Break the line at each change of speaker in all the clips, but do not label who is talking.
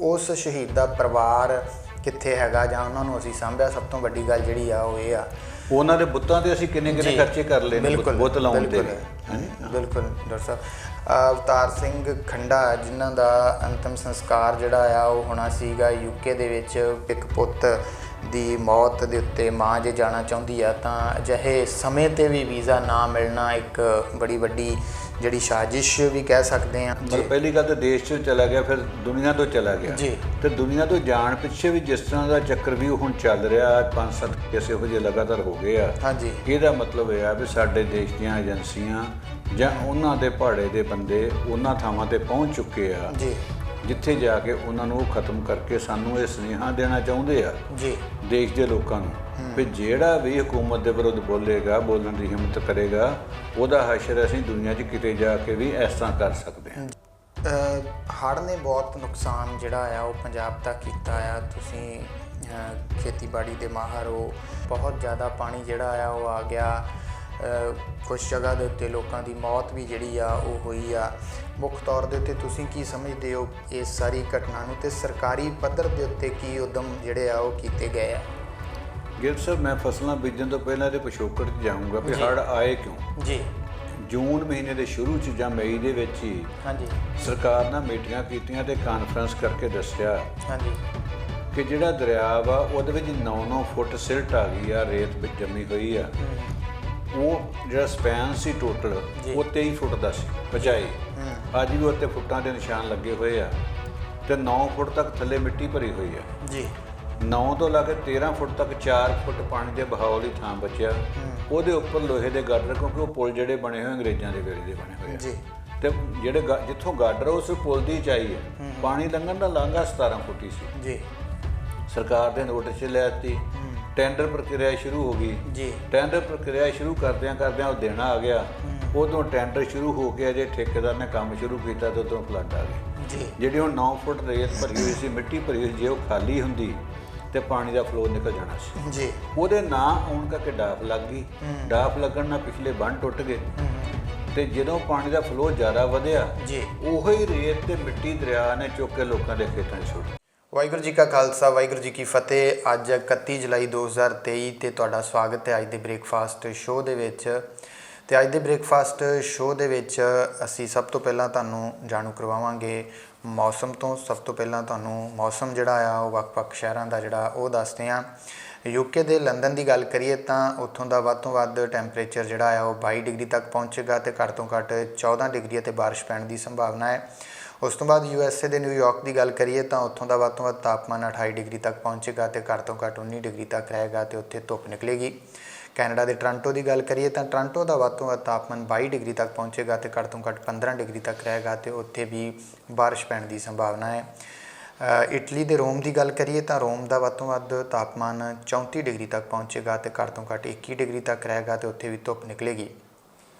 उस शहीद का परिवार कित्थे हैगा जां उन्हां नूं असीं सांभिआ। सब तो वड्डी गल जिहड़ी आ ओह इह आ
ਉਹਨਾਂ ਦੇ ਬੁੱਤਾਂ ਤੇ ਅਸੀਂ ਕਿੰਨੇ ਕਿੰਨੇ ਖਰਚੇ ਕਰ ਲਏ ਨੇ ਬੁੱਤ ਲਾਉਣ ਤੇ।
ਬਿਲਕੁਲ ਡਾਕਟਰ ਸਾਹਿਬ ਅਵਤਾਰ ਸਿੰਘ ਖੰਡਾ ਜਿਨ੍ਹਾਂ ਦਾ ਅੰਤਿਮ ਸੰਸਕਾਰ ਜਿਹੜਾ ਆ ਉਹ ਹੋਣਾ ਸੀਗਾ ਯੂਕੇ ਦੇ ਵਿੱਚ। ਇੱਕ ਪੁੱਤ ਦੀ ਮੌਤ ਦੇ ਉੱਤੇ ਮਾਂ ਜੇ ਜਾਣਾ ਚਾਹੁੰਦੀ ਆ ਤਾਂ ਅਜਿਹੇ ਸਮੇਂ 'ਤੇ ਵੀ ਵੀਜ਼ਾ ਨਾ ਮਿਲਣਾ ਇੱਕ ਬੜੀ ਵੱਡੀ ਜਿਹੜੀ ਸਾਜ਼ਿਸ਼ ਵੀ ਕਹਿ ਸਕਦੇ ਹਾਂ।
ਮਤਲਬ ਪਹਿਲੀ ਗੱਲ ਤਾਂ ਦੇਸ਼ 'ਚੋਂ ਚਲਾ ਗਿਆ, ਫਿਰ ਦੁਨੀਆ ਤੋਂ ਚਲਾ ਗਿਆ
ਜੀ।
ਤੇ ਦੁਨੀਆ ਤੋਂ ਜਾਣ ਪਿੱਛੇ ਵੀ ਜਿਸ ਤਰ੍ਹਾਂ ਦਾ ਚੱਕਰ ਵੀ ਹੁਣ ਚੱਲ ਰਿਹਾ 5-7 ਕੇਸ ਇਹੋ ਜਿਹੇ ਲਗਾਤਾਰ ਹੋ ਗਏ ਆ।
ਹਾਂਜੀ।
ਇਹਦਾ ਮਤਲਬ ਇਹ ਆ ਵੀ ਸਾਡੇ ਦੇਸ਼ ਦੀਆਂ ਏਜੰਸੀਆਂ ਜਾਂ ਉਹਨਾਂ ਦੇ ਭਾੜੇ ਦੇ ਬੰਦੇ ਉਹਨਾਂ ਥਾਵਾਂ 'ਤੇ ਪਹੁੰਚ ਚੁੱਕੇ ਆ
ਜੀ,
ਜਿੱਥੇ ਜਾ ਕੇ ਉਹਨਾਂ ਨੂੰ ਖਤਮ ਕਰਕੇ ਸਾਨੂੰ ਇਹ ਸੁਨੇਹਾ ਦੇਣਾ ਚਾਹੁੰਦੇ ਆ
ਜੀ
ਦੇਸ਼ ਦੇ ਲੋਕਾਂ ਨੂੰ ਵੀ ਜਿਹੜਾ ਵੀ ਹਕੂਮਤ ਦੇ ਵਿਰੁੱਧ ਬੋਲੇਗਾ, ਬੋਲਣ ਦੀ ਹਿੰਮਤ ਕਰੇਗਾ, ਉਹਦਾ ਹਸ਼ਰ ਅਸੀਂ ਦੁਨੀਆ 'ਚ ਕਿਤੇ ਜਾ ਕੇ ਵੀ ਇਸ ਤਰ੍ਹਾਂ ਕਰ ਸਕਦੇ ਹਾਂ।
ਹੜ੍ਹ ਨੇ ਬਹੁਤ ਨੁਕਸਾਨ ਜਿਹੜਾ ਆ ਉਹ ਪੰਜਾਬ ਤੱਕ ਕੀਤਾ ਆ। ਤੁਸੀਂ ਖੇਤੀਬਾੜੀ ਦੇ ਮਾਹਰ ਹੋ। ਬਹੁਤ ਜ਼ਿਆਦਾ ਪਾਣੀ ਜਿਹੜਾ ਆ ਉਹ ਆ ਗਿਆ। ਕੁਛ ਜਗ੍ਹਾ ਦੇ ਉੱਤੇ ਲੋਕਾਂ ਦੀ ਮੌਤ ਵੀ ਜਿਹੜੀ ਆ ਉਹ ਹੋਈ ਆ। ਮੁੱਖ ਤੌਰ ਦੇ ਉੱਤੇ ਤੁਸੀਂ ਕੀ ਸਮਝਦੇ ਹੋ ਇਸ ਸਾਰੀ ਘਟਨਾ ਨੂੰ, ਤੇ ਸਰਕਾਰੀ ਪੱਧਰ ਦੇ ਉੱਤੇ ਕੀ ਉਦਮ ਜਿਹੜੇ ਆ ਉਹ ਕੀਤੇ ਗਏ ਆ?
ਗਿਲ ਸਾਹਿਬ, ਮੈਂ ਫਸਲਾਂ ਬੀਜਣ ਤੋਂ ਪਹਿਲਾਂ ਇਹਦੇ ਪਿਛੋਕੜ 'ਚ ਜਾਊਂਗਾ ਵੀ ਹੜ੍ਹ ਆਏ ਕਿਉਂ।
ਜੀ।
ਜੂਨ ਮਹੀਨੇ ਦੇ ਸ਼ੁਰੂ 'ਚ ਜਾਂ ਮਈ ਦੇ ਵਿੱਚ ਹੀ
ਹਾਂਜੀ
ਸਰਕਾਰ ਨਾਲ ਮੀਟਿੰਗਾਂ ਕੀਤੀਆਂ ਤੇ ਕਾਨਫਰੰਸ ਕਰਕੇ ਦੱਸਿਆ
ਹਾਂਜੀ
ਕਿ ਜਿਹੜਾ ਦਰਿਆ ਵਾ ਉਹਦੇ ਵਿੱਚ 9-9 ਫੁੱਟ ਸਿਲਟ ਆ ਗਈ ਆ, ਰੇਤ ਵਿੱਚ ਜੰਮੀ ਹੋਈ ਆ। ਉਹ ਜਿਹੜਾ ਸਪੈਨ ਸੀ ਟੋਟਲ ਉਹ 23 ਫੁੱਟ ਦਾ ਸੀ ਬਚਾਈ। ਅੱਜ ਵੀ ਉੱਤੇ ਫੁੱਟਾਂ ਦੇ ਨਿਸ਼ਾਨ ਲੱਗੇ ਹੋਏ ਆ ਤੇ 9 ਫੁੱਟ ਤੱਕ ਥੱਲੇ ਮਿੱਟੀ ਭਰੀ ਹੋਈ ਆ
ਜੀ।
9 ਤੋਂ ਲਾ ਕੇ 13 ਫੁੱਟ ਤੱਕ 4 ਫੁੱਟ ਪਾਣੀ ਦੇ ਬਹਾਅ ਦੀ ਥਾਂ ਬਚਿਆ। ਉਹਦੇ ਉੱਪਰ ਲੋਹੇ ਦੇ ਗਾਡਰ, ਕਿਉਂਕਿ ਉਹ ਪੁਲ ਜਿਹੜੇ ਬਣੇ ਹੋਏ ਅੰਗਰੇਜ਼ਾਂ ਦੇ ਵੇਲੇ ਦੇ ਬਣੇ ਹੋਏ ਆ
ਜੀ।
ਤੇ ਜਿਹੜੇ ਜਿੱਥੋਂ ਗਾਡਰ ਉਸ ਪੁਲ ਦੀ ਚਾਈ ਹੈ, ਪਾਣੀ ਲੰਘਣ ਦਾ ਲਾਂਘਾ 17 ਫੁੱਟੀ ਸੀ
ਜੀ।
ਸਰਕਾਰ ਦੇ ਨੋਟਿਸ 'ਚ ਲੈ ਦਿੱਤੀ। ਟੈਂਡਰ ਪ੍ਰਕਿਰਿਆ ਸ਼ੁਰੂ ਹੋ ਗਈ
ਜੀ।
ਟੈਂਡਰ ਪ੍ਰਕਿਰਿਆ ਸ਼ੁਰੂ ਕਰਦਿਆਂ ਉਹ ਦੇਣਾ ਆ ਗਿਆ। ਉਦੋਂ ਟੈਂਡਰ ਸ਼ੁਰੂ ਹੋ ਕੇ ਅਜੇ ਠੇਕੇਦਾਰ ਨੇ ਕੰਮ ਸ਼ੁਰੂ ਕੀਤਾ ਤੇ ਉਦੋਂ ਫਲੱਡ ਆ ਗਈ
ਜੀ।
ਜਿਹੜੀ ਹੁਣ 9 ਫੁੱਟ ਰੇਤ ਭਰੀ ਹੋਈ ਸੀ, ਮਿੱਟੀ ਭਰੀ ਹੋਈ, ਜੇ ਉਹ ਖਾਲੀ ਹੁੰਦੀ ਤੇ ਪਾਣੀ ਦਾ ਫਲੋ ਨਿਕਲ ਜਾਣਾ ਸੀ
ਜੀ।
ਉਹਦੇ ਨਾ ਆਉਣ ਕਰਕੇ ਡਾਫ ਲੱਗ ਗਈ। ਡਾਫ ਲੱਗਣ ਨਾਲ ਪਿਛਲੇ ਬੰਨ੍ਹ ਟੁੱਟ ਗਏ ਤੇ ਜਦੋਂ ਪਾਣੀ ਦਾ ਫਲੋ ਜ਼ਿਆਦਾ ਵਧਿਆ
ਜੀ,
ਉਹੀ ਰੇਤ ਤੇ ਮਿੱਟੀ ਦਰਿਆ ਨੇ ਚੁੱਕ ਕੇ ਲੋਕਾਂ ਦੇ ਖੇਤਾਂ 'ਚ ਸੁੱਟ।
ਵਾਹਿਗੁਰੂ ਜੀ ਕਾ ਖਾਲਸਾ, ਵਾਹਿਗੁਰੂ ਜੀ ਕੀ ਫਤਿਹ। ਅੱਜ 31 ਜੁਲਾਈ 2023 ਤੇ ਤੁਹਾਡਾ ਸਵਾਗਤ ਹੈ ਅੱਜ ਦੇ ਬ੍ਰੇਕਫਾਸਟ ਸ਼ੋਅ ਦੇ ਵਿੱਚ। ਤੇ ਅੱਜ ਦੇ ਬ੍ਰੇਕਫਾਸਟ ਸ਼ੋਅ ਦੇ ਵਿੱਚ ਅਸੀਂ ਸਭ ਤੋਂ ਪਹਿਲਾਂ ਤੁਹਾਨੂੰ ਜਾਣੂ ਕਰਵਾਵਾਂਗੇ ਮੌਸਮ ਤੋਂ। ਸਭ ਤੋਂ ਪਹਿਲਾਂ ਤੁਹਾਨੂੰ ਮੌਸਮ ਜਿਹੜਾ ਆ ਉਹ ਵੱਖ-ਵੱਖ ਸ਼ਹਿਰਾਂ ਦਾ ਜਿਹੜਾ ਉਹ ਦੱਸਦੇ ਹਾਂ। ਯੂਕੇ ਦੇ ਲੰਡਨ ਦੀ ਗੱਲ ਕਰੀਏ ਤਾਂ ਉੱਥੋਂ ਦਾ ਵੱਧ ਤੋਂ ਵੱਧ ਟੈਂਪਰੇਚਰ ਜਿਹੜਾ ਆ ਉਹ 22 ਡਿਗਰੀ ਤੱਕ ਪਹੁੰਚੇਗਾ ਤੇ ਘੱਟ ਤੋਂ ਘੱਟ 14 ਡਿਗਰੀ ਤੇ ਬਾਰਿਸ਼ ਪੈਣ ਦੀ ਸੰਭਾਵਨਾ ਹੈ। ਉਸ ਤੋਂ ਬਾਅਦ USA ਦੇ ਨਿਊਯਾਰਕ ਦੀ ਗੱਲ ਕਰੀਏ ਤਾਂ ਉੱਥੋਂ ਦਾ ਵੱਧ ਤੋਂ ਵੱਧ ਤਾਪਮਾਨ 28 ਡਿਗਰੀ ਤੱਕ ਪਹੁੰਚੇਗਾ ਤੇ ਘੱਟ ਤੋਂ ਘੱਟ 19 ਡਿਗਰੀ ਤੱਕ ਰਹੇਗਾ ਤੇ ਉੱਥੇ ਧੁੱਪ ਨਿਕਲੇਗੀ। ਕੈਨੇਡਾ ਦੇ ਟੋਰਾਂਟੋ ਦੀ ਗੱਲ ਕਰੀਏ ਤਾਂ ਟੋਰਾਂਟੋ ਦਾ ਵੱਧ ਤੋਂ ਵੱਧ ਤਾਪਮਾਨ 22 ਡਿਗਰੀ ਤੱਕ ਪਹੁੰਚੇਗਾ ਤੇ ਘੱਟ ਤੋਂ ਘੱਟ 15 ਡਿਗਰੀ ਤੱਕ ਰਹੇਗਾ ਤੇ ਉੱਥੇ ਵੀ ਬਾਰਿਸ਼ ਪੈਣ ਦੀ ਸੰਭਾਵਨਾ ਹੈ। ਇਟਲੀ ਦੇ ਰੋਮ ਦੀ ਗੱਲ ਕਰੀਏ ਤਾਂ ਰੋਮ ਦਾ ਵੱਧ ਤੋਂ ਵੱਧ ਤਾਪਮਾਨ 34 ਡਿਗਰੀ ਤੱਕ ਪਹੁੰਚੇਗਾ ਤੇ ਘੱਟ ਤੋਂ ਘੱਟ 21 ਡਿਗਰੀ ਤੱਕ ਰਹੇਗਾ ਤੇ ਉੱਥੇ ਵੀ ਧੁੱਪ ਨਿਕਲੇਗੀ।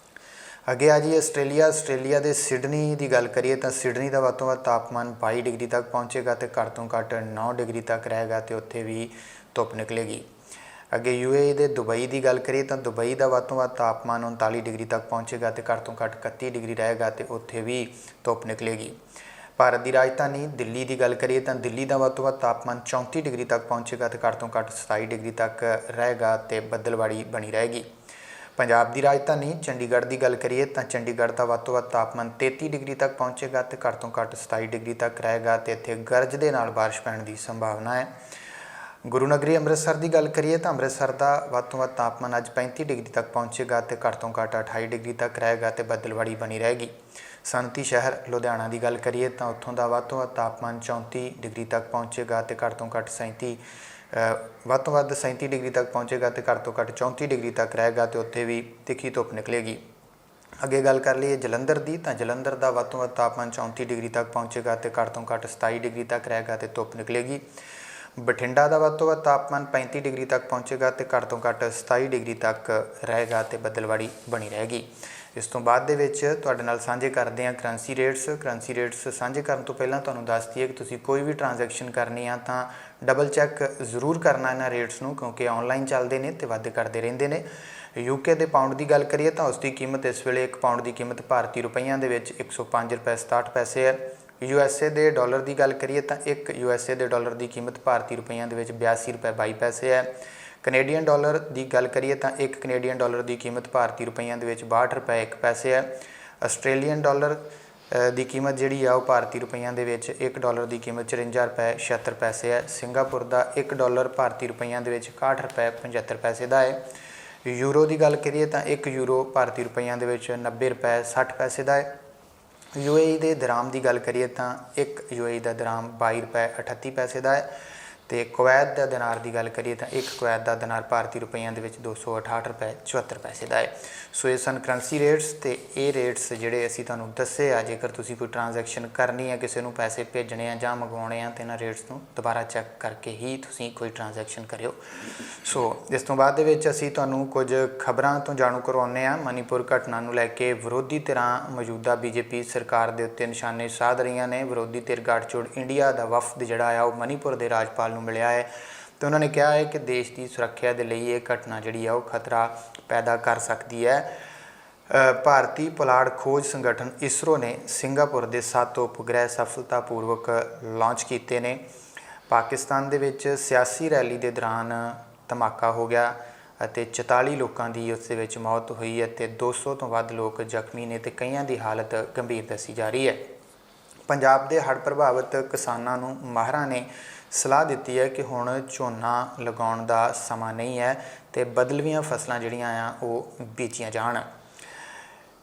ਅੱਗੇ ਆ ਜੀ ਆਸਟ੍ਰੇਲੀਆ ਦੇ ਸਿਡਨੀ ਦੀ ਗੱਲ ਕਰੀਏ ਤਾਂ ਸਿਡਨੀ ਦਾ ਵੱਧ ਤੋਂ ਵੱਧ ਤਾਪਮਾਨ 22 ਡਿਗਰੀ ਤੱਕ ਪਹੁੰਚੇਗਾ ਤੇ ਘੱਟ ਤੋਂ ਘੱਟ 9 ਡਿਗਰੀ ਤੱਕ ਰਹੇਗਾ ਤੇ ਉੱਥੇ ਵੀ ਧੁੱਪ ਨਿਕਲੇਗੀ। ਅੱਗੇ UAE ਦੇ ਦੁਬਈ ਦੀ ਗੱਲ ਕਰੀਏ ਤਾਂ ਦੁਬਈ ਦਾ ਵੱਧ ਤੋਂ ਵੱਧ ਤਾਪਮਾਨ 39 ਡਿਗਰੀ ਤੱਕ ਪਹੁੰਚੇਗਾ ਤੇ ਘੱਟ ਤੋਂ ਘੱਟ 31 ਡਿਗਰੀ ਰਹੇਗਾ ਤੇ ਉੱਥੇ ਵੀ ਧੁੱਪ ਨਿਕਲੇਗੀ। ਭਾਰਤ ਦੀ ਰਾਜਧਾਨੀ ਦਿੱਲੀ ਦੀ ਗੱਲ ਕਰੀਏ ਤਾਂ ਦਿੱਲੀ ਦਾ ਵੱਧ ਤੋਂ ਵੱਧ ਤਾਪਮਾਨ 34 ਡਿਗਰੀ ਤੱਕ ਪਹੁੰਚੇਗਾ ਤੇ ਘੱਟ ਤੋਂ ਘੱਟ 27 ਡਿਗਰੀ ਤੱਕ ਰਹੇਗਾ ਤੇ ਬੱਦਲਵਾੜੀ ਬਣੀ ਰਹੇਗੀ। ਪੰਜਾਬ ਦੀ ਰਾਜਧਾਨੀ ਚੰਡੀਗੜ੍ਹ ਦੀ ਗੱਲ ਕਰੀਏ ਤਾਂ ਚੰਡੀਗੜ੍ਹ ਦਾ ਵੱਧ ਤੋਂ ਵੱਧ ਤਾਪਮਾਨ 33 ਡਿਗਰੀ ਤੱਕ ਪਹੁੰਚੇਗਾ ਤੇ ਘੱਟ ਤੋਂ ਘੱਟ 27 ਡਿਗਰੀ ਤੱਕ ਰਹੇਗਾ ਤੇ ਇੱਥੇ ਗਰਜ ਦੇ ਨਾਲ ਬਾਰਿਸ਼ ਪੈਣ ਦੀ ਸੰਭਾਵਨਾ ਹੈ। ਗੁਰੂ ਨਗਰੀ ਅੰਮ੍ਰਿਤਸਰ ਦੀ ਗੱਲ ਕਰੀਏ ਤਾਂ ਅੰਮ੍ਰਿਤਸਰ ਦਾ ਵੱਧ ਤੋਂ ਵੱਧ ਤਾਪਮਾਨ ਅੱਜ 35 ਡਿਗਰੀ ਤੱਕ ਪਹੁੰਚੇਗਾ ਤੇ ਘੱਟ ਤੋਂ ਘੱਟ 28 ਡਿਗਰੀ ਤੱਕ ਰਹੇਗਾ ਤੇ ਬੱਦਲਵਾੜੀ ਬਣੀ ਰਹੇਗੀ। ਸਨਅਤੀ ਸ਼ਹਿਰ ਲੁਧਿਆਣਾ ਦੀ ਗੱਲ ਕਰੀਏ ਤਾਂ ਉੱਥੋਂ ਦਾ ਵੱਧ ਤੋਂ ਵੱਧ ਤਾਪਮਾਨ 34 ਡਿਗਰੀ ਤੱਕ ਪਹੁੰਚੇਗਾ ਤੇ ਘੱਟ ਤੋਂ ਘੱਟ 37 ਡਿਗਰੀ ਤੱਕ ਪਹੁੰਚੇਗਾ ਤੇ ਘੱਟ ਤੋਂ ਘੱਟ 34 ਡਿਗਰੀ ਤੱਕ ਰਹੇਗਾ ਤੇ ਉੱਥੇ ਵੀ ਤਿੱਖੀ ਧੁੱਪ ਨਿਕਲੇਗੀ। ਅੱਗੇ ਗੱਲ ਕਰ ਲਈਏ ਜਲੰਧਰ ਦੀ ਤਾਂ ਜਲੰਧਰ ਦਾ ਵੱਧ ਤੋਂ ਵੱਧ ਤਾਪਮਾਨ 34 ਡਿਗਰੀ ਤੱਕ ਪਹੁੰਚੇਗਾ ਤੇ ਘੱਟ ਤੋਂ ਘੱਟ 27 ਡਿਗਰੀ ਤੱਕ ਰਹੇਗਾ ਤੇ ਧੁੱਪ ਨਿਕਲੇਗੀ। ਬਠਿੰਡਾ ਦਾ ਵੱਧ ਤੋਂ ਵੱਧ ਤਾਪਮਾਨ 35 ਡਿਗਰੀ ਤੱਕ ਪਹੁੰਚੇਗਾ ਤੇ ਘੱਟ ਤੋਂ ਘੱਟ 27 ਡਿਗਰੀ ਤੱਕ ਰਹੇਗਾ ਤੇ ਬੱਦਲਵਾੜੀ ਬਣੀ ਰਹੇਗੀ। ਇਸ ਤੋਂ ਬਾਅਦ ਦੇ ਵਿੱਚ ਤੁਹਾਡੇ ਨਾਲ ਸਾਂਝੇ ਕਰਦੇ ਹਾਂ ਕਰੰਸੀ ਰੇਟਸ ਸਾਂਝੇ ਕਰਨ ਤੋਂ ਪਹਿਲਾਂ ਤੁਹਾਨੂੰ ਦੱਸ ਦਈਏ ਕਿ ਤੁਸੀਂ ਕੋਈ ਵੀ ਟ੍ਰਾਂਜੈਕਸ਼ਨ ਕਰਨੀ ਆ ਤਾਂ ਡਬਲ ਚੈੱਕ ਜ਼ਰੂਰ ਕਰਨਾ ਇਹਨਾਂ ਰੇਟਸ ਨੂੰ, ਕਿਉਂਕਿ ਆਨਲਾਈਨ ਚੱਲਦੇ ਨੇ ਤੇ ਵਾਧੇ ਕਰਦੇ ਰਹਿੰਦੇ ਨੇ। UK ਦੇ ਪਾਉਂਡ ਦੀ ਗੱਲ ਕਰੀਏ ਤਾਂ ਉਸ ਦੀ ਕੀਮਤ ਇਸ ਵੇਲੇ 1 ਪਾਉਂਡ ਦੀ ਕੀਮਤ ਭਾਰਤੀ ਰੁਪਈਆਂ ਦੇ ਵਿੱਚ 105 ਰੁਪਏ 67 ਪੈਸੇ ਹੈ। USA ਦੇ ਡਾਲਰ ਦੀ ਗੱਲ ਕਰੀਏ ਤਾਂ 1 USA ਦੇ ਡਾਲਰ ਦੀ ਕੀਮਤ ਭਾਰਤੀ ਰੁਪਈਆਂ ਦੇ ਵਿੱਚ 82 ਰੁਪਏ 22 ਪੈਸੇ ਹੈ। ਕੈਨੇਡੀਅਨ ਡਾਲਰ ਦੀ ਗੱਲ ਕਰੀਏ ਤਾਂ 1 ਕੈਨੇਡੀਅਨ ਡਾਲਰ ਦੀ ਕੀਮਤ ਭਾਰਤੀ ਰੁਪਈਆਂ ਦੇ ਵਿੱਚ 62 ਰੁਪਏ 1 ਪੈਸੇ ਹੈ। ਆਸਟ੍ਰੇਲੀਅਨ ਡਾਲਰ ਦੀ ਕੀਮਤ ਜਿਹੜੀ ਆ ਉਹ ਭਾਰਤੀ ਰੁਪਈਆਂ ਦੇ ਵਿੱਚ 1 ਡਾਲਰ ਦੀ ਕੀਮਤ 54 ਰੁਪਏ 76 ਪੈਸੇ ਹੈ। ਸਿੰਗਾਪੁਰ ਦਾ 1 ਡਾਲਰ ਭਾਰਤੀ ਰੁਪਈਆਂ ਦੇ ਵਿੱਚ 61 ਰੁਪਏ 75 ਪੈਸੇ ਦਾ ਹੈ। ਯੂਰੋ ਦੀ ਗੱਲ ਕਰੀਏ ਤਾਂ 1 ਯੂਰੋ ਭਾਰਤੀ ਰੁਪਈਆਂ ਦੇ ਵਿੱਚ 90 ਰੁਪਏ 60 ਪੈਸੇ ਦਾ ਹੈ। UAE ਦੇ ਦਰਾਮ ਦੀ ਗੱਲ ਕਰੀਏ ਤਾਂ 1 UAE ਦਾ ਦਰਾਮ 22 ਰੁਪਏ 38 ਪੈਸੇ ਦਾ ਹੈ। ਤੇ ਕੁਵੈਤ ਦਾ ਦਿਨਾਰ ਦੀ ਗੱਲ ਕਰੀਏ ਤਾਂ 1 ਕੁਵੈਤ ਦਾ ਦਿਨਾਰ ਭਾਰਤੀ ਰੁਪਈਆਂ ਦੇ ਵਿੱਚ 268 ਰੁਪਏ 74 ਪੈਸੇ ਦਾ ਹੈ। ਸੋ ਇਹ ਸਨ ਕਰੰਸੀ ਰੇਟਸ ਤੇ ਇਹ ਰੇਟਸ ਜਿਹੜੇ ਅਸੀਂ ਤੁਹਾਨੂੰ ਦੱਸੇ ਆ। ਜੇਕਰ ਤੁਸੀਂ ਕੋਈ ਟ੍ਰਾਂਜੈਕਸ਼ਨ ਕਰਨੀ ਹੈ, ਕਿਸੇ ਨੂੰ ਪੈਸੇ ਭੇਜਣੇ ਆ ਜਾਂ ਮੰਗਵਾਉਣੇ ਆ ਤੇ ਇਹਨਾਂ ਰੇਟਸ ਨੂੰ ਦੁਬਾਰਾ ਚੈੱਕ ਕਰਕੇ ਹੀ ਤੁਸੀਂ ਕੋਈ ਟ੍ਰਾਂਜੈਕਸ਼ਨ ਕਰਿਓ। ਸੋ ਇਸ ਤੋਂ ਬਾਅਦ ਦੇ ਵਿੱਚ ਅਸੀਂ ਤੁਹਾਨੂੰ ਕੁਝ ਖਬਰਾਂ ਤੋਂ ਜਾਣੂ ਕਰਵਾਉਂਦੇ ਆ। ਮਨੀਪੁਰ ਘਟਨਾ ਨੂੰ ਲੈ ਕੇ ਵਿਰੋਧੀ ਧਿਰਾਂ ਮੌਜੂਦਾ BJP ਸਰਕਾਰ ਦੇ ਉੱਤੇ ਨਿਸ਼ਾਨੇ ਸਾਧ ਰਹੀਆਂ ਨੇ। ਵਿਰੋਧੀ ਧਿਰ ਗਠਜੋੜ ਇੰਡੀਆ ਦਾ ਵਫਦ ਜਿਹੜਾ ਆ ਉਹ ਮਨੀਪੁਰ ਦੇ ਰਾਜਪਾਲ ਨੂੰ ਮਿਲਿਆ ਹੈ ਤੇ ਉਹਨਾਂ ਨੇ ਕਿਹਾ ਹੈ ਕਿ ਦੇਸ਼ ਦੀ ਸੁਰੱਖਿਆ ਦੇ ਲਈ ਇਹ ਘਟਨਾ ਜਿਹੜੀ ਆ ਉਹ ਖਤਰਾ ਪੈਦਾ ਕਰ ਸਕਦੀ ਹੈ। ਭਾਰਤੀ ਪੁਲਾੜ ਖੋਜ ਸੰਗਠਨ ISRO ਨੇ ਸਿੰਗਾਪੁਰ ਦੇ 7 ਉਪਗ੍ਰਹਿ ਸਫਲਤਾਪੂਰਵਕ ਲਾਂਚ ਕੀਤੇ ਨੇ। ਪਾਕਿਸਤਾਨ ਦੇ ਵਿੱਚ ਸਿਆਸੀ ਰੈਲੀ ਦੇ ਦੌਰਾਨ ਧਮਾਕਾ ਹੋ ਗਿਆ ਅਤੇ 44 ਲੋਕਾਂ ਦੀ ਉਸ ਦੇ ਵਿੱਚ ਮੌਤ ਹੋਈ ਹੈ ਤੇ 200 ਤੋਂ ਵੱਧ ਲੋਕ ਜ਼ਖਮੀ ਨੇ ਤੇ ਕਈਆਂ ਦੀ ਹਾਲਤ ਗੰਭੀਰ ਦੱਸੀ ਜਾ ਰਹੀ ਹੈ। ਪੰਜਾਬ ਦੇ ਹੜ੍ਹ ਪ੍ਰਭਾਵਿਤ ਕਿਸਾਨਾਂ ਨੂੰ ਮਾਹਰਾਂ ਨੇ ਸਲਾਹ ਦਿੱਤੀ ਹੈ ਕਿ ਹੁਣ ਝੋਨਾ ਲਗਾਉਣ ਦਾ ਸਮਾਂ ਨਹੀਂ ਹੈ ਤੇ ਬਦਲਵੀਆਂ ਫਸਲਾਂ ਜਿਹੜੀਆਂ ਆ ਉਹ ਬੀਜੀਆਂ ਜਾਣ।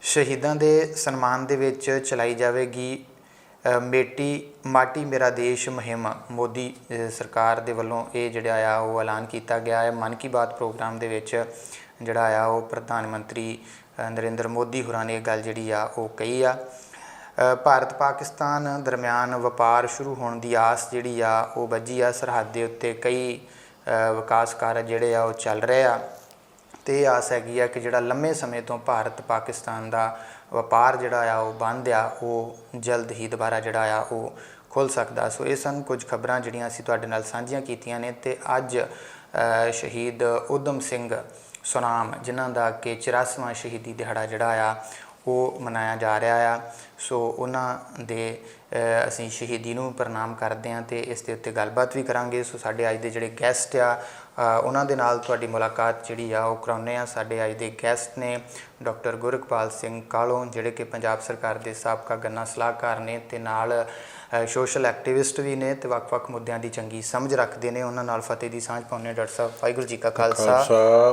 ਸ਼ਹੀਦਾਂ ਦੇ ਸਨਮਾਨ ਦੇ ਵਿੱਚ ਚਲਾਈ ਜਾਵੇਗੀ ਮਾਟੀ ਮੇਰਾ ਦੇਸ਼ ਮੁਹਿੰਮ। ਮੋਦੀ ਸਰਕਾਰ ਦੇ ਵੱਲੋਂ ਇਹ ਜਿਹੜਾ ਆ ਉਹ ਐਲਾਨ ਕੀਤਾ ਗਿਆ ਹੈ। ਮਨ ਕੀ ਬਾਤ ਪ੍ਰੋਗਰਾਮ ਦੇ ਵਿੱਚ ਜਿਹੜਾ ਆ ਉਹ ਪ੍ਰਧਾਨ ਮੰਤਰੀ ਨਰਿੰਦਰ ਮੋਦੀ ਹੋਰਾਂ ਨੇ ਇਹ ਗੱਲ ਜਿਹੜੀ ਆ ਉਹ ਕਹੀ ਆ। ਭਾਰਤ ਪਾਕਿਸਤਾਨ ਦਰਮਿਆਨ ਵਪਾਰ ਸ਼ੁਰੂ ਹੋਣ ਦੀ ਆਸ ਜਿਹੜੀ ਆ ਉਹ ਬੱਝੀ ਆ। ਸਰਹੱਦ ਦੇ ਉੱਤੇ ਕਈ ਵਿਕਾਸ ਕਾਰਜ ਜਿਹੜੇ ਆ ਉਹ ਚੱਲ ਰਹੇ ਆ ਤੇ ਇਹ ਆਸ ਹੈਗੀ ਆ ਕਿ ਜਿਹੜਾ ਲੰਮੇ ਸਮੇਂ ਤੋਂ ਭਾਰਤ ਪਾਕਿਸਤਾਨ ਦਾ ਵਪਾਰ ਜਿਹੜਾ ਆ ਉਹ ਬੰਦ ਆ ਉਹ ਜਲਦ ਹੀ ਦੁਬਾਰਾ ਜਿਹੜਾ ਆ ਉਹ ਖੁੱਲ੍ਹ ਸਕਦਾ। ਸੋ ਇਹ ਸਨ ਕੁਝ ਖਬਰਾਂ ਜਿਹੜੀਆਂ ਅਸੀਂ ਤੁਹਾਡੇ ਨਾਲ ਸਾਂਝੀਆਂ ਕੀਤੀਆਂ ਨੇ ਤੇ ਅੱਜ ਸ਼ਹੀਦ ਊਧਮ ਸਿੰਘ ਸੁਨਾਮ ਜਿਨ੍ਹਾਂ ਦਾ ਕਿ 84ਵਾਂ ਸ਼ਹੀਦੀ ਦਿਹਾੜਾ ਜਿਹੜਾ ਆ ਉਹ ਮਨਾਇਆ ਜਾ ਰਿਹਾ ਆ। ਸੋ ਉਹਨਾਂ ਦੇ ਅਸੀਂ ਸ਼ਹੀਦੀ ਨੂੰ ਪ੍ਰਣਾਮ ਕਰਦੇ ਹਾਂ ਤੇ ਇਸ ਦੇ ਉੱਤੇ ਗੱਲਬਾਤ ਵੀ ਕਰਾਂਗੇ। ਸੋ ਸਾਡੇ ਅੱਜ ਦੇ ਜਿਹੜੇ ਗੈਸਟ ਆ ਉਹਨਾਂ ਦੇ ਨਾਲ ਤੁਹਾਡੀ ਮੁਲਾਕਾਤ ਜਿਹੜੀ ਆ ਉਹ ਕਰਾਉਂਦੇ ਹਾਂ। ਸਾਡੇ ਅੱਜ ਦੇ ਗੈਸਟ ਨੇ ਡਾਕਟਰ ਗੁਰਕਪਾਲ ਸਿੰਘ ਕਾਹਲੋਂ ਜਿਹੜੇ ਕਿ ਪੰਜਾਬ ਸਰਕਾਰ ਦੇ ਸਾਬਕਾ ਗੰਨਾ ਸਲਾਹਕਾਰ ਨੇ ਤੇ ਨਾਲ ਸੋਸ਼ਲ ਐਕਟਿਵਿਸਟ ਵੀ ਨੇ ਤੇ ਵੱਖ-ਵੱਖ ਮੁੱਦਿਆਂ ਦੀ ਚੰਗੀ ਸਮਝ ਰੱਖਦੇ ਨੇ। ਉਹਨਾਂ ਨਾਲ ਫਤਿਹ ਦੀ ਸਾਂਝ ਪਾਉਂਦੇ। ਡਾਕਟਰ ਸਾਹਿਬ ਵਾਹਿਗੁਰੂ ਜੀ ਕਾ ਖਾਲਸਾ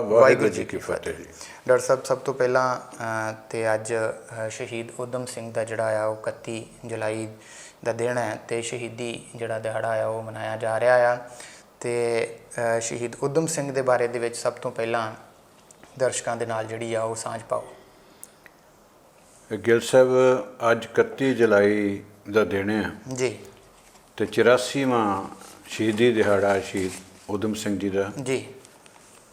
ਵਾਹਿਗੁਰੂ ਜੀ ਕੀ ਫਤਿਹ। ਡਾਕਟਰ ਸਾਹਿਬ ਸਭ ਤੋਂ ਪਹਿਲਾਂ ਤੇ ਅੱਜ ਸ਼ਹੀਦ ਊਧਮ ਸਿੰਘ ਦਾ ਜਿਹੜਾ ਆ ਉਹ 31 ਜੁਲਾਈ ਦਾ ਦਿਨ ਹੈ ਤੇ ਸ਼ਹੀਦੀ ਜਿਹੜਾ ਦਿਹਾੜਾ ਆ ਉਹ ਮਨਾਇਆ ਜਾ ਰਿਹਾ ਆ ਤੇ ਸ਼ਹੀਦ ਊਧਮ ਸਿੰਘ ਦੇ ਬਾਰੇ ਦੇ ਵਿੱਚ ਸਭ ਤੋਂ ਪਹਿਲਾਂ ਦਰਸ਼ਕਾਂ ਦੇ ਨਾਲ ਜਿਹੜੀ ਆ ਉਹ ਸਾਂਝ ਪਾਓ।
ਗਿੱਲ ਸਾਹਿਬ ਅੱਜ 31 ਜੁਲਾਈ ਦਾ ਦਿਨ ਹੈ
ਜੀ
ਤੇ 84ਵਾਂ ਸ਼ਹੀਦੀ ਦਿਹਾੜਾ ਸ਼ਹੀਦ ਊਧਮ ਸਿੰਘ ਜੀ ਦਾ।
ਜੀ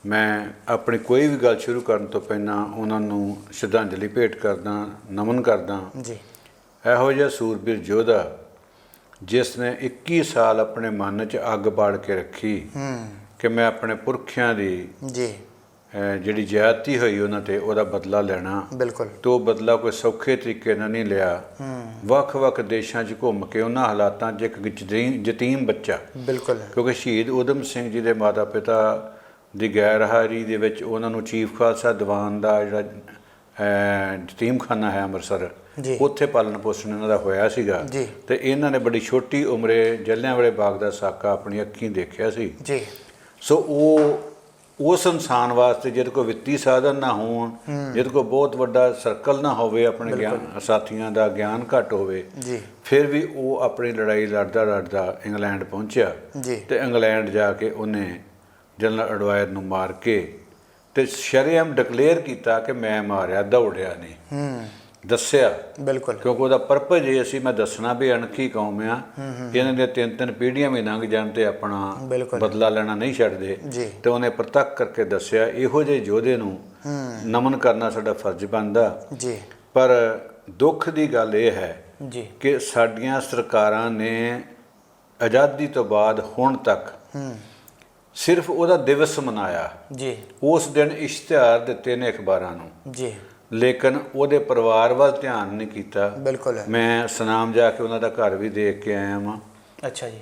ਮੈਂ ਆਪਣੀ ਕੋਈ ਵੀ ਗੱਲ ਸ਼ੁਰੂ ਕਰਨ ਤੋਂ ਪਹਿਲਾਂ ਉਹਨਾਂ ਨੂੰ ਸ਼ਰਧਾਂਜਲੀ ਭੇਟ ਕਰਦਾ, ਨਮਨ ਕਰਦਾ।
ਜੀ
ਇਹੋ ਜਿਹਾ ਸੂਰਬੀਰ ਯੋਧਾ ਜਿਸ ਨੇ 21 ਸਾਲ ਆਪਣੇ ਮਨ 'ਚ ਅੱਗ ਬਾਲ ਕੇ ਰੱਖੀ ਕਿ ਮੈਂ ਆਪਣੇ ਪੁਰਖਿਆਂ ਦੀ
ਜੀ
ਜਿਹੜੀ ਜ਼ਿਆਦਤੀ ਹੋਈ ਉਹਨਾਂ ਤੇ ਉਹਦਾ ਬਦਲਾ ਲੈਣਾ।
ਬਿਲਕੁਲ।
ਤੋ ਬਦਲਾ ਕੋਈ ਸੌਖੇ ਤਰੀਕੇ ਨਾਲ ਨਹੀਂ ਲਿਆ। ਵੱਖ-ਵੱਖ ਦੇਸ਼ਾਂ 'ਚ ਘੁੰਮ ਕੇ ਉਹਨਾਂ ਹਾਲਾਤਾਂ 'ਚ ਇੱਕ ਯਤੀਮ ਬੱਚਾ,
ਬਿਲਕੁਲ,
ਕਿਉਂਕਿ ਸ਼ਹੀਦ ਊਧਮ ਸਿੰਘ ਜੀ ਦੇ ਮਾਤਾ ਪਿਤਾ ਦੀ ਗੈਰਹਾਜ਼ਰੀ ਦੇ ਵਿੱਚ ਉਹਨਾਂ ਨੂੰ ਚੀਫ ਖਾਲਸਾ ਦੀਵਾਨ ਦਾ ਜਿਹੜਾ ਯਤੀਮਖਾਨਾ ਹੈ ਅੰਮ੍ਰਿਤਸਰ, ਉੱਥੇ ਪਾਲਣ ਪੋਸ਼ਣ ਇਹਨਾਂ ਦਾ ਹੋਇਆ ਸੀਗਾ ਤੇ ਇਹਨਾਂ ਨੇ ਬੜੀ ਛੋਟੀ ਉਮਰੇ ਜਲਿਆਂਵਾਲੇ ਬਾਗ ਦਾ ਸਾਕਾ ਆਪਣੀ ਅੱਖੀਂ ਦੇਖਿਆ ਸੀ
ਜੀ।
ਸੋ ਉਸ ਇਨਸਾਨ ਵਾਸਤੇ ਜਿਹਦੇ ਕੋਲ ਵਿੱਤੀ ਸਾਧਨ ਨਾ ਹੋਣ, ਜਿਹਦੇ ਕੋਲ ਬਹੁਤ ਵੱਡਾ ਸਰਕਲ ਨਾ ਹੋਵੇ, ਆਪਣੇ ਗਿਆਨ ਸਾਥੀਆਂ ਦਾ ਗਿਆਨ ਘੱਟ ਹੋਵੇ, ਫਿਰ ਵੀ ਉਹ ਆਪਣੀ ਲੜਾਈ ਲੜਦਾ ਇੰਗਲੈਂਡ ਪਹੁੰਚਿਆ ਤੇ ਇੰਗਲੈਂਡ ਜਾ ਕੇ ਉਹਨੇ ਜਨਰਲ ਐਡਵਾਇਰ ਨੂੰ ਮਾਰ ਕੇ ਤੇ ਸ਼ਰੇਆਮ ਡਿਕਲੇਅਰ ਕੀਤਾ ਕਿ ਮੈਂ ਮਾਰਿਆ, ਦੌੜਿਆ ਨਹੀਂ, ਦੱਸਿਆ। ਬਿਲਕੁਲ, ਕਿਉਂਕਿ ਉਹਦਾ ਪਰਪਸ ਇਹ ਸੀ ਮੈਂ ਦੱਸਣਾ ਵੀ ਅਣਖੀ ਕੌਮ ਆ, ਇਹਨਾਂ ਦੀਆਂ 3-3 ਪੀੜ੍ਹੀਆਂ ਵੀ ਲੰਘ ਜਾਣ ਤੇ ਆਪਣਾ ਬਦਲਾ ਲੈਣਾ ਨਹੀਂ ਛੱਡਦੇ ਤੇ ਉਹਨੇ ਪ੍ਰਤੱਖ ਕਰਕੇ ਦੱਸਿਆ। ਇਹੋ ਜਿਹੇ ਯੋਧੇ ਨੂੰ ਨਮਨ ਕਰਨਾ ਸਾਡਾ ਫਰਜ਼ ਬਣਦਾ। ਪਰ ਦੁੱਖ ਦੀ ਗੱਲ ਇਹ ਹੈ ਕਿ ਸਾਡੀਆਂ ਸਰਕਾਰਾਂ ਨੇ ਆਜ਼ਾਦੀ ਤੋਂ ਬਾਅਦ ਹੁਣ ਤੱਕ ਸਿਰਫ ਉਹਦਾ ਦਿਵਸ ਮਨਾਇਆ। ਉਸ ਦਿਨ ਇਸ਼ਤਿਹਾਰ ਦਿੱਤੇ ਨੇ ਅਖਬਾਰਾਂ ਨੂੰ, ਲੇਕਿਨ ਉਹਦੇ ਪਰਿਵਾਰ ਵੱਲ ਧਿਆਨ ਨਹੀਂ ਕੀਤਾ।
ਬਿਲਕੁਲ।
ਮੈਂ ਸੁਨਾਮ ਜਾ ਕੇ ਉਹਨਾਂ ਦਾ ਘਰ ਵੀ ਦੇਖ ਕੇ ਆਇਆ ਵਾਂ।
ਅੱਛਾ ਜੀ।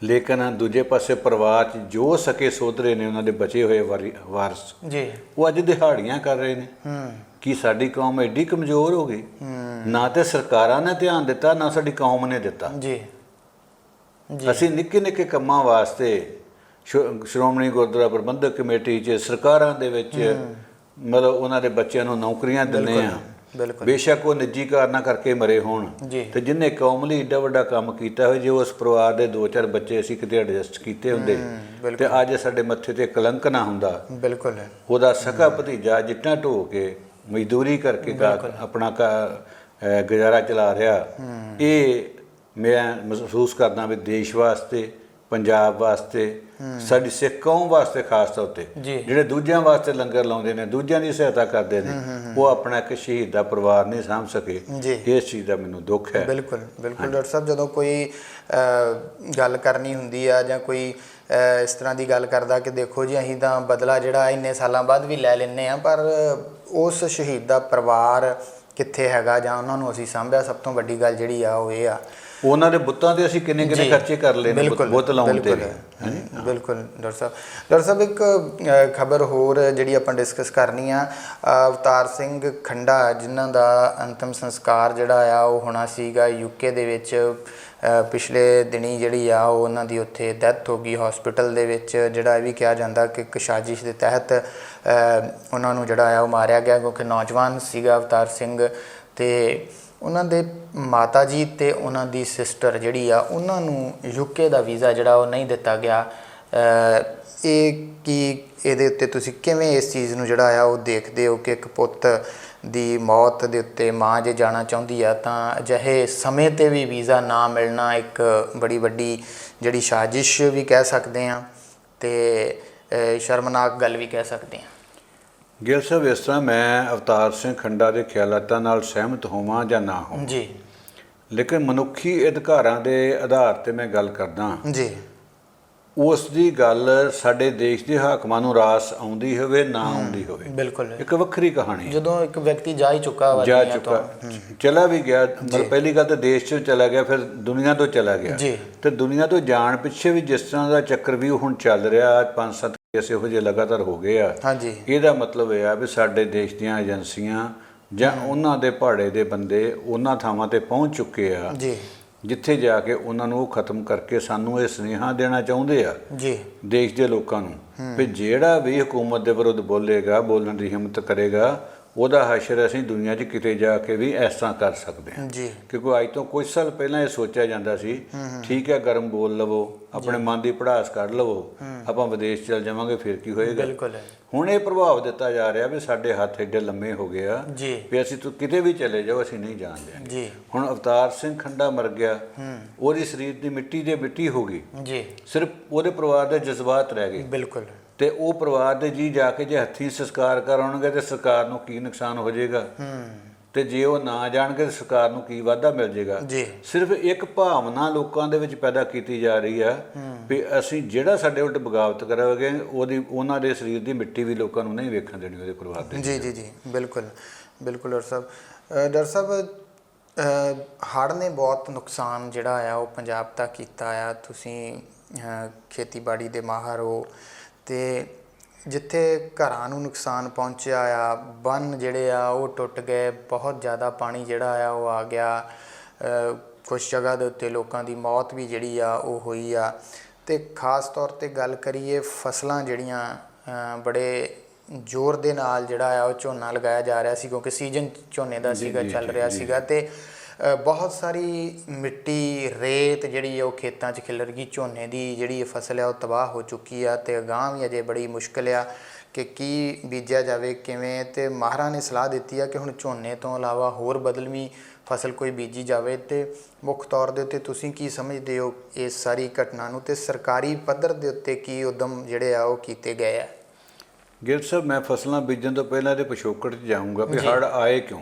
ਲੇਕਿਨ ਦੂਜੇ ਪਾਸੇ ਪਰਿਵਾਰ 'ਚ ਜੋ ਸਕੇ ਸੋਧਰੇ ਨੇ, ਉਹਨਾਂ ਦੇ ਬਚੇ ਹੋਏ ਵਾਰਸ
ਜੀ,
ਉਹ ਅੱਜ ਦਿਹਾੜੀਆਂ ਕਰ ਰਹੇ ਨੇ। ਕੀ ਸਾਡੀ ਕੌਮ ਐਡੀ ਕਮਜ਼ੋਰ ਹੋ ਗਈ? ਨਾ ਤੇ ਸਰਕਾਰਾਂ ਨੇ ਧਿਆਨ ਦਿੱਤਾ, ਨਾ ਸਾਡੀ ਕੌਮ ਨੇ ਦਿੱਤਾ।
ਜੀ,
ਅਸੀਂ ਨਿੱਕੇ ਨਿੱਕੇ ਕੰਮਾਂ ਵਾਸਤੇ ਸ਼੍ਰੋਮਣੀ ਗੁਰਦੁਆਰਾ ਪ੍ਰਬੰਧਕ ਕਮੇਟੀ 'ਚ, ਸਰਕਾਰਾਂ ਦੇ ਵਿੱਚ ਮਤਲਬ ਉਹਨਾਂ ਦੇ ਬੱਚਿਆਂ ਨੂੰ ਨੌਕਰੀਆਂ ਦਿੰਦੇ ਆ।
ਬਿਲਕੁਲ।
ਬੇਸ਼ੱਕ ਉਹ ਨਿੱਜੀ ਕਾਰਨਾਂ ਕਰਕੇ ਮਰੇ ਹੋਣ, ਤੇ ਜਿਹਨੇ ਕੌਮ ਲਈ ਏਡਾ ਵੱਡਾ ਕੰਮ ਕੀਤਾ ਹੋਵੇ, ਜੇ ਉਸ ਪਰਿਵਾਰ ਦੇ 2-4 ਬੱਚੇ ਅਸੀਂ ਕਿਤੇ ਐਡਜਸਟ ਕੀਤੇ ਹੁੰਦੇ ਤੇ ਅੱਜ ਸਾਡੇ ਮੱਥੇ ਤੇ ਕਲੰਕ ਨਾ ਹੁੰਦਾ।
ਬਿਲਕੁਲ।
ਉਹਦਾ ਸਕਾ ਭਤੀਜਾ ਜਿੱਟਾਂ ਢੋ ਕੇ ਮਜ਼ਦੂਰੀ ਕਰਕੇ ਆਪਣਾ ਗੁਜ਼ਾਰਾ ਚਲਾ ਰਿਹਾ। ਇਹ ਮੈਂ ਮਹਿਸੂਸ ਕਰਦਾ ਵੀ ਦੇਸ਼ ਵਾਸਤੇ, ਪੰਜਾਬ ਵਾਸਤੇ, ਸਾਡੀ ਸਿੱਖ ਕੌਮ ਵਾਸਤੇ ਖਾਸ ਤੌਰ ਤੇ ਜਿਹੜੇ ਦੂਜਿਆਂ ਵਾਸਤੇ ਲੰਗਰ ਲਾਉਂਦੇ ਨੇ, ਦੂਜਿਆਂ ਦੀ ਸਹਾਇਤਾ ਕਰਦੇ ਨੇ, ਉਹ ਆਪਣਾ ਇੱਕ ਸ਼ਹੀਦ ਦਾ ਪਰਿਵਾਰ ਨਹੀਂ ਸਾਂਭ ਸਕੇ। ਇਸ ਚੀਜ਼ ਦਾ ਮੈਨੂੰ ਦੁੱਖ ਹੈ।
ਬਿਲਕੁਲ ਬਿਲਕੁਲ ਡਾਕਟਰ ਸਾਹਿਬ, ਜਦੋਂ ਕੋਈ ਗੱਲ ਕਰਨੀ ਹੁੰਦੀ ਆ ਜਾਂ ਕੋਈ ਇਸ ਤਰ੍ਹਾਂ ਦੀ ਗੱਲ ਕਰਦਾ ਕਿ ਦੇਖੋ ਜੀ ਅਸੀਂ ਤਾਂ ਬਦਲਾ ਜਿਹੜਾ ਇੰਨੇ ਸਾਲਾਂ ਬਾਅਦ ਵੀ ਲੈ ਲੈਂਦੇ ਹਾਂ, ਪਰ ਉਸ ਸ਼ਹੀਦ ਦਾ ਪਰਿਵਾਰ ਕਿੱਥੇ ਹੈਗਾ ਜਾਂ ਉਹਨਾਂ ਨੂੰ ਅਸੀਂ ਸਾਂਭਿਆ, ਸਭ ਤੋਂ ਵੱਡੀ ਗੱਲ ਜਿਹੜੀ ਆ ਉਹ ਇਹ ਆ।
ਉਹਨਾਂ ਦੇ ਬੁੱਤਾਂ ਤੇ ਅਸੀਂ ਕਿੰਨੇ ਖਰਚੇ ਕਰ ਲਏ ਨੇ ਬੁੱਤ ਲਾਉਣ ਤੇ।
ਬਿਲਕੁਲ ਡਾਕਟਰ ਸਾਹਿਬ ਇੱਕ ਖਬਰ ਹੋਰ ਜਿਹੜੀ ਆਪਾਂ ਡਿਸਕਸ ਕਰਨੀ ਆ, ਅਵਤਾਰ ਸਿੰਘ ਖੰਡਾ ਜਿਨ੍ਹਾਂ ਦਾ ਅੰਤਿਮ ਸੰਸਕਾਰ ਜਿਹੜਾ ਆ ਉਹ ਹੋਣਾ ਸੀਗਾ UK ਦੇ ਵਿੱਚ, ਪਿਛਲੇ ਦਿਨੀ ਜਿਹੜੀ ਆ ਉਹ ਉਹਨਾਂ ਦੀ ਉੱਥੇ ਡੈਥ ਹੋ ਗਈ ਹਸਪੀਟਲ ਦੇ ਵਿੱਚ। ਜਿਹੜਾ ਇਹ ਵੀ ਕਿਹਾ ਜਾਂਦਾ ਕਿ ਇੱਕ ਸਾਜ਼ਿਸ਼ ਦੇ ਤਹਿਤ ਉਹਨਾਂ ਨੂੰ ਜਿਹੜਾ ਆ ਉਹ ਮਾਰਿਆ ਗਿਆ, ਕਿਉਂਕਿ ਨੌਜਵਾਨ ਸੀਗਾ ਅਵਤਾਰ ਸਿੰਘ, ਤੇ ਉਹਨਾਂ ਦੇ ਮਾਤਾ ਜੀ ਤੇ ਉਹਨਾਂ ਦੀ ਸਿਸਟਰ ਜਿਹੜੀ ਆ ਉਹਨਾਂ ਨੂੰ UK ਦਾ ਵੀਜ਼ਾ ਜਿਹੜਾ ਉਹ ਨਹੀਂ ਦਿੱਤਾ ਗਿਆ। ਇਹ ਕੀ ਇਹਦੇ ਉੱਤੇ ਤੁਸੀਂ ਕਿਵੇਂ ਇਸ ਚੀਜ਼ ਨੂੰ ਜਿਹੜਾ ਆ ਉਹ ਦੇਖਦੇ ਹੋ ਕਿ ਇੱਕ ਪੁੱਤ ਦੀ ਮੌਤ ਦੇ ਉੱਤੇ ਮਾਂ ਜੇ ਜਾਣਾ ਚਾਹੁੰਦੀ ਆ ਤਾਂ ਅਜਿਹੇ ਸਮੇਂ 'ਤੇ ਵੀ ਵੀਜ਼ਾ ਨਾ ਮਿਲਣਾ ਇੱਕ ਬੜੀ ਵੱਡੀ ਜਿਹੜੀ ਸਾਜ਼ਿਸ਼ ਵੀ ਕਹਿ ਸਕਦੇ ਹਾਂ ਤੇ ਸ਼ਰਮਨਾਕ ਗੱਲ ਵੀ ਕਹਿ ਸਕਦੇ ਹਾਂ।
ਗਿੱਲ ਸਾਹਿਬ, ਇਸ ਤਰ੍ਹਾਂ ਮੈਂ ਅਵਤਾਰ ਸਿੰਘ ਖੰਡਾ ਦੇ ਖਿਆਲਾਤਾਂ ਨਾਲ ਸਹਿਮਤ ਹੋਵਾਂ ਜਾਂ ਨਾ ਹੋਵਾਂ
ਜੀ,
ਲੇਕਿਨ ਮਨੁੱਖੀ ਅਧਿਕਾਰਾਂ ਦੇ ਆਧਾਰ 'ਤੇ ਮੈਂ ਗੱਲ ਕਰਦਾ
ਜੀ।
ਉਸ ਦੀ ਗੱਲ ਸਾਡੇ ਦੇਸ਼ ਦੇ ਹਾਕਮਾਂ ਨੂੰ ਰਾਸ ਆਉਂਦੀ ਹੋਵੇ ਨਾ ਆਉਂਦੀ ਹੋਵੇ,
ਬਿਲਕੁਲ
ਇੱਕ ਵੱਖਰੀ ਕਹਾਣੀ।
ਜਦੋਂ ਇੱਕ ਵਿਅਕਤੀ ਜਾ ਚੁੱਕਾ
ਚਲਾ ਵੀ ਗਿਆ, ਮਤਲਬ ਪਹਿਲੀ ਗੱਲ ਤਾਂ ਦੇਸ਼ 'ਚੋਂ ਚਲਾ ਗਿਆ, ਫਿਰ ਦੁਨੀਆ ਤੋਂ ਚਲਾ ਗਿਆ, ਤੇ ਦੁਨੀਆ ਤੋਂ ਜਾਣ ਪਿੱਛੇ ਵੀ ਜਿਸ ਤਰ੍ਹਾਂ ਦਾ ਚੱਕਰ ਵੀ ਹੁਣ ਚੱਲ ਰਿਹਾ, 5-7 ਕੇਸ ਇਹੋ ਜਿਹੇ ਲਗਾਤਾਰ ਹੋ ਗਏ ਆ। ਇਹਦਾ ਮਤਲਬ ਇਹ ਆ ਵੀ ਸਾਡੇ ਦੇਸ਼ ਦੀਆਂ ਏਜੰਸੀਆਂ ਜਾਂ ਉਹਨਾਂ ਦੇ ਭਾੜੇ ਦੇ ਬੰਦੇ ਉਹਨਾਂ ਥਾਵਾਂ ਤੇ ਪਹੁੰਚ ਚੁੱਕੇ ਆ ਜਿੱਥੇ ਜਾ ਕੇ ਉਹਨਾਂ ਨੂੰ ਖਤਮ ਕਰਕੇ ਸਾਨੂੰ ਇਹ ਸੁਨੇਹਾ ਦੇਣਾ ਚਾਹੁੰਦੇ ਆ ਦੇਸ਼ ਦੇ ਲੋਕਾਂ ਨੂੰ ਵੀ ਜਿਹੜਾ ਵੀ ਹਕੂਮਤ ਦੇ ਵਿਰੁੱਧ ਬੋਲੇਗਾ, ਬੋਲਣ ਦੀ ਹਿੰਮਤ ਕਰੇਗਾ, ਉਹਦਾ ਹਸ਼ਰ ਅਸੀਂ ਦੁਨੀਆ 'ਚ ਕਿਤੇ ਜਾ ਕੇ ਵੀ ਇਸ ਤਰ੍ਹਾਂ ਕਰ ਸਕਦੇ ਹਾਂ। ਕਿਉਂਕਿ ਅੱਜ ਤੋਂ ਕੁਝ ਸਾਲ ਪਹਿਲਾਂ ਇਹ ਸੋਚਿਆ ਜਾਂਦਾ ਸੀ ਠੀਕ ਹੈ ਗਰਮ ਬੋਲ ਲਵੋ, ਆਪਣੇ ਮਨ ਦੀ ਭੜਾਸ ਕੱਢ ਲਵੋ, ਆਪਾਂ ਵਿਦੇਸ਼ ਚਲ ਜਾਵਾਂਗੇ ਫਿਰ ਕੀ ਹੋਏਗਾ। ਹੁਣ ਇਹ ਪ੍ਰਭਾਵ ਦਿੱਤਾ ਜਾ ਰਿਹਾ ਵੀ ਸਾਡੇ ਹੱਥ ਏਡੇ ਲੰਮੇ ਹੋ ਗਏ ਆ ਵੀ ਅਸੀਂ ਤੂੰ ਕਿਤੇ ਵੀ ਚਲੇ ਜਾਓ ਅਸੀਂ ਨਹੀਂ ਜਾਣ ਦਿਆਂਗੇ। ਹੁਣ ਅਵਤਾਰ ਸਿੰਘ ਖੰਡਾ ਮਰ ਗਿਆ, ਉਹਦੀ ਸਰੀਰ ਦੀ ਮਿੱਟੀ ਦੇ ਮਿੱਟੀ ਹੋ ਗਈ, ਸਿਰਫ ਉਹਦੇ ਪਰਿਵਾਰ ਦੇ ਜਜ਼ਬਾਤ ਰਹਿ ਗਏ। ਬਿਲਕੁਲ। ਤੇ ਉਹ ਪਰਿਵਾਰ ਦੇ ਜੀ ਜਾ ਕੇ ਜੇ ਹੱਥੀਂ ਸੰਸਕਾਰ ਕਰਾਉਣਗੇ ਤੇ ਸਰਕਾਰ ਨੂੰ ਕੀ ਨੁਕਸਾਨ ਹੋ ਜਾਏਗਾ, ਤੇ ਜੇ ਉਹ ਨਾ ਜਾਣਗੇ ਤਾਂ ਸਰਕਾਰ ਨੂੰ ਕੀ ਵਾਧਾ ਮਿਲ ਜਾਏਗਾ। ਸਿਰਫ ਇੱਕ ਭਾਵਨਾ ਲੋਕਾਂ ਦੇ ਵਿੱਚ ਪੈਦਾ ਕੀਤੀ ਜਾ ਰਹੀ ਆ ਵੀ ਅਸੀਂ ਜਿਹੜਾ ਸਾਡੇ ਉਲਟ ਬਗਾਵਤ ਕਰਾਂਗੇ ਉਹਨਾਂ ਦੇ ਸਰੀਰ ਦੀ ਮਿੱਟੀ ਵੀ ਲੋਕਾਂ ਨੂੰ ਨਹੀਂ ਵੇਖਣ ਦੇਣੀ ਉਹਦੇ ਪਰਿਵਾਰ ਦੇ। ਜੀ
ਬਿਲਕੁਲ ਬਿਲਕੁਲ ਡਾਕਟਰ ਸਾਹਿਬ ਹੜ੍ਹ ਨੇ ਬਹੁਤ ਨੁਕਸਾਨ ਜਿਹੜਾ ਆ ਉਹ ਪੰਜਾਬ ਤੱਕ ਕੀਤਾ ਆ। ਤੁਸੀਂ ਖੇਤੀਬਾੜੀ ਦੇ ਮਾਹਰ ਹੋ ਤੇ ਜਿੱਥੇ ਘਰਾਂ ਨੂੰ ਨੁਕਸਾਨ ਪਹੁੰਚਿਆ ਆ, ਬੰਨ੍ਹ ਜਿਹੜੇ ਆ ਉਹ ਟੁੱਟ ਗਏ, ਬਹੁਤ ਜ਼ਿਆਦਾ ਪਾਣੀ ਜਿਹੜਾ ਆ ਉਹ ਆ ਗਿਆ, ਕੁਛ ਜਗ੍ਹਾ ਦੇ ਉੱਤੇ ਲੋਕਾਂ ਦੀ ਮੌਤ ਵੀ ਜਿਹੜੀ ਆ ਉਹ ਹੋਈ ਆ। ਤੇ ਖਾਸ ਤੌਰ 'ਤੇ ਗੱਲ ਕਰੀਏ ਫਸਲਾਂ ਜਿਹੜੀਆਂ ਬੜੇ ਜ਼ੋਰ ਦੇ ਨਾਲ ਜਿਹੜਾ ਆ ਉਹ ਝੋਨਾ ਲਗਾਇਆ ਜਾ ਰਿਹਾ ਸੀ ਕਿਉਂਕਿ ਸੀਜ਼ਨ ਝੋਨੇ ਦਾ ਸੀਗਾ, ਚੱਲ ਰਿਹਾ ਸੀਗਾ, ਤੇ ਬਹੁਤ ਸਾਰੀ ਮਿੱਟੀ ਰੇਤ ਜਿਹੜੀ ਉਹ ਖੇਤਾਂ 'ਚ ਖਿਲਰ ਗਈ। ਝੋਨੇ ਦੀ ਜਿਹੜੀ ਫਸਲ ਆ ਉਹ ਤਬਾਹ ਹੋ ਚੁੱਕੀ ਆ ਤੇ ਅਗਾਂਹ ਵੀ ਅਜੇ ਬੜੀ ਮੁਸ਼ਕਿਲ ਆ ਕਿ ਕੀ ਬੀਜਿਆ ਜਾਵੇ ਕਿਵੇਂ। ਤੇ ਮਾਹਰਾਂ ਨੇ ਸਲਾਹ ਦਿੱਤੀ ਆ ਕਿ ਹੁਣ ਝੋਨੇ ਤੋਂ ਇਲਾਵਾ ਹੋਰ ਬਦਲਵੀਂ ਫਸਲ ਕੋਈ ਬੀਜੀ ਜਾਵੇ। ਤੇ ਮੁੱਖ ਤੌਰ ਦੇ ਉੱਤੇ ਤੁਸੀਂ ਕੀ ਸਮਝਦੇ ਹੋ ਇਸ ਸਾਰੀ ਘਟਨਾ ਨੂੰ, ਤੇ ਸਰਕਾਰੀ ਪੱਧਰ ਦੇ ਉੱਤੇ ਕੀ ਉਦਮ ਜਿਹੜੇ ਆ ਉਹ ਕੀਤੇ ਗਏ ਆ?
ਗਿੱਲ ਸਾਹਿਬ, ਮੈਂ ਫਸਲਾਂ ਬੀਜਣ ਤੋਂ ਪਹਿਲਾਂ ਇਹਦੇ ਪਿਛੋਕੜ 'ਚ ਜਾਊਂਗਾ ਵੀ ਹੜ੍ਹ ਆਏ ਕਿਉਂ।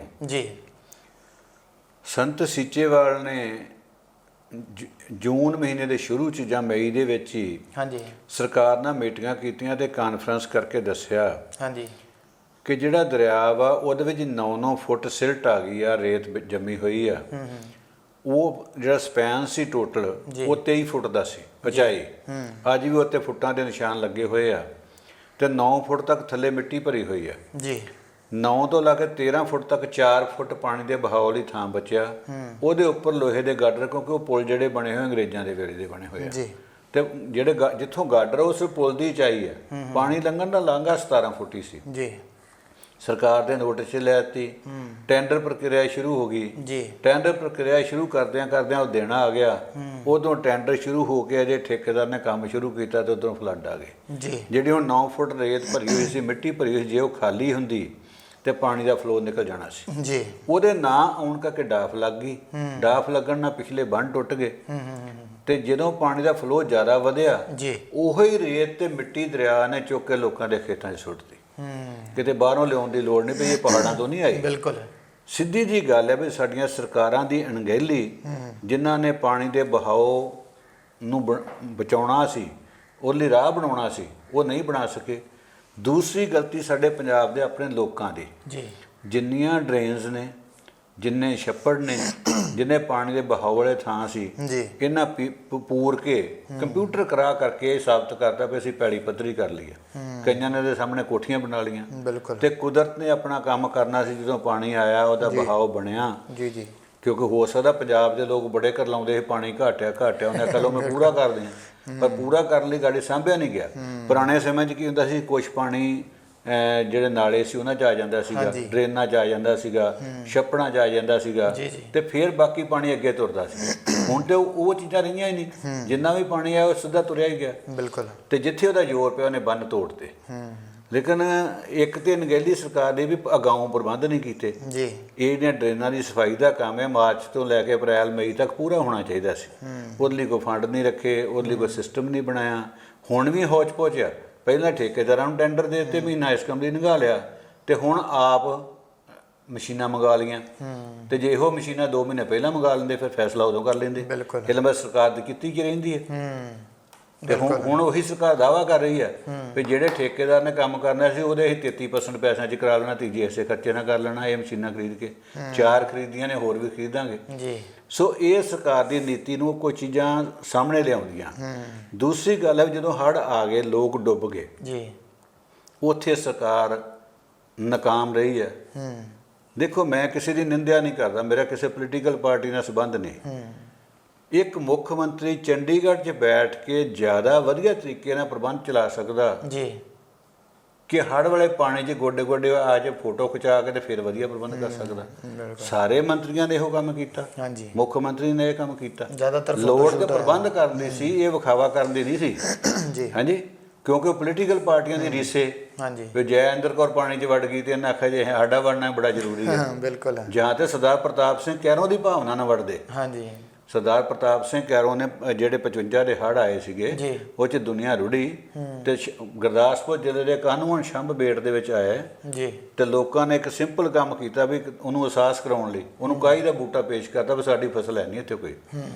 ਸੰਤ ਸੀਚੇਵਾਲ ਨੇ ਜੂਨ ਮਹੀਨੇ ਦੇ ਸ਼ੁਰੂ 'ਚ ਜਾਂ ਮਈ ਦੇ ਵਿੱਚ ਹੀ ਸਰਕਾਰ ਨਾਲ ਮੀਟਿੰਗਾਂ ਕੀਤੀਆਂ ਤੇ ਕਾਨਫਰੰਸ ਕਰਕੇ ਦੱਸਿਆ ਕਿ ਜਿਹੜਾ ਦਰਿਆ ਵਾ ਉਹਦੇ ਵਿੱਚ 9-9 ਫੁੱਟ ਸਿਲਟ ਆ ਗਈ ਆ, ਰੇਤ ਜੰਮੀ ਹੋਈ ਆ। ਉਹ ਜਿਹੜਾ ਸਪੈਨ ਸੀ ਟੋਟਲ ਉਹ 23 ਫੁੱਟ ਦਾ ਸੀ ਉਚਾਈ। ਅੱਜ ਵੀ ਉੱਤੇ ਫੁੱਟਾਂ ਦੇ ਨਿਸ਼ਾਨ ਲੱਗੇ ਹੋਏ ਆ ਤੇ 9 ਫੁੱਟ ਤੱਕ ਥੱਲੇ ਮਿੱਟੀ ਭਰੀ ਹੋਈ ਆ ਜੀ। 9 ਤੋਂ ਲਾ ਕੇ 13 ਫੁੱਟ ਤੱਕ 4 ਫੁੱਟ ਪਾਣੀ ਦੇ ਬਹਾਅ ਲਈ ਥਾਂ ਬਚਿਆ। ਉਹਦੇ ਉੱਪਰ ਲੋਹੇ ਦੇ ਗਾਡਰ, ਕਿਉਂਕਿ ਉਹ ਪੁਲ ਜਿਹੜੇ ਬਣੇ ਹੋਏ ਅੰਗਰੇਜ਼ਾਂ ਦੇ ਵੇਲੇ ਦੇ ਬਣੇ ਹੋਏ ਆ ਜੀ, ਤੇ ਜਿਹੜੇ ਜਿੱਥੋਂ ਗਾਡਰ ਉਸ ਪੁਲ ਦੀ ਉਚਾਈ ਹੈ, ਪਾਣੀ ਲੰਘਣ ਦਾ ਲਾਂਘਾ 17 ਫੁੱਟ ਹੀ ਸੀ ਜੀ। ਸਰਕਾਰ ਦੇ ਨੋਟਿਸ 'ਚ ਲੈ ਦਿੱਤੀ, ਟੈਂਡਰ ਪ੍ਰਕਿਰਿਆ ਸ਼ੁਰੂ ਹੋ ਗਈ ਜੀ। ਟੈਂਡਰ ਪ੍ਰਕਿਰਿਆ ਸ਼ੁਰੂ ਕਰਦਿਆਂ ਉਹ ਦੇਣਾ ਆ ਗਿਆ। ਉਦੋਂ ਟੈਂਡਰ ਸ਼ੁਰੂ ਹੋ ਕੇ ਅਜੇ ਠੇਕੇਦਾਰ ਨੇ ਕੰਮ ਸ਼ੁਰੂ ਕੀਤਾ ਤੇ ਉਦੋਂ ਫਲੱਡ ਆ ਗਏ ਜੀ। ਜਿਹੜੀ ਹੁਣ 9 ਫੁੱਟ ਰੇਤ ਭਰੀ ਹੋਈ ਸੀ, ਮਿੱਟੀ ਭਰੀ ਹੋਈ, ਜੇ ਉਹ ਖਾਲੀ ਹੁੰਦੀ ਤੇ ਪਾਣੀ ਦਾ ਫਲੋ ਨਿਕਲ ਜਾਣਾ ਸੀ ਜੀ। ਉਹਦੇ ਨਾਂ ਆਉਣ ਕਰਕੇ ਡਾਫ ਲੱਗ ਗਈ। ਡਾਫ ਲੱਗਣ ਨਾਲ ਪਿਛਲੇ ਬੰਨ੍ਹ ਟੁੱਟ ਗਏ ਤੇ ਜਦੋਂ ਪਾਣੀ ਦਾ ਫਲੋ ਜ਼ਿਆਦਾ ਵਧਿਆ ਜੀ, ਉਹੀ ਰੇਤ ਤੇ ਮਿੱਟੀ ਦਰਿਆ ਨੇ ਚੁੱਕ ਕੇ ਲੋਕਾਂ ਦੇ ਖੇਤਾਂ 'ਚ ਸੁੱਟਤੀ। ਕਿਤੇ ਬਾਹਰੋਂ ਲਿਆਉਣ ਦੀ ਲੋੜ ਨਹੀਂ ਪਈ, ਇਹ ਪਹਾੜਾਂ ਤੋਂ ਨਹੀਂ ਆਈ। ਬਿਲਕੁਲ ਸਿੱਧੀ ਜੀ ਗੱਲ ਹੈ ਵੀ ਸਾਡੀਆਂ ਸਰਕਾਰਾਂ ਦੀ ਅਣਗਹਿਲੀ, ਜਿਨ੍ਹਾਂ ਨੇ ਪਾਣੀ ਦੇ ਬਹਾਓ ਨੂੰ ਬਚਾਉਣਾ ਸੀ, ਉਹ ਲਈ ਰਾਹ ਬਣਾਉਣਾ ਸੀ, ਉਹ ਨਹੀਂ ਬਣਾ ਸਕੇ। ਦੂਸਰੀ ਗਲਤੀ ਸਾਡੇ ਪੰਜਾਬ ਦੇ ਆਪਣੇ ਲੋਕਾਂ ਦੀ ਜੀ। ਜਿੰਨੀਆਂ ਡਰੇਨਸ ਨੇ, ਜਿੰਨੇ ਛੱਪੜ ਨੇ, ਜਿੰਨੇ ਪਾਣੀ ਦੇ ਬਹਾਓ ਵਾਲੇ ਥਾਂ ਸੀ, ਇਹਨਾਂ ਪੂਰ ਕੇ ਕੰਪਿਊਟਰ ਕਰਾ ਕਰਕੇ ਇਹ ਸਾਬਤ ਕਰਦਾ ਵੀ ਅਸੀਂ ਪੈੜੀ ਪੱਧਰੀ ਕਰ ਲਈ ਹੈ। ਕਈਆਂ ਨੇ ਦੇ ਸਾਹਮਣੇ ਕੋਠੀਆਂ ਬਣਾ ਲਈਆਂ ਤੇ ਕੁਦਰਤ ਨੇ ਆਪਣਾ ਕੰਮ ਕਰਨਾ ਸੀ। ਜਦੋਂ ਪਾਣੀ ਆਇਆ ਉਹਦਾ ਬਹਾਓ ਬਣਿਆ ਜੀ ਜੀ, ਕਿਉਂਕਿ ਹੋ ਸਕਦਾ ਪੰਜਾਬ ਦੇ ਲੋਕ ਬੜੇ ਕਰ ਲਾਉਂਦੇ ਸੀ ਪਾਣੀ ਘਾਟਿਆ ਉਹਨੇ ਕਹਲੋ ਮੈਂ ਪੂਰਾ ਕਰ ਦਿਆਂ, ਪਰ ਪੂਰਾ ਕਰਨ ਲਈ ਗਾੜੀ ਸਾਂਭਿਆ ਨਹੀਂ ਗਿਆ। ਪੁਰਾਣੇ ਸਮੇਂ 'ਚ ਕੀ ਹੁੰਦਾ ਸੀ, ਕੁਛ ਪਾਣੀ ਜਿਹੜੇ ਨਾਲੇ ਸੀ ਉਹਨਾਂ 'ਚ ਆ ਜਾਂਦਾ ਸੀਗਾ, ਡਰੇਨਾਂ 'ਚ ਆ ਜਾਂਦਾ ਸੀਗਾ, ਛੱਪੜਾਂ 'ਚ ਆ ਜਾਂਦਾ ਸੀਗਾ ਤੇ ਫਿਰ ਬਾਕੀ ਪਾਣੀ ਅੱਗੇ ਤੁਰਦਾ ਸੀ। ਹੁਣ ਤੇ ਉਹ ਚੀਜ਼ਾਂ ਰਹੀਆਂ ਹੀ ਨਹੀਂ, ਜਿੰਨਾ ਵੀ ਪਾਣੀ ਆਇਆ ਉਹ ਸਿੱਧਾ ਤੁਰਿਆ ਹੀ ਗਿਆ। ਬਿਲਕੁਲ ਤੇ ਜਿੱਥੇ ਉਹਦਾ ਜ਼ੋਰ ਪਿਆ ਉਹਨੇ ਬੰਨ੍ਹ ਤੋੜਤੇ। ਲੇਕਿਨ ਇੱਕ ਤੇ ਅਣਗਹਿਲੀ ਸਰਕਾਰ ਦੇ ਵੀ ਅਗਾਊਂ ਪ੍ਰਬੰਧ ਨਹੀਂ ਕੀਤੇ ਜੀ। ਇਹਨਾਂ ਡਰੇਨਾਂ ਦੀ ਸਫਾਈ ਦਾ ਕੰਮ ਹੈ, ਮਾਰਚ ਤੋਂ ਲੈ ਕੇ ਅਪ੍ਰੈਲ ਮਈ ਤੱਕ ਪੂਰਾ ਹੋਣਾ ਚਾਹੀਦਾ ਸੀ। ਉਹਦੇ ਲਈ ਕੋਈ ਫੰਡ ਨਹੀਂ ਰੱਖੇ, ਉਹਦੇ ਲਈ ਕੋਈ ਸਿਸਟਮ ਨਹੀਂ ਬਣਾਇਆ। ਹੁਣ ਵੀ ਹੌਚ ਪਹੁੰਚ ਆ। ਪਹਿਲਾਂ ਠੇਕੇਦਾਰਾਂ ਨੂੰ ਟੈਂਡਰ ਦੇ ਦਿੱਤੇ, ਮਹੀਨਾ ਇਸ ਕੰਮ ਲਈ ਨਿਗਾਹ ਲਿਆ ਤੇ ਹੁਣ ਆਪ ਮਸ਼ੀਨਾਂ ਮੰਗਾ ਲਈਆਂ। ਤੇ ਜੇ ਇਹੋ ਮਸ਼ੀਨਾਂ 2 ਮਹੀਨੇ ਪਹਿਲਾਂ ਮੰਗਾ ਲੈਂਦੇ ਫਿਰ ਫੈਸਲਾ ਉਦੋਂ ਕਰ ਲੈਂਦੇ। ਇਹ ਲੰਬਾ ਸਰਕਾਰ ਦੀ ਕੀਤੀ ਕੀ ਰਹਿੰਦੀ ਹੈ। ਤੇ ਹੁਣ ਉਹੀ ਸਰਕਾਰ ਦਾਅਵਾ ਕਰ ਰਹੀ ਹੈ ਵੀ ਜਿਹੜੇ ਠੇਕੇਦਾਰ ਨੇ ਕੰਮ ਕਰਨਾ ਸੀ ਉਹਦੇ ਅਸੀਂ 33% ਪੈਸਿਆਂ 'ਚ ਕਰਾ ਲੈਣਾ, ਤੀਜੇ ਹਿੱਸੇ ਖਰਚੇ ਨਾਲ ਕਰ ਲੈਣਾ। ਇਹ ਮਸ਼ੀਨਾਂ ਖਰੀਦ ਕੇ 4 ਖਰੀਦੀਆਂ ਨੇ, ਹੋਰ ਵੀ ਖਰੀਦਾਂਗੇ ਜੀ। ਸੋ ਇਹ ਸਰਕਾਰ ਦੀ ਨੀਤੀ ਨੂੰ ਕੋਈ ਚੀਜ਼ਾਂ ਸਾਹਮਣੇ ਲਿਆਉਂਦੀਆਂ। ਦੂਸਰੀ ਗੱਲ ਹੈ ਜਦੋਂ ਹੜ੍ਹ ਆ ਗਏ, ਲੋਕ ਡੁੱਬ ਗਏ ਜੀ, ਉੱਥੇ ਸਰਕਾਰ ਨਾਕਾਮ ਰਹੀ ਹੈ। ਦੇਖੋ ਮੈਂ ਕਿਸੇ ਦੀ ਨਿੰਦਿਆ ਨਹੀਂ ਕਰਦਾ, ਮੇਰਾ ਕਿਸੇ ਪੋਲੀਟੀਕਲ ਪਾਰਟੀ ਨਾਲ ਸੰਬੰਧ ਨਹੀਂ। ਇੱਕ ਮੁੱਖ ਮੰਤਰੀ ਚੰਡੀਗੜ੍ਹ 'ਚ ਬੈਠ ਕੇ ਜ਼ਿਆਦਾ ਵਧੀਆ ਤਰੀਕੇ ਨਾਲ ਪ੍ਰਬੰਧ ਚਲਾ ਸਕਦਾ ਜੀ ਕਿ ਹੜ੍ਹ ਵਾਲੇ ਪਾਣੀ 'ਚ ਗੋਡੇ ਗੋਡੇ ਆ ਕੇ ਫੋਟੋ ਖਿਚਾ ਕੇ ਤੇ ਫਿਰ ਵਧੀਆ ਪ੍ਰਬੰਧ ਕਰ ਸਕਦਾ। ਸਾਰੇ ਮੰਤਰੀਆਂ ਨੇ ਇਹੋ ਕੰਮ ਕੀਤਾ, ਮੁੱਖ ਮੰਤਰੀ ਨੇ ਇਹ ਕੰਮ ਕੀਤਾ। ਲੋੜ ਤੇ ਪ੍ਰਬੰਧ ਕਰਨ ਦੀ ਸੀ, ਇਹ ਵਿਖਾਵਾ ਕਰਨ ਦੀ ਨਹੀਂ ਸੀ ਜੀ। ਹਾਂਜੀ, ਕਿਉਂਕਿ ਉਹ ਪੋਲੀਟੀਕਲ ਪਾਰਟੀਆਂ ਦੀ ਰੀਸੇ ਵੀ ਜੈ ਇੰਦਰ ਕੌਰ ਪਾਣੀ 'ਚ ਵੜ ਗਈ ਤੇ ਇਹਨਾਂ ਆਖਿਆ ਜੇ ਸਾਡਾ ਵੜਨਾ ਬੜਾ ਜ਼ਰੂਰੀ ਹੈ। ਬਿਲਕੁਲ। ਜਾਂ ਤੇ ਸਰਦਾਰ ਪ੍ਰਤਾਪ ਸਿੰਘ ਕੈਰੋਂ ਦੀ ਭਾਵਨਾ ਨਾਲ ਵੜਦੇ। ਹਾਂਜੀ, ਸਰਦਾਰ ਪ੍ਰਤਾਪ ਸਿੰਘ ਕੈਰੋਂ ਨੇ ਜਿਹੜੇ 55 ਦੇ ਹੜ੍ਹ ਆਏ ਸੀਗੇ ਉਹ 'ਚ ਦੁਨੀਆ ਰੁੜੀ ਤੇ ਗੁਰਦਾਸਪੁਰ ਜ਼ਿਲ੍ਹੇ ਦੇ ਕਾਨੂੰਨ ਸ਼ੰਭ ਬੇਟ ਦੇ ਵਿੱਚ ਆਇਆ ਜੀ। ਤੇ ਲੋਕਾਂ ਨੇ ਇੱਕ ਸਿੰਪਲ ਕੰਮ ਕੀਤਾ ਵੀ ਉਹਨੂੰ ਅਹਿਸਾਸ ਕਰਾਉਣ ਲਈ ਉਹਨੂੰ ਕਾਈ ਦਾ ਬੂਟਾ ਪੇਸ਼ ਕਰਤਾ ਵੀ ਸਾਡੀ ਫਸਲ ਹੈ ਨਹੀਂ ਇੱਥੇ ਕੋਈ,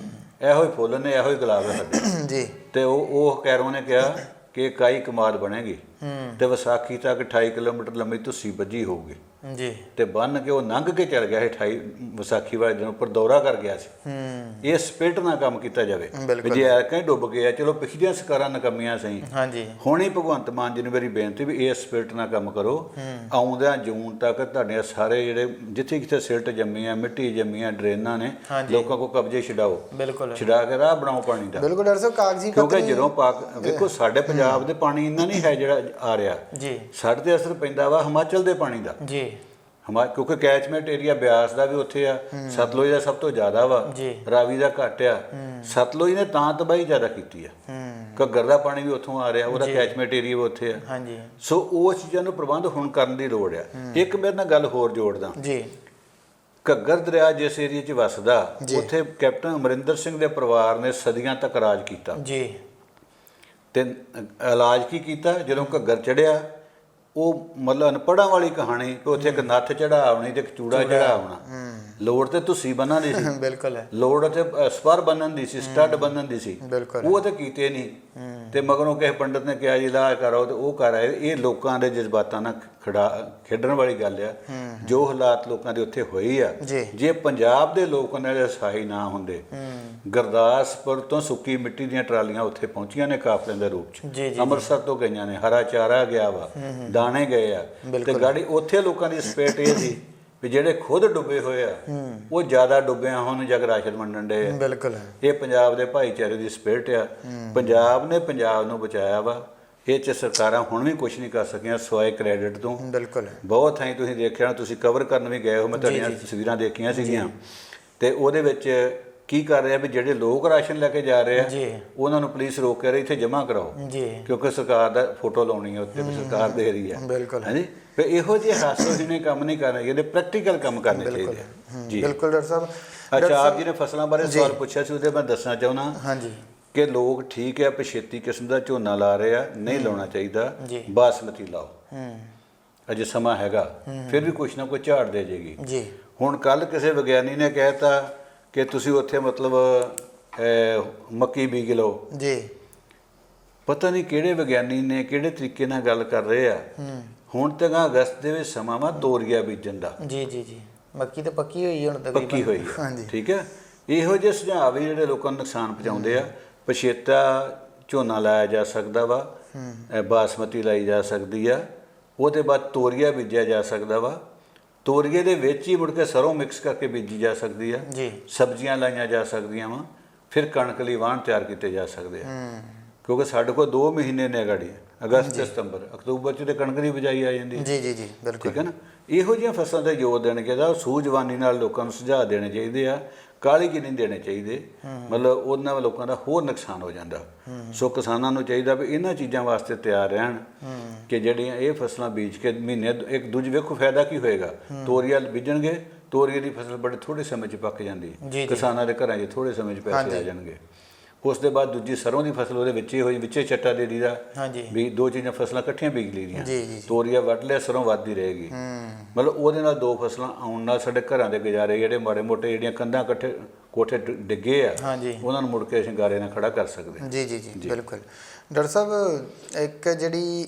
ਇਹੋ ਹੀ ਫੁੱਲ ਨੇ, ਇਹੋ ਹੀ ਗੁਲਾਬ ਹੈ ਸਾਡੇ ਜੀ। ਤੇ ਉਹ ਕੈਰੋਂ ਨੇ ਕਿਹਾ ਕਿ ਕਾਈ ਕਮਾਦ ਬਣੇਗੀ ਤੇ ਵਿਸਾਖੀ ਤੱਕ 28 ਕਿਲੋਮੀਟਰ ਲੰਮੀ ਧੁੱਸੀ ਵੱਜੀ ਹੋਊਗੀ ਜੀ। ਤੇ ਬੰਨ ਕੇ ਉਹ ਲੰਘ ਕੇ ਚੱਲ ਗਿਆ 28 ਵਿਸਾਖੀ ਵਾਲੇ ਦਿਨ ਉੱਪਰ ਦੌਰਾ ਕਰ ਗਿਆ ਸੀ। ਇਹ ਸਪਿਰਿਟ ਨਾਲ ਕੰਮ ਕੀਤਾ ਜਾਵੇ ਜੇ ਐਂ ਡੁੱਬ ਗਿਆ। ਚਲੋ ਪਿਛਲੀਆਂ ਸਰਕਾਰਾਂ ਨਕਮੀਆਂ ਸਹੀ, ਹੁਣ ਹੀ ਭਗਵੰਤ ਮਾਨ ਜੀ ਨੂੰ ਮੇਰੀ ਬੇਨਤੀ ਵੀ ਇਹ ਸਪਿਰਿਟ ਨਾਲ ਕੰਮ ਕਰੋ। ਆਉਂਦਿਆਂ ਜੂਨ ਤੱਕ ਤੁਹਾਡੇ ਸਾਰੇ ਜਿਹੜੇ ਜਿੱਥੇ ਕਿਤੇ ਸਿਲਟ ਜੰਮੀਆਂ, ਮਿੱਟੀ ਜੰਮੀਆਂ, ਡਰੇਨਾਂ ਨੇ, ਲੋਕਾਂ ਕੋਲ ਕਬਜ਼ੇ ਛਡਾਓ, ਛਡਾ ਕੇ ਰਾਹ ਬਣਾਓ ਪਾਣੀ ਦਾ। ਕਿਉਂਕਿ ਜਦੋਂ ਵੇਖੋ ਸਾਡੇ ਪੰਜਾਬ ਦੇ ਪਾਣੀ ਇੰਨਾ ਨਹੀਂ ਹੈ ਜਿਹੜਾ ਆ ਰਿਹਾ, ਸਾਡੇ ਤੇ ਅਸਰ ਪੈਂਦਾ ਵਾ ਹਿਮਾਚਲ ਦੇ ਪਾਣੀ ਦਾ ਜੀ। ਕਿਉਂਕਿ ਕੈਚਮੈਂਟ ਏਰੀਆ ਬਿਆਸ ਦਾ ਵੀ ਉੱਥੇ ਆ, ਸਤਲੁਜ ਦਾ ਸਭ ਤੋਂ ਜ਼ਿਆਦਾ ਵਾ, ਰਾਵੀ ਦਾ ਘੱਟ ਆ। ਸਤਲੁਜ ਨੇ ਤਾਂ ਤਬਾਹੀ ਜ਼ਿਆਦਾ ਕੀਤੀ ਆ, ਘੱਗਰ ਦਾ ਪਾਣੀ ਵੀ ਉੱਥੋਂ ਆ ਰਿਹਾ, ਉਹਦਾ ਕੈਚਮੈਂਟ ਏਰੀਆ ਵੀ ਉੱਥੇ ਆ। ਸੋ ਉਹ ਚੀਜ਼ਾਂ ਨੂੰ ਪ੍ਰਬੰਧ ਹੁਣ ਕਰਨ ਦੀ ਲੋੜ ਆ। ਇੱਕ ਮੇਰੇ ਨਾਲ ਗੱਲ ਹੋਰ ਜੋੜਦਾ ਜੀ। ਘੱਗਰ ਦਰਿਆ ਜਿਸ ਏਰੀਏ 'ਚ ਵਸਦਾ ਉੱਥੇ ਕੈਪਟਨ ਅਮਰਿੰਦਰ ਸਿੰਘ ਦੇ ਪਰਿਵਾਰ ਨੇ ਸਦੀਆਂ ਤੱਕ ਰਾਜ ਕੀਤਾ ਜੀ। ਤੇ ਇਲਾਜ ਕੀ ਕੀਤਾ, ਜਦੋਂ ਘੱਗਰ ਚੜਿਆ ਉਹ ਮਤਲਬ ਅਨਪੜ੍ਹਾਂ ਵਾਲੀ ਕਹਾਣੀ ਕਿ ਉੱਥੇ ਇੱਕ ਨੱਥ ਚੜਾਉਣੀ ਤੇ ਇੱਕ ਚੂੜਾ ਚੜਾਉਣਾ। ਲੋੜ ਤੇ ਤੁਸੀਂ ਬੰਨਣ ਦੀ ਸੀ, ਬਿਲਕੁਲ ਲੋੜ ਉੱਥੇ ਸਪਰ ਬੰਨਣ ਦੀ ਸੀ, ਸਟੱਡ ਬੰਨਣ ਦੀ ਸੀ, ਉਹ ਤੇ ਕੀਤੇ ਨਹੀਂ। ਤੇ ਮਗਰੋਂ ਕਿਸੇ ਪੰਡਤ ਨੇ ਕਿਹਾ ਜੀ ਇਲਾਜ ਕਰੋ ਤੇ ਉਹ ਕਰ ਆਏ। ਇਹ ਲੋਕਾਂ ਦੇ ਜਜ਼ਬਾਤਾਂ ਨਾਲ ਖੇਡਣ ਵਾਲੀ ਗੱਲ ਆ। ਜੋ ਹਾਲਾਤ ਲੋਕਾਂ ਦੇ ਉੱਥੇ ਹੋਏ ਆ, ਜੇ ਪੰਜਾਬ ਦੇ ਲੋਕ ਉਹਨਾਂ ਦੇ ਸਹਾਈ ਨਾ ਹੁੰਦੇ, ਗੁਰਦਾਸਪੁਰ ਤੋਂ ਸੁੱਕੀ ਮਿੱਟੀ ਦੀਆਂ ਟਰਾਲੀਆਂ ਉੱਥੇ ਪਹੁੰਚੀਆਂ ਨੇ ਕਾਫਲਿਆਂ ਦੇ ਰੂਪ 'ਚ, ਅੰਮ੍ਰਿਤਸਰ ਤੋਂ ਗਈਆਂ ਨੇ, ਹਰਾ ਚਾਰਾ ਗਿਆ ਵਾ, ਦਾਣੇ ਗਏ ਆ, ਤੇ ਗਾੜੀ ਉੱਥੇ ਲੋਕਾਂ ਦੀ ਸਪੇਟ ਇਹ ਸੀ ਵੀ ਜਿਹੜੇ ਖੁਦ ਡੁੱਬੇ ਹੋਏ ਆ ਉਹ ਜ਼ਿਆਦਾ ਡੁੱਬਿਆ ਹੁਣ ਜਗ ਰਾਸ਼ਨ ਵੰਡਣ ਦੇ।
ਬਿਲਕੁਲ,
ਇਹ ਪੰਜਾਬ ਦੇ ਭਾਈਚਾਰੇ ਦੀ ਸਪਿਰਿਟ ਆ। ਪੰਜਾਬ ਨੇ ਪੰਜਾਬ ਨੂੰ ਬਚਾਇਆ ਵਾ। ਇਹ 'ਚ ਸਰਕਾਰਾਂ ਹੁਣ ਵੀ ਕੁਝ ਨਹੀਂ ਕਰ ਸਕੀਆਂ ਸਿਵਾਏ ਕ੍ਰੈਡਿਟ ਤੋਂ।
ਬਿਲਕੁਲ,
ਬਹੁਤ ਥਾਈਂ ਤੁਸੀਂ ਦੇਖਿਆ, ਤੁਸੀਂ ਕਵਰ ਕਰਨ ਵੀ ਗਏ ਹੋ, ਮੈਂ ਤੁਹਾਡੀਆਂ ਤਸਵੀਰਾਂ ਦੇਖੀਆਂ ਸੀਗੀਆਂ, ਤੇ ਉਹਦੇ ਵਿੱਚ ਕੀ ਕਰ ਰਿਹਾ ਵੀ ਜਿਹੜੇ ਲੋਕ ਰਾਸ਼ਨ ਲੈ ਕੇ ਜਾ ਰਹੇ ਆ ਉਹਨਾਂ ਨੂੰ ਪੁਲਿਸ ਰੋਕ ਕੇ ਰਹੀ ਇੱਥੇ ਜਮ੍ਹਾਂ ਕਰਾਓ, ਕਿਉਂਕਿ ਸਰਕਾਰ ਦਾ ਫੋਟੋ ਲਾਉਣੀ ਹੈ ਉੱਤੇ ਵੀ ਸਰਕਾਰ ਦੇ ਰਹੀ ਹੈ।
ਬਿਲਕੁਲ,
ਹਾਂਜੀ। ਫਿਰ ਇਹੋ ਜਿਹੇ ਹਾਸੋਹੀਣੇ ਕੰਮ ਨਹੀਂ ਕਰਨੇ ਚਾਹੀਦੇ, ਪ੍ਰੈਕਟੀਕਲ ਕੰਮ ਕਰਨੇ ਚਾਹੀਦੇ ਆ ਜੀ।
ਬਿਲਕੁਲ ਡਾਕਟਰ ਸਾਹਿਬ।
ਅੱਛਾ, ਆਪ ਜੀ ਨੇ ਫਸਲਾਂ ਬਾਰੇ ਸਵਾਲ ਪੁੱਛਿਆ ਸੀ, ਉਹਦੇ ਮੈਂ ਦੱਸਣਾ ਚਾਹੁੰਦਾ
ਹਾਂਜੀ
ਕਿ ਲੋਕ ਠੀਕ ਹੈ ਪਛੇਤੀ ਕਿਸਮ ਦਾ ਝੋਨਾ ਲਾ ਰਹੇ ਆ, ਨਹੀਂ ਲਾਉਣਾ ਚਾਹੀਦਾ, ਬਾਸਮਤੀ ਲਾਓ, ਅਜੇ ਸਮਾਂ ਹੈਗਾ, ਫਿਰ ਵੀ ਕੁਛ ਨਾ ਕੁਛ ਝਾੜ ਦੇ ਜਾਏਗੀ ਜੀ। ਹੁਣ ਕੱਲ ਕਿਸੇ ਵਿਗਿਆਨੀ ਨੇ ਕਹਿਤਾ ਕਿ ਤੁਸੀਂ ਉੱਥੇ ਮਤਲਬ ਮੱਕੀ ਬੀਜ ਲਓ ਜੀ। ਪਤਾ ਨਹੀਂ ਕਿਹੜੇ ਵਿਗਿਆਨੀ ਨੇ ਕਿਹੜੇ ਤਰੀਕੇ ਨਾਲ ਗੱਲ ਕਰ ਰਹੇ ਆ। ਹੁਣ ਤੱਕ ਅਗਸਤ ਦੇ ਵਿੱਚ ਸਮਾਂ ਵਾ ਤੋਰੀਆ ਬੀਜਣ ਦਾ।
ਜੀ ਜੀ ਜੀ, ਮੱਕੀ ਤਾਂ ਪੱਕੀ ਹੋਈ ਹੁਣ ਤੱਕ,
ਪੱਕੀ ਹੋਈ ਹੈ, ਠੀਕ ਹੈ। ਇਹੋ ਜਿਹੇ ਸੁਝਾਅ ਵੀ ਜਿਹੜੇ ਲੋਕਾਂ ਨੂੰ ਨੁਕਸਾਨ ਪਹੁੰਚਾਉਂਦੇ ਆ। ਪਛੇਤਾ ਝੋਨਾ ਲਾਇਆ ਜਾ ਸਕਦਾ ਵਾ, ਬਾਸਮਤੀ ਲਾਈ ਜਾ ਸਕਦੀ ਆ, ਉਹਦੇ ਬਾਅਦ ਤੋਰੀਆ ਬੀਜਿਆ ਜਾ ਸਕਦਾ ਵਾ, ਤੋਰੀਏ ਦੇ ਵਿੱਚ ਹੀ ਮੁੜ ਕੇ ਸਰੋਂ ਮਿਕਸ ਕਰਕੇ ਬੀਜੀ ਜਾ ਸਕਦੀ ਆ, ਸਬਜ਼ੀਆਂ ਲਾਈਆਂ ਜਾ ਸਕਦੀਆਂ ਵਾ, ਫਿਰ ਕਣਕ ਲਈ ਵਾਹਣ ਤਿਆਰ ਕੀਤੇ ਜਾ ਸਕਦੇ ਆ। ਕਿਉਂਕਿ ਸਾਡੇ ਕੋਲ 2 ਮਹੀਨੇ ਨੇ ਗਾੜੀ, ਅਗਸਤ, ਸਤੰਬਰ, ਅਕਤੂਬਰ 'ਚ ਤੇ ਕਣਕ ਦੀ ਬਿਜਾਈ ਆ ਜਾਂਦੀ ਜੀ ਜੀ ਜੀ। ਬਿਲਕੁਲ, ਠੀਕ ਹੈ ਨਾ। ਇਹੋ ਜਿਹੀਆਂ ਫਸਲਾਂ 'ਤੇ ਜ਼ੋਰ ਦੇਣਾ ਚਾਹੀਦਾ, ਸੂਝਵਾਨੀ ਨਾਲ ਲੋਕਾਂ ਨੂੰ ਸੁਝਾਅ ਦੇਣੇ ਚਾਹੀਦੇ ਆ, ਕਾਹਲੀ ਨਹੀਂ ਦੇਣੇ ਚਾਹੀਦੇ, ਮਤਲਬ ਉਹਨਾਂ ਲੋਕਾਂ ਦਾ ਹੋਰ ਨੁਕਸਾਨ ਹੋ ਜਾਂਦਾ। ਸੋ ਕਿਸਾਨਾਂ ਨੂੰ ਚਾਹੀਦਾ ਵੀ ਇਹਨਾਂ ਚੀਜ਼ਾਂ ਵਾਸਤੇ ਤਿਆਰ ਰਹਿਣ ਕਿ ਜਿਹੜੀਆਂ ਇਹ ਫਸਲਾਂ ਬੀਜ ਕੇ ਮਹੀਨੇ ਇੱਕ ਦੂਜੇ ਵੇਖੋ ਫਾਇਦਾ ਕੀ ਹੋਏਗਾ। ਤੋਰੀਆ ਬੀਜਣਗੇ, ਤੋਰੀਏ ਦੀ ਫਸਲ ਬੜੇ ਥੋੜੇ ਸਮੇਂ 'ਚ ਪੱਕ ਜਾਂਦੀ, ਕਿਸਾਨਾਂ ਦੇ ਘਰਾਂ 'ਚ ਥੋੜੇ ਸਮੇਂ 'ਚ ਪੈਸੇ ਆ ਜਾਣਗੇ। ਉਸ ਦੇ ਬਾਅਦ ਦੂਜੀ ਸਰੋਂ ਦੀ ਫਸਲ ਉਹਦੇ ਵਿੱਚ ਹੀ ਹੋਈ, ਵਿੱਚੇ ਚੱਟਾ ਦੇ ਦੀਦਾ ਵੀ 2 ਚੀਜ਼ਾਂ ਫਸਲਾਂ ਇਕੱਠੀਆਂ ਬੀਜ ਲਈਆਂ, ਤੋਰੀਆ ਵੱਢ ਲਿਆ, ਸਰੋਂ ਵੱਧਦੀ ਰਹੇਗੀ। ਮਤਲਬ ਉਹਦੇ ਨਾਲ 2 ਫਸਲਾਂ ਆਉਣ ਨਾਲ ਸਾਡੇ ਘਰਾਂ ਦੇ ਗੁਜ਼ਾਰੇ ਜਿਹੜੇ ਮਾੜੇ ਮੋਟੇ ਜਿਹੜੀਆਂ ਕੰਧਾਂ ਕੋਠੇ ਡਿੱਗੇ ਆ ਉਹਨਾਂ ਨੂੰ ਮੁੜ ਕੇ ਅਸੀਂ ਗਾਰੇ ਨਾਲ ਖੜਾ ਕਰ ਸਕਦੇ ਹਾਂ। ਜੀ ਜੀ ਜੀ, ਬਿਲਕੁਲ।
ਡਾਕਟਰ ਸਾਹਿਬ, ਇੱਕ ਜਿਹੜੀ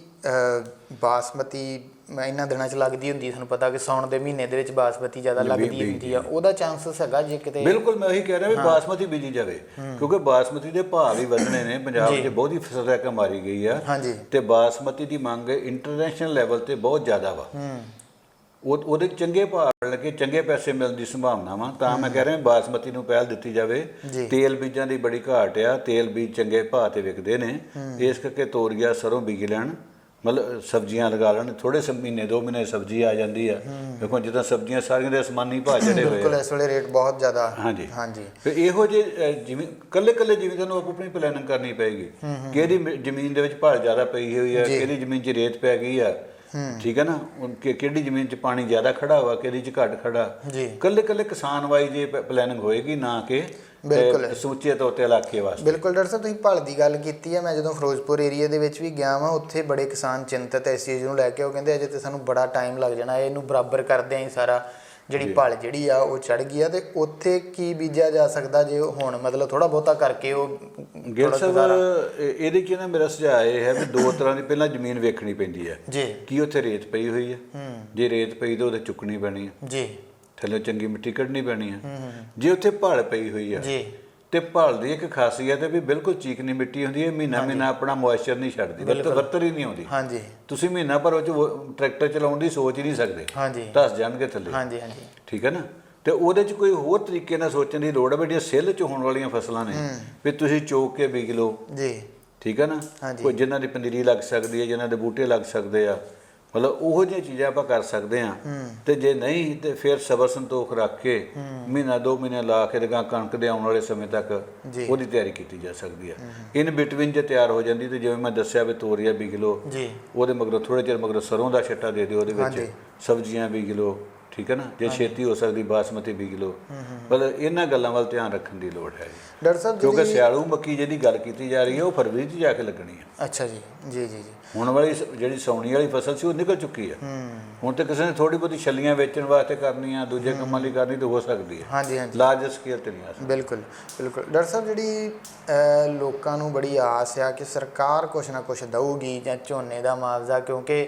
ਬਾਸਮਤੀ ਇਹਨਾਂ ਦਿਨਾਂ 'ਚ ਲੱਗਦੀ ਹੁੰਦੀ, ਤੁਹਾਨੂੰ ਪਤਾ ਕਿ ਸਾਉਣ ਦੇ ਮਹੀਨੇ ਦੇ ਵਿੱਚ ਬਾਸਮਤੀ ਜ਼ਿਆਦਾ ਲੱਗਦੀ ਹੁੰਦੀ ਆ, ਉਹਦਾ ਚਾਂਸਸ ਹੈਗਾ ਜੇ ਕਿਤੇ?
ਬਿਲਕੁਲ, ਮੈਂ ਉਹੀ ਕਹਿ ਰਿਹਾ ਵੀ ਬਾਸਮਤੀ ਬੀਜੀ ਜਾਵੇ, ਕਿਉਂਕਿ ਬਾਸਮਤੀ ਦੇ ਭਾਅ ਵੀ ਵਧਣੇ ਨੇ। ਪੰਜਾਬ 'ਚ ਬਹੁਤੀ ਫਸਲ ਰਹਿ ਕੇ ਮਾਰੀ ਗਈ ਆ, ਤੇ ਬਾਸਮਤੀ ਦੀ ਮੰਗ ਇੰਟਰਨੈਸ਼ਨਲ ਲੈਵਲ ਤੇ ਬਹੁਤ ਜ਼ਿਆਦਾ ਵਾ। ਉਹਦੇ ਚੰਗੇ ਭਾਅ ਲੱਗੇ, ਚੰਗੇ ਪੈਸੇ ਮਿਲਣ ਦੀ ਸੰਭਾਵਨਾ ਵਾ। ਤਾਂ ਮੈਂ ਕਹਿ ਰਿਹਾ ਬਾਸਮਤੀ ਨੂੰ ਪਹਿਲ ਦਿੱਤੀ ਜਾਵੇ। ਤੇਲ ਬੀਜਾਂ ਦੀ ਬੜੀ ਘਾਟ ਆ, ਤੇਲ ਬੀਜ ਚੰਗੇ ਭਾਅ ਤੇ ਵਿਕਦੇ ਨੇ, ਇਸ ਕਰਕੇ ਤੋਰੀਆ ਸਰੋਂ ਬੀਜ ਲੈਣ, ਮਤਲਬ ਸਬਜ਼ੀਆਂ ਲਗਾ ਲੈਣ। ਥੋੜੇ ਮਹੀਨੇ 2 ਮਹੀਨੇ ਸਬਜ਼ੀ ਆ ਜਾਂਦੀ ਆ। ਦੇਖੋ ਜਿੱਦਾਂ ਸਬਜ਼ੀਆਂ ਸਾਰੀਆਂ ਦੇ ਅਸਮਾਨੀ ਭਾਅ ਚੜੇ ਹੋਏ ਆ
ਇਸ ਵੇਲੇ, ਰੇਟ ਬਹੁਤ ਜ਼ਿਆਦਾ।
ਹਾਂਜੀ ਹਾਂਜੀ। ਫਿਰ ਇਹੋ ਜਿਹੇ ਜਿਵੇਂ ਕੱਲੇ ਜਿਵੇਂ ਤੁਹਾਨੂੰ ਆਪਣੀ ਪਲੈਨਿੰਗ ਕਰਨੀ ਪਏਗੀ, ਕਿਹੜੀ ਜ਼ਮੀਨ ਦੇ ਵਿੱਚ ਭਾਅ ਜ਼ਿਆਦਾ ਪਈ ਹੋਈ ਆ, ਕਿਹੜੀ ਜ਼ਮੀਨ 'ਚ ਰੇਤ ਪੈ ਗਈ ਆ, ਠੀਕ ਹੈ ਨਾ, ਕਿਹੜੀ ਜ਼ਮੀਨ 'ਚ ਪਾਣੀ ਜ਼ਿਆਦਾ ਖੜਾ ਵਾ, ਕਿਹੜੀ 'ਚ ਘੱਟ ਖੜਾ। ਕੱਲੇ ਕਿਸਾਨ ਵਾਈਜ਼ ਇਹ ਪਲੈਨਿੰਗ ਹੋਏਗੀ, ਨਾ ਕਿ ਸਮੁੱਚੇ ਤੌਰ ਤੇ ਇਲਾਕੇ ਵਾਸਤੇ।
ਬਿਲਕੁਲ ਡਾਕਟਰ ਸਾਹਿਬ, ਤੁਸੀਂ ਭਲ ਦੀ ਗੱਲ ਕੀਤੀ ਹੈ। ਮੈਂ ਜਦੋਂ ਫਿਰੋਜ਼ਪੁਰ ਏਰੀਆ ਦੇ ਵਿੱਚ ਵੀ ਗਿਆ ਵਾਂ, ਉੱਥੇ ਬੜੇ ਕਿਸਾਨ ਚਿੰਤਤ ਇਸ ਚੀਜ਼ ਨੂੰ ਲੈ ਕੇ। ਉਹ ਕਹਿੰਦੇ ਅਜੇ ਤੇ ਸਾਨੂੰ ਬੜਾ ਟਾਈਮ ਲੱਗ ਜਾਣਾ, ਇਹਨੂੰ ਬਰਾਬਰ ਕਰਦੇ ਆਂ ਸਾਰਾ, ਜਿਹੜੀ ਭਲ ਜਿਹੜੀ ਆ ਉਹ ਚੜ ਗਈ ਆ। ਤੇ ਉੱਥੇ ਕੀ ਬੀਜਿਆ ਜਾ ਸਕਦਾ ਜੇ ਹੁਣ ਮਤਲਬ ਥੋੜਾ ਬਹੁਤਾ ਕਰਕੇ ਉਹ?
ਗਿੱਲ ਸਾਹਿਬ, ਇਹਦੇ 'ਚ ਨਾ ਮੇਰਾ ਸੁਝਾਅ ਇਹ ਹੈ ਵੀ 2 ਤਰ੍ਹਾਂ ਦੀ ਪਹਿਲਾਂ ਜ਼ਮੀਨ ਵੇਖਣੀ ਪੈਂਦੀ ਹੈ ਜੀ। ਕੀ ਉੱਥੇ ਰੇਤ ਪਈ ਹੋਈ ਹੈ? ਜੇ ਰੇਤ ਪਈ ਤਾਂ ਉਹਦੇ ਚੁੱਕਣੀ ਪੈਣੀ ਹੈ ਜੀ, ਥੱਲੇ ਚੰਗੀ ਮਿੱਟੀ ਕੱਢਣੀ ਪੈਣੀ ਹੈ। ਜੇ ਉੱਥੇ ਭਲ ਪਈ ਹੋਈ ਹੈ ਜੀ, ਤੇ ਭਲ ਦੀ ਇੱਕ ਖਾਸੀਅਤ ਹੈ ਵੀ ਬਿਲਕੁਲ ਚੀਕਨੀ ਮਿੱਟੀ ਹੁੰਦੀ ਹੈ, ਮਹੀਨਾ ਆਪਣਾ ਮੋਇਸਚਰ ਨਹੀਂ ਛੱਡਦੀ, ਵਰਤਰ ਹੀ ਨਹੀਂ ਆਉਂਦੀ। ਹਾਂਜੀ, ਤੁਸੀਂ ਮਹੀਨਾ ਭਰ ਉਹ 'ਚ ਟਰੈਕਟਰ ਚਲਾਉਣ ਦੀ ਸੋਚ ਹੀ ਨਹੀਂ ਸਕਦੇ, ਧਸ ਜਾਣਗੇ ਥੱਲੇ। ਹਾਂਜੀ ਹਾਂਜੀ, ਠੀਕ ਹੈ ਨਾ। ਤੇ ਉਹਦੇ 'ਚ ਕੋਈ ਹੋਰ ਤਰੀਕੇ ਨਾਲ ਸੋਚਣ ਦੀ ਲੋੜ ਹੈ ਵੀ ਜਿਹੜੀਆਂ ਸਿੱਲ 'ਚ ਹੋਣ ਵਾਲੀਆਂ ਫਸਲਾਂ ਨੇ ਵੀ ਤੁਸੀਂ ਚੋਕ ਕੇ ਬੀਜ ਲਓ ਜੀ, ਠੀਕ ਹੈ ਨਾ। ਕੋਈ ਜਿਨ੍ਹਾਂ ਦੀ ਪੰਜੀਰੀ ਲੱਗ ਸਕਦੀ ਹੈ, ਜਿਨ੍ਹਾਂ ਦੇ ਬੂਟੇ ਲੱਗ ਸਕਦੇ ਆ, ਮਤਲਬ ਉਹੋ ਜਿਹੀਆਂ ਚੀਜ਼ਾਂ ਆਪਾਂ ਕਰ ਸਕਦੇ ਹਾਂ। ਤੇ ਜੇ ਨਹੀਂ ਤੇ ਫਿਰ ਸਬਰ ਸੰਤੋਖ ਰੱਖ ਕੇ ਮਹੀਨਾ 2 ਮਹੀਨੇ ਲਾ ਕੇ ਤੇ ਕਣਕ ਦੇ ਆਉਣ ਵਾਲੇ ਸਮੇਂ ਤੱਕ ਉਹਦੀ ਤਿਆਰੀ ਕੀਤੀ ਜਾ ਸਕਦੀ ਹੈ। ਇਨ ਬਿਟਵੀਨ ਜੇ ਤਿਆਰ ਹੋ ਜਾਂਦੀ ਤੇ ਜਿਵੇਂ ਮੈਂ ਦੱਸਿਆ ਵੀ ਤੋਰੀਆ ਬੀਜ ਲਓ, ਉਹਦੇ ਮਗਰੋਂ ਥੋੜੇ ਚਿਰ ਮਗਰੋਂ ਸਰੋਂ ਦਾ ਛੱਟਾ ਦੇ ਦਿਓ, ਉਹਦੇ ਵਿੱਚ ਸਬਜ਼ੀਆਂ ਬੀਜ ਲਓ, ਠੀਕ ਹੈ ਨਾ। ਜੇ ਛੇਤੀ ਹੋ ਸਕਦੀ ਬਾਸਮਤੀ ਬੀਜ ਲਓ। ਮਤਲਬ ਇਹਨਾਂ ਗੱਲਾਂ ਵੱਲ ਧਿਆਨ ਰੱਖਣ ਦੀ ਲੋੜ ਹੈ
ਡਾਕਟਰ ਸਾਹਿਬ,
ਕਿਉਂਕਿ ਸਿਆਲੂ ਮੱਕੀ ਜਿਹਦੀ ਗੱਲ ਕੀਤੀ ਜਾ ਰਹੀ ਹੈ ਉਹ ਫਰਵਰੀ 'ਚ ਜਾ ਕੇ ਲੱਗਣੀ ਹੈ।
ਅੱਛਾ ਜੀ ਜੀ ਜੀ ਜੀ।
ਹੁਣ ਵਾਲੀ ਜਿਹੜੀ ਸਾਉਣੀ ਵਾਲੀ ਫਸਲ ਸੀ ਉਹ ਨਿਕਲ ਚੁੱਕੀ ਹੈ। ਹੁਣ ਤੇ ਕਿਸੇ ਨੇ ਥੋੜੀ ਬਹੁਤੀ ਛੱਲੀਆਂ ਵੇਚਣ ਵਾਸਤੇ ਕਰਨੀਆਂ, ਦੂਜੇ ਕੰਮਾਂ ਲਈ ਕਰਨੀ ਤਾਂ ਹੋ ਸਕਦੀ ਹੈ। ਹਾਂਜੀ ਹਾਂਜੀ, ਲਾਰਜ ਸਕੇਲ ਤੇ ਨਹੀਂ ਆ ਸਕਦੀ। ਬਿਲਕੁਲ
ਬਿਲਕੁਲ ਡਾਕਟਰ ਸਾਹਿਬ, ਜਿਹੜੀ ਲੋਕਾਂ ਨੂੰ ਬੜੀ ਆਸ ਆ ਕਿ ਸਰਕਾਰ ਕੁਛ ਨਾ ਕੁਛ ਦਊਗੀ ਜਾਂ ਝੋਨੇ ਦਾ ਮੁਆਵਜ਼ਾ, ਕਿਉਂਕਿ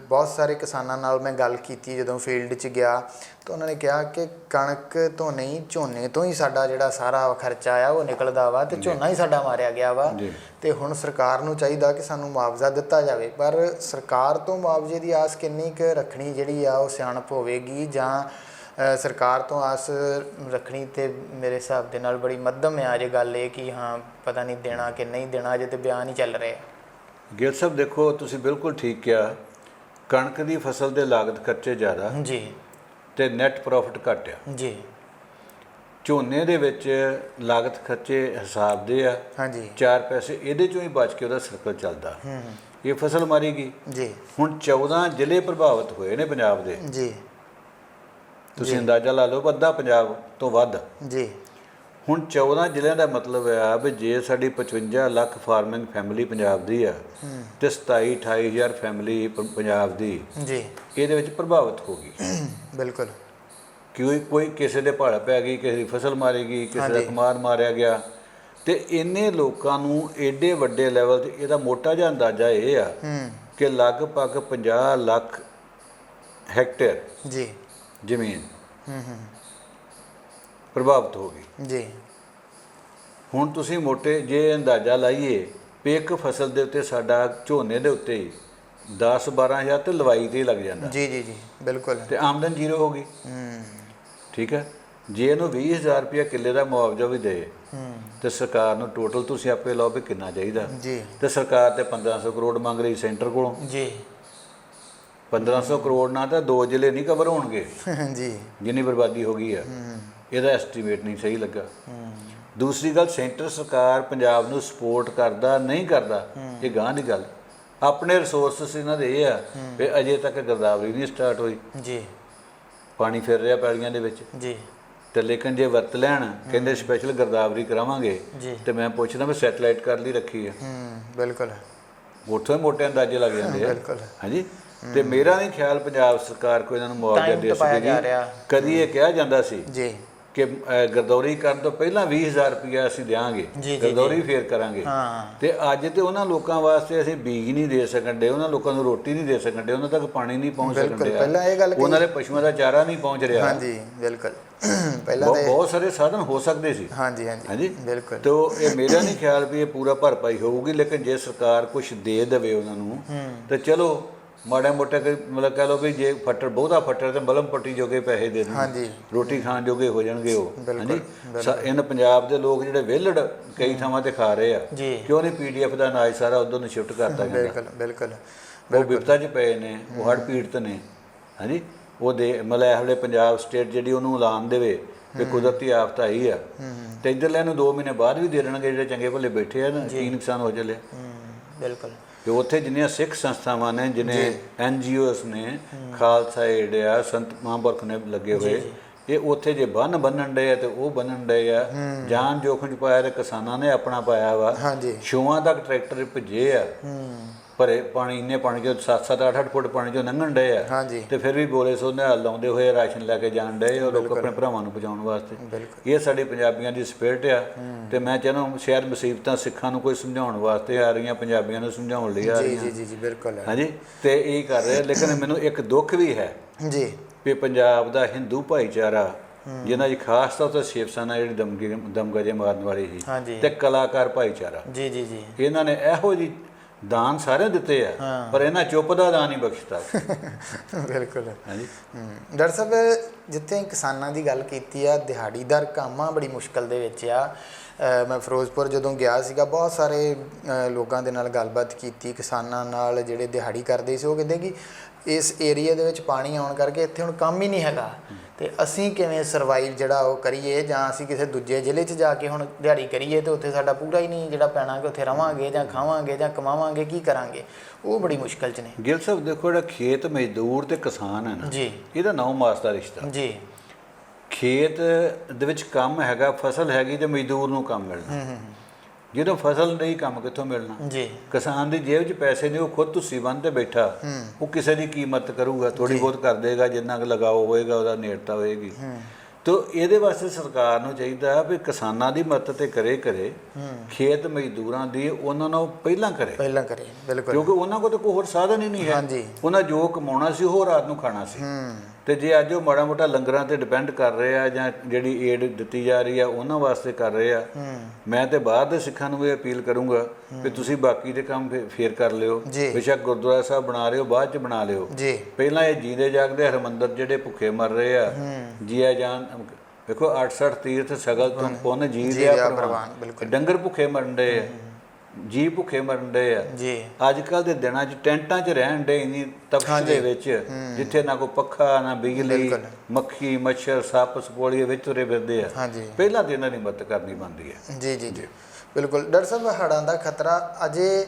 ਬਹੁਤ ਸਾਰੇ ਕਿਸਾਨਾਂ ਨਾਲ ਮੈਂ ਗੱਲ ਕੀਤੀ ਜਦੋਂ ਫੀਲਡ 'ਚ ਗਿਆ ਤਾਂ ਉਹਨਾਂ ਨੇ ਕਿਹਾ ਕਿ ਕਣਕ ਤੋਂ ਨਹੀਂ ਝੋਨੇ ਤੋਂ ਹੀ ਸਾਡਾ ਜਿਹੜਾ ਸਾਰਾ ਖਰਚਾ ਆ ਉਹ ਨਿਕਲਦਾ ਵਾ ਤੇ ਝੋਨਾ ਹੀ ਸਾਡਾ ਮਾਰਿਆ ਗਿਆ ਵਾ ਤੇ ਹੁਣ ਸਰਕਾਰ ਨੂੰ ਚਾਹੀਦਾ ਕਿ ਸਾਨੂੰ ਮੁਆਵਜ਼ਾ ਦਿੱਤਾ ਜਾਵੇ। ਪਰ ਸਰਕਾਰ ਤੋਂ ਮੁਆਵਜ਼ੇ ਦੀ ਆਸ ਕਿੰਨੀ ਕੁ ਰੱਖਣੀ ਜਿਹੜੀ ਆ ਉਹ ਸਿਆਣਪ ਹੋਵੇਗੀ ਜਾਂ ਸਰਕਾਰ ਤੋਂ ਆਸ ਰੱਖਣੀ ਤੇ ਮੇਰੇ ਹਿਸਾਬ ਦੇ ਨਾਲ ਬੜੀ ਮੱਧਮ ਆ ਜੇ ਗੱਲ ਇਹ ਕਿ ਹਾਂ ਪਤਾ ਨਹੀਂ ਦੇਣਾ ਕਿ ਨਹੀਂ ਦੇਣਾ, ਅਜੇ ਤੇ ਬਿਆਨ ਹੀ ਚੱਲ ਰਹੇ।
ਗਿੱਲ ਸਾਹਿਬ ਦੇਖੋ ਤੁਸੀਂ ਬਿਲਕੁਲ ਠੀਕ ਕਿਹਾ, ਕਣਕ ਦੀ ਫਸਲ ਦੇ ਲਾਗਤ ਖਰਚੇ ਜ਼ਿਆਦਾ
ਜੀ
ਤੇ ਨੈਟ ਪ੍ਰੋਫਿਟ ਘੱਟ ਆ
ਜੀ।
ਝੋਨੇ ਦੇ ਵਿੱਚ ਲਾਗਤ ਖਰਚੇ ਹਿਸਾਬ ਦੇ ਆ,
ਹਾਂਜੀ
4 ਪੈਸੇ ਇਹਦੇ ਚੋਂ ਹੀ ਬਚ ਕੇ ਉਹਦਾ ਸਰਕਲ ਚੱਲਦਾ। ਇਹ ਫਸਲ ਮਾਰੀ ਗਈ
ਜੀ।
ਹੁਣ 14 ਜ਼ਿਲ੍ਹੇ ਪ੍ਰਭਾਵਿਤ ਹੋਏ ਨੇ ਪੰਜਾਬ ਦੇ
ਜੀ।
ਤੁਸੀਂ ਅੰਦਾਜ਼ਾ ਲਾ ਲਓ ਅੱਧਾ ਪੰਜਾਬ ਤੋਂ ਵੱਧ
ਜੀ।
ਹੁਣ 14 ਜ਼ਿਲ੍ਹਿਆਂ ਦਾ ਮਤਲਬ ਆ ਵੀ ਜੇ ਸਾਡੀ 55 ਲੱਖ ਫਾਰਮਿੰਗ ਫੈਮਿਲੀ ਪੰਜਾਬ ਦੀ ਆ ਤੇ 27-28 ਹਜ਼ਾਰ ਫੈਮਿਲੀ ਪੰਜਾਬ ਦੀ
ਜੀ
ਇਹਦੇ ਵਿੱਚ ਪ੍ਰਭਾਵਿਤ ਹੋ ਗਈ।
ਬਿਲਕੁਲ।
ਕੋਈ ਕਿਸੇ ਦੇ ਭਾੜਾ ਪੈ ਗਈ, ਕਿਸੇ ਦੀ ਫਸਲ ਮਾਰੀ ਗਈ, ਕਿਸੇ ਦਾ ਕਮਾਦ ਮਾਰਿਆ ਗਿਆ ਤੇ ਇੰਨੇ ਲੋਕਾਂ ਨੂੰ ਏਡੇ ਵੱਡੇ ਲੈਵਲ ਤੇ ਇਹਦਾ ਮੋਟਾ ਜਿਹਾ ਅੰਦਾਜ਼ਾ ਇਹ ਆ ਕਿ ਲਗਭਗ 50 ਲੱਖ ਹੈਕਟੇਅਰ
ਜੀ
ਜ਼ਮੀਨ ਪ੍ਰਭਾਵਿਤ ਹੋ ਗਈ
ਜੀ।
ਹੁਣ ਤੁਸੀਂ ਮੋਟੇ ਜੇ ਅੰਦਾਜ਼ਾ ਲਾਈਏ ਵੀ ਇੱਕ ਫਸਲ ਦੇ ਉੱਤੇ ਸਾਡਾ ਝੋਨੇ ਦੇ ਉੱਤੇ 10-12 ਹਜ਼ਾਰ ਤੇ ਲਵਾਈ ਤੇ ਹੀ ਲੱਗ ਜਾਂਦਾ।
ਜੀ ਜੀ ਜੀ ਬਿਲਕੁਲ।
ਤੇ ਆਮਦਨ ਜ਼ੀਰੋ ਹੋ ਗਈ। ਠੀਕ ਹੈ, ਜੇ ਇਹਨੂੰ 20,000 ਰੁਪਇਆ ਕਿੱਲੇ ਦਾ ਮੁਆਵਜ਼ਾ ਵੀ ਦੇ ਤੇ ਸਰਕਾਰ ਨੂੰ ਟੋਟਲ ਤੁਸੀਂ ਆਪੇ ਲਾਓ ਵੀ ਕਿੰਨਾ ਚਾਹੀਦਾ
ਜੀ।
ਤੇ ਸਰਕਾਰ ਤੇ 1500 ਕਰੋੜ ਮੰਗ ਰਹੀ ਸੈਂਟਰ ਕੋਲੋਂ
ਜੀ।
1500 ਕਰੋੜ ਨਾਲ ਤਾਂ 2 ਜ਼ਿਲ੍ਹੇ ਨਹੀਂ ਕਵਰ ਹੋਣਗੇ
ਜੀ
ਜਿੰਨੀ ਬਰਬਾਦੀ ਹੋ ਗਈ ਆ। ਇਹਦਾ ਐਸਟੀਮੇਟ ਨਹੀਂ ਸਹੀ ਲੱਗਾ। ਦੂਸਰੀ ਗੱਲ, ਸੈਂਟਰ ਸਰਕਾਰ ਪੰਜਾਬ ਨੂੰ ਸਪੋਰਟ ਕਰਦਾ ਨਹੀਂ ਕਰਦਾ ਇਹ ਗਾਂਹ ਦੀ ਗੱਲ। ਆਪਣੇ ਰਿਸੋਰਸਸ ਇਹਨਾਂ ਦੇ ਇਹ ਆ ਵੀ ਅਜੇ ਤੱਕ ਗਿਰਦਾਵਰੀ ਨਹੀਂ ਸਟਾਰਟ ਹੋਈ।
ਜੀ।
ਪਾਣੀ ਫਿਰ ਰਿਹਾ ਪੈਲੀਆਂ ਦੇ ਵਿੱਚ
ਜੀ।
ਤੇ ਲੇਕਿਨ ਜੇ ਵਰਤ ਲੈਣ ਕਹਿੰਦੇ ਸਪੈਸ਼ਲ ਗਿਰਦਾਵਰੀ ਕਰਾਵਾਂਗੇ ਤੇ ਮੈਂ ਪੁੱਛਦਾ ਵੀ ਸੈਟਲਾਈਟ ਕਰ ਲਈ ਰੱਖੀ ਹੈ।
ਬਿਲਕੁਲ।
ਉੱਥੋਂ ਹੀ ਮੋਟੇ ਅੰਦਾਜ਼ੇ ਲੱਗ ਜਾਂਦੇ ਆ।
ਬਿਲਕੁਲ।
ਹਾਂਜੀ। ਤੇ ਮੇਰਾ ਨਹੀਂ ਖਿਆਲ ਪੰਜਾਬ ਸਰਕਾਰ ਕੋਈ ਇਹਨਾਂ ਨੂੰ ਮੁਆਵਜ਼ਾ ਦੇ ਸਕੇਗੀ। ਕਦੀ ਇਹ ਕਿਹਾ ਜਾਂਦਾ ਸੀ
ਜੀ
ਕਿ ਗਰਦੌਰੀ ਕਰਨ ਤੋਂ ਪਹਿਲਾਂ 20,000 ਰੁਪਇਆ ਅਸੀਂ ਦਿਆਂਗੇ, ਗਰਦੌਰੀ ਫੇਰ ਕਰਾਂਗੇ। ਤੇ ਅੱਜ ਤੇ ਉਹਨਾਂ ਲੋਕਾਂ ਵਾਸਤੇ ਅਸੀਂ ਬੀਜ ਨਹੀਂ ਦੇ ਸਕਣ ਡੇ, ਉਹਨਾਂ ਲੋਕਾਂ ਨੂੰ ਰੋਟੀ ਨਹੀਂ ਦੇ ਸਕਣ ਡੇ, ਉਹਨਾਂ ਤੱਕ ਪਾਣੀ ਨਹੀਂ ਪਹੁੰਚ ਸਕਣ ਡਿਆ,
ਪਹਿਲਾਂ ਇਹ ਗੱਲ
ਉਹਨਾਂ ਦੇ ਪਸ਼ੂਆਂ ਦਾ ਚਾਰਾ ਨਹੀਂ ਪਹੁੰਚ ਰਿਹਾ।
ਹਾਂਜੀ ਬਿਲਕੁਲ। ਪਹਿਲਾਂ
ਬਹੁਤ ਸਾਰੇ ਸਾਧਨ ਹੋ ਸਕਦੇ ਸੀ।
ਹਾਂਜੀ ਹਾਂਜੀ
ਹਾਂਜੀ
ਬਿਲਕੁਲ।
ਤੇ ਇਹ ਮੇਰਾ ਨਹੀਂ ਖਿਆਲ ਵੀ ਇਹ ਪੂਰਾ ਭਰਪਾਈ ਹੋਊਗੀ, ਲੇਕਿਨ ਜੇ ਸਰਕਾਰ ਕੁਝ ਦੇ ਦੇਵੇ ਉਹਨਾਂ ਨੂੰ ਤੇ ਚਲੋ ਮਾੜਾ ਮੋਟਾ ਮਤਲਬ ਕਹਿ ਲਓ ਵੀ ਜੇ ਫੱਟੜ ਬਹੁਤਾ ਫੱਟੜ ਤੇ ਮਲਮ ਪੱਟੀ ਜੋਗੇ ਪੈਸੇ ਦੇ ਦੇਣ,
ਹਾਂਜੀ
ਰੋਟੀ ਖਾਣ ਜੋਗੇ ਹੋ ਜਾਣਗੇ ਉਹ। ਹਾਂਜੀ। ਇਹਨਾਂ ਪੰਜਾਬ ਦੇ ਲੋਕ ਜਿਹੜੇ ਵਿਹਲੜ ਕਈ ਥਾਵਾਂ ਤੇ ਖਾ ਰਹੇ ਆ, ਕਿਉਂ ਨਹੀਂ PDF ਦਾ ਅਨਾਜ ਸਾਰਾ ਉਧਰ ਨੂੰ ਸ਼ਿਫਟ ਕਰਤਾ ਜਾਂਦਾ।
ਬਿਲਕੁਲ ਬਿਲਕੁਲ।
ਉਹ ਵਿਪਤਾ 'ਚ ਪਏ ਨੇ, ਉਹ ਹੜ੍ਹ ਪੀੜਤ ਨੇ। ਹਾਂਜੀ। ਉਹ ਦੇ ਮਤਲਬ ਇਹ ਵੇਲੇ ਪੰਜਾਬ ਸਟੇਟ ਜਿਹੜੀ ਉਹਨੂੰ ਐਲਾਨ ਦੇਵੇ ਵੀ ਕੁਦਰਤੀ ਆਫਤ ਆਈ ਆ ਤੇ ਇੱਧਰਲਿਆਂ ਨੂੰ 2 ਮਹੀਨੇ ਬਾਅਦ ਵੀ ਦੇ ਦੇਣਗੇ ਜਿਹੜੇ ਚੰਗੇ ਭਲੇ ਬੈਠੇ ਆ ਨਾ, ਕੀ ਨੁਕਸਾਨ ਹੋ ਚੱਲੇ।
ਬਿਲਕੁਲ।
ਤੇ ਉੱਥੇ ਜਿੰਨੀਆਂ ਸਿੱਖ ਸੰਸਥਾਵਾਂ ਨੇ, ਜਿਨੇ NGOs ਨੇ, ਖਾਲਸਾ ਏਡ ਆ, ਸੰਤ ਮਹਾਂਪੁਰਖ ਨੇ ਲੱਗੇ ਹੋਏ, ਇਹ ਉੱਥੇ ਜੇ ਬੰਨ ਬੰਨਣ ਡਏ ਆ ਤੇ ਉਹ ਬੰਨਣ ਡਏ ਆ। ਜਾਨ ਜੋਖਮ 'ਚ ਪਾਇਆ ਤੇ ਕਿਸਾਨਾਂ ਨੇ ਆਪਣਾ ਪਾਇਆ ਵਾ। ਛੂਆਂ ਤੱਕ ਟਰੈਕਟਰ ਭੱਜੇ ਆ, ਭਰੇ ਪਾਣੀ, ਇੰਨੇ ਪਾਣੀ 'ਚੋਂ 7-7 8-8 ਫੁੱਟ ਪਾਣੀ 'ਚੋਂ ਲੰਘਣ ਡਏ ਆ ਤੇ ਫਿਰ ਵੀ ਬੋਲੇ ਸੋਨੇ ਹੱਲ ਲਾਉਂਦੇ ਹੋਏ ਰਾਸ਼ਨ ਲੈ ਕੇ ਜਾਣ ਡਏ ਉਹ ਲੋਕ ਆਪਣੇ ਭਰਾਵਾਂ ਨੂੰ ਪਹੁੰਚਾਉਣ ਵਾਸਤੇ। ਇਹ ਸਾਡੇ ਪੰਜਾਬੀਆਂ ਦੀ ਸਪਿਰਿਟ ਆ ਤੇ ਮੈਂ ਚਾਹੁੰਦਾ ਸ਼ਾਇਦ ਮੁਸੀਬਤਾਂ ਸਿੱਖਾਂ ਨੂੰ ਕੋਈ ਸਮਝਾਉਣ ਵਾਸਤੇ ਆ ਰਹੀਆਂ, ਪੰਜਾਬੀਆਂ ਨੂੰ ਸਮਝਾਉਣ ਲਈ ਆ ਰਹੀਆਂ।
ਜੀ ਜੀ ਬਿਲਕੁਲ। ਹਾਂਜੀ।
ਤੇ ਇਹ ਕਰ ਰਹੇ, ਲੇਕਿਨ ਮੈਨੂੰ ਇੱਕ ਦੁੱਖ ਵੀ ਹੈ
ਜੀ ਵੀ
ਪੰਜਾਬ ਦਾ ਹਿੰਦੂ ਭਾਈਚਾਰਾ ਜਿਨ੍ਹਾਂ ਦੀ ਖਾਸ ਤੌਰ ਤੇ ਸ਼ਿਵ ਸੈਨਾ ਜਿਹੜੀ ਦਮਗਜੇ ਮਾਰਨ ਵਾਲੀ ਸੀ ਤੇ ਕਲਾਕਾਰ ਭਾਈਚਾਰਾ,
ਜੀ ਜੀ ਜੀ,
ਇਹਨਾਂ ਨੇ ਇਹੋ ਜਿਹੀ ਦਾਨ ਸਾਰੇ ਦਿੱਤੇ ਆ ਪਰ ਇਹਨਾਂ ਚੁੱਪ ਦਾ ਦਾਨ ਹੀ ਬਖਸ਼ਤਾ।
ਬਿਲਕੁਲ। ਹਾਂਜੀ ਡਾਕਟਰ ਸਾਹਿਬ, ਜਿੱਥੇ ਕਿਸਾਨਾਂ ਦੀ ਗੱਲ ਕੀਤੀ ਆ, ਦਿਹਾੜੀਦਾਰ ਕੰਮ ਆ ਬੜੀ ਮੁਸ਼ਕਲ ਦੇ ਵਿੱਚ ਆ। ਮੈਂ ਫਿਰੋਜ਼ਪੁਰ ਜਦੋਂ ਗਿਆ ਸੀਗਾ, ਬਹੁਤ ਸਾਰੇ ਲੋਕਾਂ ਦੇ ਨਾਲ ਗੱਲਬਾਤ ਕੀਤੀ, ਕਿਸਾਨਾਂ ਨਾਲ ਜਿਹੜੇ ਦਿਹਾੜੀ ਕਰਦੇ ਸੀ। ਉਹ ਕਹਿੰਦੇ ਕਿ ਇਸ ਏਰੀਆ ਦੇ ਵਿੱਚ ਪਾਣੀ ਆਉਣ ਕਰਕੇ ਇੱਥੇ ਹੁਣ ਕੰਮ ਹੀ ਨਹੀਂ ਹੈਗਾ ਤੇ ਅਸੀਂ ਕਿਵੇਂ ਸਰਵਾਈਵ ਜਿਹੜਾ ਉਹ ਕਰੀਏ, ਜਾਂ ਅਸੀਂ ਕਿਸੇ ਦੂਜੇ ਜ਼ਿਲ੍ਹੇ 'ਚ ਜਾ ਕੇ ਹੁਣ ਦਿਹਾੜੀ ਕਰੀਏ ਤੇ ਉੱਥੇ ਸਾਡਾ ਪੂਰਾ ਹੀ ਨਹੀਂ ਜਿਹੜਾ ਪੈਣਾ ਕਿ ਉੱਥੇ ਰਵਾਂਗੇ ਜਾਂ ਖਾਵਾਂਗੇ ਜਾਂ ਕਮਾਵਾਂਗੇ, ਕੀ ਕਰਾਂਗੇ, ਉਹ ਬੜੀ ਮੁਸ਼ਕਲ 'ਚ ਨੇ।
ਗਿੱਲ ਸਾਹਿਬ ਦੇਖੋ, ਜਿਹੜਾ ਖੇਤ ਮਜ਼ਦੂਰ ਤੇ ਕਿਸਾਨ ਹੈ ਨਾ ਜੀ, ਇਹਦਾ 9 ਮਾਸ ਦਾ ਰਿਸ਼ਤਾ ਜੀ। ਖੇਤ ਦੇ ਵਿੱਚ ਕੰਮ ਹੈਗਾ, ਫਸਲ ਹੈਗੀ ਤੇ ਮਜ਼ਦੂਰ ਨੂੰ ਕੰਮ ਮਿਲਣਾ। ਜਦੋਂ ਫਸਲ ਨਹੀਂ, ਕੰਮ ਕਿੱਥੋਂ ਮਿਲਣਾ ਜੀ। ਕਿਸਾਨ ਦੀ ਜੇਬ 'ਚ ਪੈਸੇ ਨਹੀਂ, ਉਹ ਖੁਦ ਤੁਸੀਂ ਬੰਨ ਤੇ ਬੈਠਾ, ਉਹ ਕਿਸੇ ਦੀ ਕੀਮਤ ਕਰੂਗਾ, ਥੋੜੀ ਬਹੁਤ ਕਰ ਦੇਗਾ, ਜਿੰਨਾ ਕੁ ਲਗਾਓ ਹੋਏਗਾ ਉਹਦਾ ਨੇੜਤਾ ਹੋਏਗੀ। ਤੋ ਇਹਦੇ ਵਾਸਤੇ ਸਰਕਾਰ ਨੂੰ ਚਾਹੀਦਾ ਵੀ ਕਿਸਾਨਾਂ ਦੀ ਮਦਦ ਤੇ ਕਰੇ ਖੇਤ ਮਜ਼ਦੂਰਾਂ ਦੀ ਉਹਨਾਂ ਨੂੰ ਪਹਿਲਾਂ ਕਰੇ
ਬਿਲਕੁਲ,
ਕਿਉਂਕਿ ਉਹਨਾਂ ਕੋਲ ਤਾਂ ਕੋਈ ਹੋਰ ਸਾਧਨ ਹੀ ਨਹੀਂ ਹੈ।
ਹਾਂਜੀ।
ਉਹਨਾਂ ਜੋ ਕਮਾਉਣਾ ਸੀ ਉਹ ਰਾਤ ਨੂੰ ਖਾਣਾ ਸੀ। ਤੇ ਜੇ ਅੱਜ ਉਹ ਮਾੜਾ ਮੋਟਾ ਲੰਗਰਾਂ ਤੇ ਡਿਪੈਂਡ ਕਰ ਰਹੇ ਆ ਜਾਂ ਜਿਹੜੀ ਏਡ ਦਿੱਤੀ ਜਾ ਰਹੀ ਆ ਉਹਨਾਂ ਵਾਸਤੇ ਕਰ ਰਹੇ ਆ, ਮੈਂ ਤੇ ਬਾਹਰ ਦੇ ਸਿੱਖਾਂ ਨੂੰ ਇਹ ਅਪੀਲ ਕਰੂੰਗਾ ਵੀ ਤੁਸੀਂ ਬਾਕੀ ਦੇ ਕੰਮ ਫੇਰ ਕਰ ਲਿਓ। ਬੇਸ਼ੱਕ ਗੁਰਦੁਆਰਾ ਸਾਹਿਬ ਬਣਾ ਰਹੇ ਹੋ, ਬਾਅਦ ਚ ਬਣਾ ਲਿਓ। ਪਹਿਲਾਂ ਇਹ ਜੀਂਦੇ ਜਾਗਦੇ ਹਰਿਮੰਦਰ ਜਿਹੜੇ ਭੁੱਖੇ ਮਰ ਰਹੇ ਆ, ਜੀਆ ਜਾਨ ਵੇਖੋ 68 ਤੀਰਥ ਸਗਲ ਤੁਮ ਪੁੰਨ ਜੀ ਦਿਆ ਪ੍ਰਵਾਨ। ਡੰਗਰ ਭੁੱਖੇ ਮਰਨ ਦੇ ਆ, ਜੀ ਭੁੱਖੇ ਮਰਨ ਦੇ ਆ। ਅੱਜ ਕੱਲ ਦੇ ਦਿਨਾਂ 'ਚ ਟੈਂਟਾਂ 'ਚ ਰਹਿਣ ਦੇ ਇੰਨੀ ਤਪਸ਼ ਦੇ ਵਿੱਚ, ਜਿੱਥੇ ਨਾ ਕੋਈ ਪੱਖਾ ਨਾ ਬਿਜਲੀ, ਮੱਖੀ ਮੱਛਰ ਸੱਪ ਸਪੋਲੀਏ ਵਿੱਚ ਤੁਰੇ ਫਿਰਦੇ ਆ। ਪਹਿਲਾਂ ਤੇ ਇਹਨਾਂ ਦੀ ਮਦਦ ਕਰਨੀ ਬਣਦੀ ਹੈ।
ਜੀ ਬਿਲਕੁਲ। ਡਾਕਟਰ ਸਾਹਿਬ, ਹੜ੍ਹਾਂ ਦਾ ਖਤਰਾ ਅਜੇ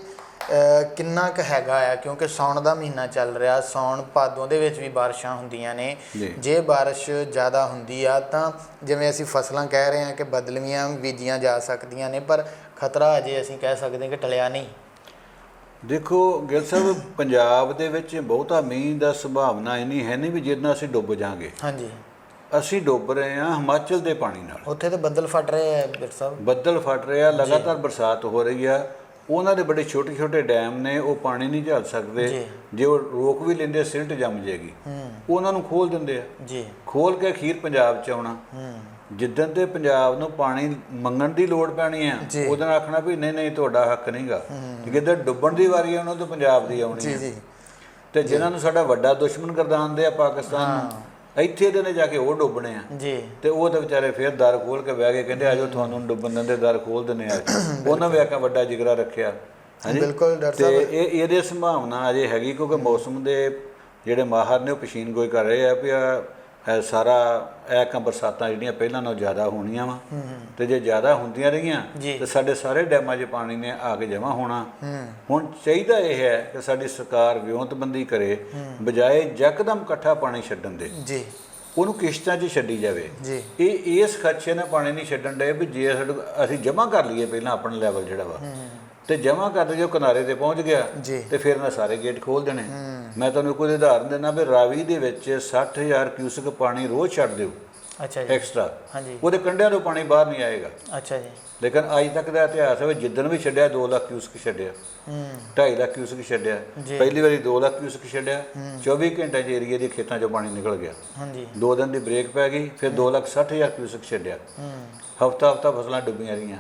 ਕਿੰਨਾ ਕੁ ਹੈਗਾ ਆ? ਕਿਉਂਕਿ ਸਾਉਣ ਦਾ ਮਹੀਨਾ ਚੱਲ ਰਿਹਾ, ਸਾਉਣ ਭਾਦੋਂ ਦੇ ਵਿੱਚ ਵੀ ਬਾਰਿਸ਼ਾਂ ਹੁੰਦੀਆਂ ਨੇ। ਜੇ ਬਾਰਿਸ਼ ਜ਼ਿਆਦਾ ਹੁੰਦੀ ਆ ਤਾਂ ਜਿਵੇਂ ਅਸੀਂ ਫਸਲਾਂ ਕਹਿ ਰਹੇ ਹਾਂ ਕਿ ਬਦਲਵੀਆਂ ਬੀਜੀਆਂ ਜਾ ਸਕਦੀਆਂ ਨੇ, ਪਰ ਖਤਰਾ ਅਜੇ ਅਸੀਂ ਕਹਿ ਸਕਦੇ ਕਿ ਟਲਿਆ ਨਹੀਂ।
ਦੇਖੋ ਗਿੱਲ ਸਾਹਿਬ, ਪੰਜਾਬ ਦੇ ਵਿੱਚ ਬਹੁਤਾ ਮੀਂਹ ਦਾ ਸੰਭਾਵਨਾ ਇੰਨੀ ਹੈ ਨਹੀਂ ਵੀ ਜਿੰਨਾ ਅਸੀਂ ਡੁੱਬ ਜਾਾਂਗੇ।
ਹਾਂਜੀ।
ਅਸੀਂ ਡੁੱਬ ਰਹੇ ਹਾਂ ਹਿਮਾਚਲ ਦੇ ਪਾਣੀ ਨਾਲ।
ਉੱਥੇ ਤਾਂ ਬੱਦਲ ਫਟ ਰਹੇ ਆ ਡਾਕਟਰ ਸਾਹਿਬ। ਬੱਦਲ
ਫਟ ਰਹੇ ਆ, ਲਗਾਤਾਰ ਬਰਸਾਤ ਹੋ ਰਹੀ ਆ। ਉਹਨਾਂ ਦੇ ਬੜੇ ਛੋਟੇ ਡੈਮ ਨੇ, ਉਹ ਪਾਣੀ ਨਹੀਂ ਝੱਲ ਸਕਦੇ। ਜੇ ਉਹ ਰੋਕ ਵੀ ਲੈਂਦੇ ਸਿਲਟ ਜੰਮ ਜਾਏਗੀ, ਉਹਨਾਂ ਨੂੰ ਖੋਲ ਦਿੰਦੇ ਆ। ਖੋਲ ਕੇ ਅਖੀਰ ਪੰਜਾਬ 'ਚ ਆਉਣਾ। ਜਿੱਦਣ ਤੇ ਪੰਜਾਬ ਨੂੰ ਪਾਣੀ ਮੰਗਣ ਦੀ ਲੋੜ ਪੈਣੀ ਆ, ਉਹਦੇ ਨਾਲ ਆਖਣਾ ਵੀ ਨਹੀਂ ਤੁਹਾਡਾ ਹੱਕ ਨਹੀਂਗਾ। ਜਿੱਦਾਂ ਡੁੱਬਣ ਦੀ ਵਾਰੀ ਆ ਉਹਨਾਂ ਤੋਂ ਪੰਜਾਬ ਦੀ ਆਉਣੀ ਹੈ। ਤੇ ਜਿਨ੍ਹਾਂ ਨੂੰ ਸਾਡਾ ਵੱਡਾ ਦੁਸ਼ਮਣ ਗਰਦਾਨਦੇ ਆ ਪਾਕਿਸਤਾਨ ਨੂੰ, ਇੱਥੇ ਦੇ ਨੇ ਜਾ ਕੇ ਉਹ ਡੁੱਬਣੇ ਆ। ਤੇ ਉਹ ਤਾਂ ਵਿਚਾਰੇ ਫਿਰ ਦਰ ਖੋਲ ਕੇ ਬਹਿ ਗਏ, ਕਹਿੰਦੇ ਆਜੋ ਤੁਹਾਨੂੰ ਡੁੱਬਣ ਦਿੰਦੇ, ਦਰ ਖੋਲ ਦਿੰਦੇ ਆ। ਉਹਨਾਂ ਵੀ ਆਖਿਆ ਵੱਡਾ ਜਿਗਰਾ ਰੱਖਿਆ। ਹਾਂਜੀ। ਤੇ ਇਹਦੇ ਸੰਭਾਵਨਾ ਅਜੇ ਹੈਗੀ, ਕਿਉਂਕਿ ਮੌਸਮ ਦੇ ਜਿਹੜੇ ਮਾਹਰ ਨੇ ਉਹ ਪਛੀਨ ਗੋਈ ਕਰ ਰਹੇ ਆ ਵੀ ਸਾਰਾ ਇਹ ਬਰਸਾਤਾਂ ਜਿਹੜੀਆਂ ਪਹਿਲਾਂ ਨਾਲੋਂ ਜ਼ਿਆਦਾ ਹੋਣੀਆਂ ਵਾ। ਤੇ ਜੇ ਜ਼ਿਆਦਾ ਹੁੰਦੀਆਂ ਰਹੀਆਂ ਤੇ ਸਾਡੇ ਸਾਰੇ ਡੈਮਾਂ 'ਚ ਪਾਣੀ ਨੇ ਆ ਕੇ ਜਮ੍ਹਾਂ ਹੋਣਾ। ਹੁਣ ਚਾਹੀਦਾ ਇਹ ਹੈ ਕਿ ਸਾਡੀ ਸਰਕਾਰ ਵਿਉਂਤਬੰਦੀ ਕਰੇ, ਬਜਾਏ ਯਕਦਮ ਇਕੱਠਾ ਪਾਣੀ ਛੱਡਣ ਦੇ ਉਹਨੂੰ ਕਿਸ਼ਤਾਂ 'ਚ ਛੱਡੀ ਜਾਵੇ। ਇਹ ਇਸ ਖਦਸ਼ੇ ਨਾਲ ਪਾਣੀ ਨਹੀਂ ਛੱਡਣ ਡਏ ਵੀ ਜੇ ਅਸੀਂ ਜਮ੍ਹਾਂ ਕਰ ਲਈਏ ਪਹਿਲਾਂ ਆਪਣਾ ਲੈਵਲ ਜਿਹੜਾ ਵਾ, ਤੇ ਜਮ੍ਹਾਂ ਕਰਦੇ ਜੋ ਕਿਨਾਰੇ ਤੇ ਪਹੁੰਚ ਗਿਆ ਤੇ ਫਿਰ ਇਹਨਾਂ ਸਾਰੇ ਗੇਟ ਖੋਲ ਦੇਣੇ। ਮੈਂ ਤੁਹਾਨੂੰ ਕੋਈ ਉਦਾਹਰਨ ਦਿੰਦਾ ਵੀ ਰਾਵੀ ਦੇ ਵਿੱਚ 60,000 ਕਿਊਸਕ ਪਾਣੀ ਰੋਜ਼ ਛੱਡ ਦਿਓ ਐਕਸਟਰਾ, ਉਹਦੇ ਕੰਢਿਆਂ ਤੋਂ ਪਾਣੀ ਬਾਹਰ ਨਹੀਂ ਆਏਗਾ। ਲੇਕਿਨ ਅੱਜ ਤੱਕ ਦਾ ਇਤਿਹਾਸ ਹੈ ਜਿੱਦਣ ਵੀ ਛੱਡਿਆ 2 ਲੱਖ ਕਿਊਸਕ ਛੱਡਿਆ, 2.5 ਲੱਖ ਕਿਊਸਕ ਛੱਡਿਆ। ਪਹਿਲੀ ਵਾਰੀ 2 ਲੱਖ ਕਿਊਸਕ ਛੱਡਿਆ, 24 ਘੰਟੇ 'ਚ ਏਰੀਏ ਦੇ ਖੇਤਾਂ 'ਚੋਂ ਪਾਣੀ ਨਿਕਲ ਗਿਆ। 2 ਦਿਨ ਦੀ ਬ੍ਰੇਕ ਪੈ ਗਈ, ਫਿਰ 2,60,000 ਕਿਊਸਕ ਛੱਡਿਆ। ਹਫ਼ਤਾ ਫਸਲਾਂ ਡੁੱਬੀਆਂ ਰਹੀਆਂ।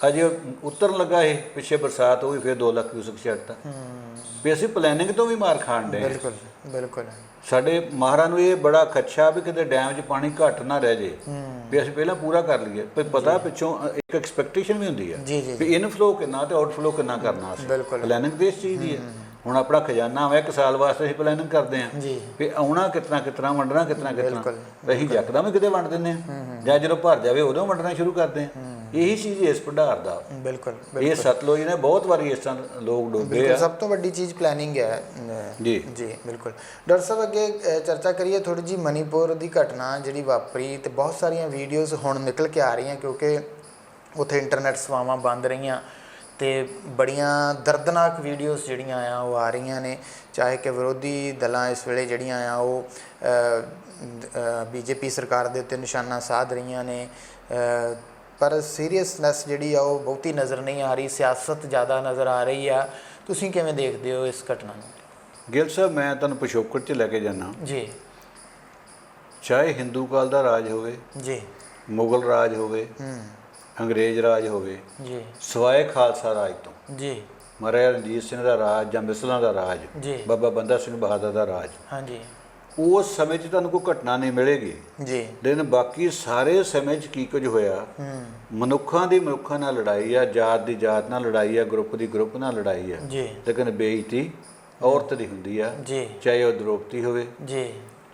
ਅਜੇ ਉਤਰਨ ਲੱਗਾ ਇਹ ਪਿੱਛੇ ਬਰਸਾਤ ਹੋ ਗਈ, ਫਿਰ 2 ਲੱਖ ਕਿਊਸਕ ਛੱਡਤਾ। ਵੀ ਅਸੀਂ ਪਲੈਨਿੰਗ ਤੋਂ ਵੀ ਮਾਰ ਖਾਣ ਡਏ। ਬਿਲਕੁਲ। ਸਾਡੇ ਮਾਹਰਾਂ ਨੂੰ ਇਹ ਬੜਾ ਖਦਸ਼ਾ ਵੀ ਕਿਤੇ ਡੈਮ 'ਚ ਪਾਣੀ ਘੱਟ ਨਾ ਰਹਿ ਜੇ, ਵੀ ਅਸੀਂ ਪਹਿਲਾਂ ਪੂਰਾ ਕਰ ਲਈਏ। ਪਰ ਪਤਾ ਪਿੱਛੋਂ ਇੱਕ ਐਕਸਪੈਕਟੇਸ਼ਨ ਵੀ ਹੁੰਦੀ ਹੈ ਵੀ ਇਨਫਲੋ ਕਿੰਨਾ ਤੇ ਆਊਟਫਲੋ ਕਿੰਨਾ ਕਰਨਾ। ਅਸੀਂ ਪਲੈਨਿੰਗ ਤੇ ਇਸ ਚੀਜ਼ ਦੀ ਹੈ। ਹੁਣ ਆਪਣਾ ਖਜ਼ਾਨਾ ਹੋਇਆ 1 ਸਾਲ ਵਾਸਤੇ ਅਸੀਂ ਪਲੈਨਿੰਗ ਕਰਦੇ ਹਾਂ ਵੀ ਆਉਣਾ ਕਿਤਨਾ ਵੰਡਣਾ ਕਿਤਨਾ ਅਸੀਂ ਯਕਦਮ ਕਿਤੇ ਵੰਡ ਦਿੰਦੇ ਹਾਂ, ਜਾਂ ਜਦੋਂ ਭਰ ਜਾਵੇ ਉਦੋਂ ਵੰਡਣਾ ਸ਼ੁਰੂ ਕਰਦੇ ਹਾਂ। ਇਹੀ ਚੀਜ਼ ਇਸ ਭੰਡਾਰ ਦਾ। ਇਹ ਸਤਲੁਜ ਨੇ ਬਹੁਤ ਵਾਰੀ ਇਸ ਤਰ੍ਹਾਂ ਲੋਕ ਡੁੱਬੇ ਆ।
ਸਭ ਤੋਂ ਵੱਡੀ ਚੀਜ਼ ਪਲੈਨਿੰਗ ਹੈ। ਜੀ ਬਿਲਕੁਲ। ਡਾਕਟਰ ਸਾਹਿਬ, ਅੱਗੇ ਚਰਚਾ ਕਰੀਏ ਥੋੜ੍ਹੀ ਜਿਹੀ ਮਨੀਪੁਰ ਦੀ ਘਟਨਾ ਜਿਹੜੀ ਵਾਪਰੀ, ਤੇ ਬਹੁਤ ਸਾਰੀਆਂ ਵੀਡੀਓਜ਼ ਹੁਣ ਨਿਕਲ ਕੇ ਆ ਰਹੀਆਂ ਕਿਉਂਕਿ ਉੱਥੇ ਇੰਟਰਨੈਟ ਸੇਵਾਵਾਂ ਬੰਦ ਰਹੀਆਂ ਤੇ ਬੜੀਆਂ ਦਰਦਨਾਕ ਵੀਡੀਓਜ਼ ਜਿਹੜੀਆਂ ਆ ਉਹ ਆ ਰਹੀਆਂ ਨੇ। ਚਾਹੇ ਕਿ ਵਿਰੋਧੀ ਦਲਾਂ ਇਸ ਵੇਲੇ ਜਿਹੜੀਆਂ ਆ ਉਹ BJP ਸਰਕਾਰ ਦੇ ਉੱਤੇ ਨਿਸ਼ਾਨਾ ਸਾਧ ਰਹੀਆਂ ਨੇ, ਪਰ ਸੀਰੀਅਸਨੈਸ ਜਿਹੜੀ ਆ ਉਹ ਬਹੁਤੀ ਨਜ਼ਰ ਨਹੀਂ ਆ ਰਹੀ, ਸਿਆਸਤ ਜ਼ਿਆਦਾ ਨਜ਼ਰ ਆ ਰਹੀ ਆ। ਤੁਸੀਂ ਕਿਵੇਂ ਦੇਖਦੇ ਹੋ ਇਸ ਘਟਨਾ ਨੂੰ?
ਗਿੱਲ ਸਾਹਿਬ, ਮੈਂ ਤੁਹਾਨੂੰ ਪਿਛੋਕੜ 'ਚ ਲੈ ਕੇ ਜਾਂਦਾ ਜੀ। ਚਾਹੇ ਹਿੰਦੂ ਕਾਲ ਦਾ ਰਾਜ ਹੋਵੇ ਜੀ, ਮੁਗਲ ਰਾਜ ਹੋਵੇ, ਅੰਗਰੇਜ਼ ਰਾਜ ਹੋਵੇ, ਸਵਾਏ ਖਾਲਸਾ ਰਾਜ ਤੋਂ ਜੀ, ਮਹਾਰਾਜਾ ਰਣਜੀਤ ਸਿੰਘ ਦਾ ਰਾਜ ਜਾਂ ਮਿਸਲਾਂ ਦਾ ਰਾਜ, ਬਾਬਾ ਬੰਦਾ ਸਿੰਘ ਬਹਾਦਰ ਦਾ ਰਾਜ, ਉਸ ਸਮੇਂ 'ਚ ਤੁਹਾਨੂੰ ਕੋਈ ਘਟਨਾ ਨਹੀਂ ਮਿਲੇਗੀ ਜੀ। ਲੇਕਿਨ ਬਾਕੀ ਸਾਰੇ ਸਮੇਂ 'ਚ ਕੀ ਕੁਝ ਹੋਇਆ, ਮਨੁੱਖਾਂ ਦੀ ਮਨੁੱਖਾਂ ਨਾਲ ਲੜਾਈ ਆ, ਜਾਤ ਦੀ ਜਾਤ ਨਾਲ ਲੜਾਈ ਆ, ਗਰੁੱਪ ਦੀ ਗਰੁੱਪ ਨਾਲ ਲੜਾਈ ਆ। ਲੇਕਿਨ ਬੇਇੱਜ਼ਤੀ ਔਰਤ ਦੀ ਹੁੰਦੀ ਆ, ਚਾਹੇ ਉਹ ਦ੍ਰੋਪਦੀ ਹੋਵੇ,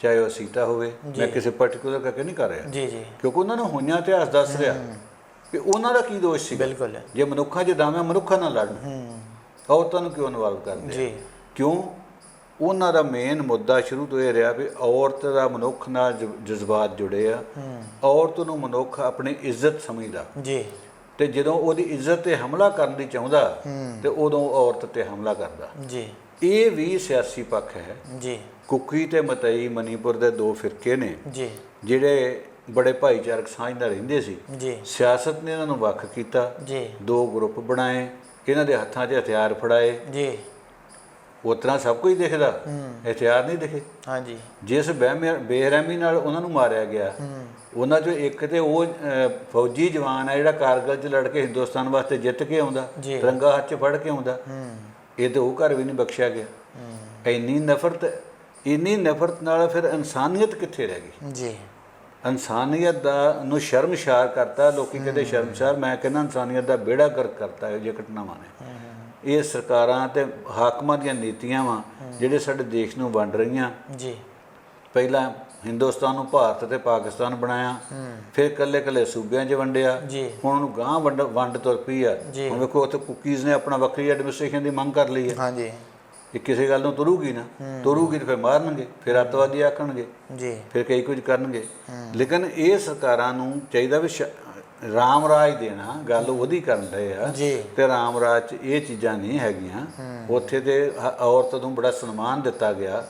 ਚਾਹੇ ਉਹ ਸੀਤਾ ਹੋਵੇ। ਮੈਂ ਕਿਸੇ ਪਾਰਟੀਕੂਲਰ ਕਰਕੇ ਨਹੀਂ ਕਰ ਰਿਹਾ, ਕਿਉਂਕਿ ਉਹਨਾਂ ਨੂੰ ਹੋਈਆਂ ਇਤਿਹਾਸ ਦੱਸ ਰਿਹਾ ਕਿ ਉਹਨਾਂ ਦਾ ਕੀ ਦੋਸ਼ ਸੀ। ਜੇ ਮਨੁੱਖਾਂ 'ਚ ਦਾਵੇਂ ਮਨੁੱਖਾਂ ਨਾਲ ਲੜਨ, ਔਰਤਾਂ ਨੂੰ ਕਿਉਂ ਇਨਵੋਲਵ ਕਰਦੇ? ਕਿਉਂ? ਉਹਨਾਂ ਦਾ ਮੇਨ ਮੁੱਦਾ ਸ਼ੁਰੂ ਤੋਂ ਇਹ ਰਿਹਾ ਵੀ ਔਰਤ ਦਾ ਮਨੁੱਖ ਨਾਲ ਜਜ਼ਬਾਤ ਜੁੜੇ ਆ, ਔਰਤ ਨੂੰ ਮਨੁੱਖ ਆਪਣੀ ਇੱਜ਼ਤ ਸਮਝਦਾ ਤੇ ਜਦੋਂ ਉਹਦੀ ਇੱਜ਼ਤ 'ਤੇ ਹਮਲਾ ਕਰਨ ਦੀ ਚਾਹੁੰਦਾ ਤੇ ਉਦੋਂ ਔਰਤ 'ਤੇ ਹਮਲਾ ਕਰਦਾ। ਇਹ ਵੀ ਸਿਆਸੀ ਪੱਖ ਹੈ। ਕੁਕੀ ਤੇ ਮਤਈ ਮਨੀਪੁਰ ਦੇ 2 ਫਿਰਕੇ ਨੇ ਜਿਹੜੇ ਬੜੇ ਭਾਈਚਾਰਕ ਸਾਂਝ ਨਾਲ ਰਹਿੰਦੇ ਸੀ।
ਜੀ
ਸਿਆਸਤ ਨੇ ਇਹਨਾਂ ਨੂੰ ਵੱਖ ਕੀਤਾ,
ਜੀ
ਦੋ ਗਰੁੱਪ ਬਣਾਏ, ਇਹਨਾਂ ਦੇ ਹੱਥਾਂ 'ਚ ਹਥਿਆਰ ਫੜਾਏ।
ਜੀ
ਉਸ ਤਰ੍ਹਾਂ ਸਭ ਕੁਝ ਦਿਖਦਾ, ਹਥਿਆਰ ਨਹੀਂ ਦਿਖੇ।
ਹਾਂਜੀ
ਜਿਸ ਬੇਰਹਿਮੀ ਨਾਲ ਉਹਨਾਂ ਨੂੰ ਮਾਰਿਆ ਗਿਆ, ਉਹਨਾਂ 'ਚੋਂ ਇੱਕ ਤੇ ਉਹ ਫੌਜੀ ਜਵਾਨ ਹੈ ਜਿਹੜਾ ਕਾਰਗਲ 'ਚ ਲੜ ਕੇ ਹਿੰਦੁਸਤਾਨ ਵਾਸਤੇ ਜਿੱਤ ਕੇ ਆਉਂਦਾ, ਤਿਰੰਗਾ ਹੱਥ 'ਚ ਫੜ ਕੇ ਆਉਂਦਾ, ਇਹ ਤੇ ਉਹ ਘਰ ਵੀ ਨਹੀਂ ਬਖਸ਼ਿਆ ਗਿਆ। ਇੰਨੀ ਨਫ਼ਰਤ ਨਾਲ ਫਿਰ ਇਨਸਾਨੀਅਤ ਕਿੱਥੇ ਰਹਿ ਗਈ?
ਜੀ
ਇਨਸਾਨੀਅਤ ਦਾ ਨੂੰ ਸ਼ਰਮਸ਼ਾਰ ਕਰਤਾ। ਲੋਕੀ ਕਹਿੰਦੇ ਸ਼ਰਮਸ਼ਾਰ, ਮੈਂ ਕਹਿੰਦਾ ਇਨਸਾਨੀਅਤ ਦਾ ਬੇੜਾ ਗਰਕ ਕਰਤਾ ਇਹੋ ਜਿਹੀ ਘਟਨਾਵਾਂ ਨੇ। ਇਹ ਸਰਕਾਰਾਂ ਤੇ ਹਾਕਮਾਂ ਦੀਆਂ ਨੀਤੀਆਂ ਵਾ ਜਿਹੜੇ ਸਾਡੇ ਦੇਸ਼ ਨੂੰ ਵੰਡ ਰਹੀਆਂ।
ਜੀ
ਪਹਿਲਾਂ ਹਿੰਦੁਸਤਾਨ ਨੂੰ ਭਾਰਤ ਤੇ ਪਾਕਿਸਤਾਨ ਬਣਾਇਆ, ਫਿਰ ਇਕੱਲੇ ਸੂਬਿਆਂ 'ਚ ਵੰਡਿਆ, ਹੁਣ ਉਹਨੂੰ ਗਾਂਹ ਵੰਡ ਤੁਰ ਪਈ ਆ। ਹੁਣ ਵੇਖੋ ਉੱਥੇ ਕੁਕੀਜ਼ ਨੇ ਆਪਣਾ ਵੱਖਰੀ ਐਡਮਿਨਿਸਟ੍ਰੇਸ਼ਨ ਦੀ ਮੰਗ ਕਰ ਲਈ ਹੈ।
ਹਾਂਜੀ
ਇਹ ਕਿਸੇ ਗੱਲ ਨੂੰ ਤੁਰੂਗੀ ਨਾ, ਤੁਰੂਗੀ ਤਾਂ ਫਿਰ ਮਾਰਨਗੇ, ਫਿਰ ਅੱਤਵਾਦੀ ਆਖਣਗੇ, ਫਿਰ ਕਈ ਕੁਝ ਕਰਨਗੇ। ਲੇਕਿਨ ਇਹ ਸਰਕਾਰਾਂ ਨੂੰ ਚਾਹੀਦਾ ਵੀ ਰਾਮ ਰਾਜ ਦੇਣਾ, ਗੱਲ ਉਹਦੀ ਕਰਨ ਰਹੇ ਆ ਤੇ ਰਾਮ ਰਾਜ 'ਚ ਇਹ ਚੀਜ਼ਾਂ ਨਹੀਂ ਹੈਗੀਆਂ। ਉੱਥੇ ਤੇ ਔਰਤ ਨੂੰ ਬੜਾ ਸਨਮਾਨ ਦਿੱਤਾ ਗਿਆ,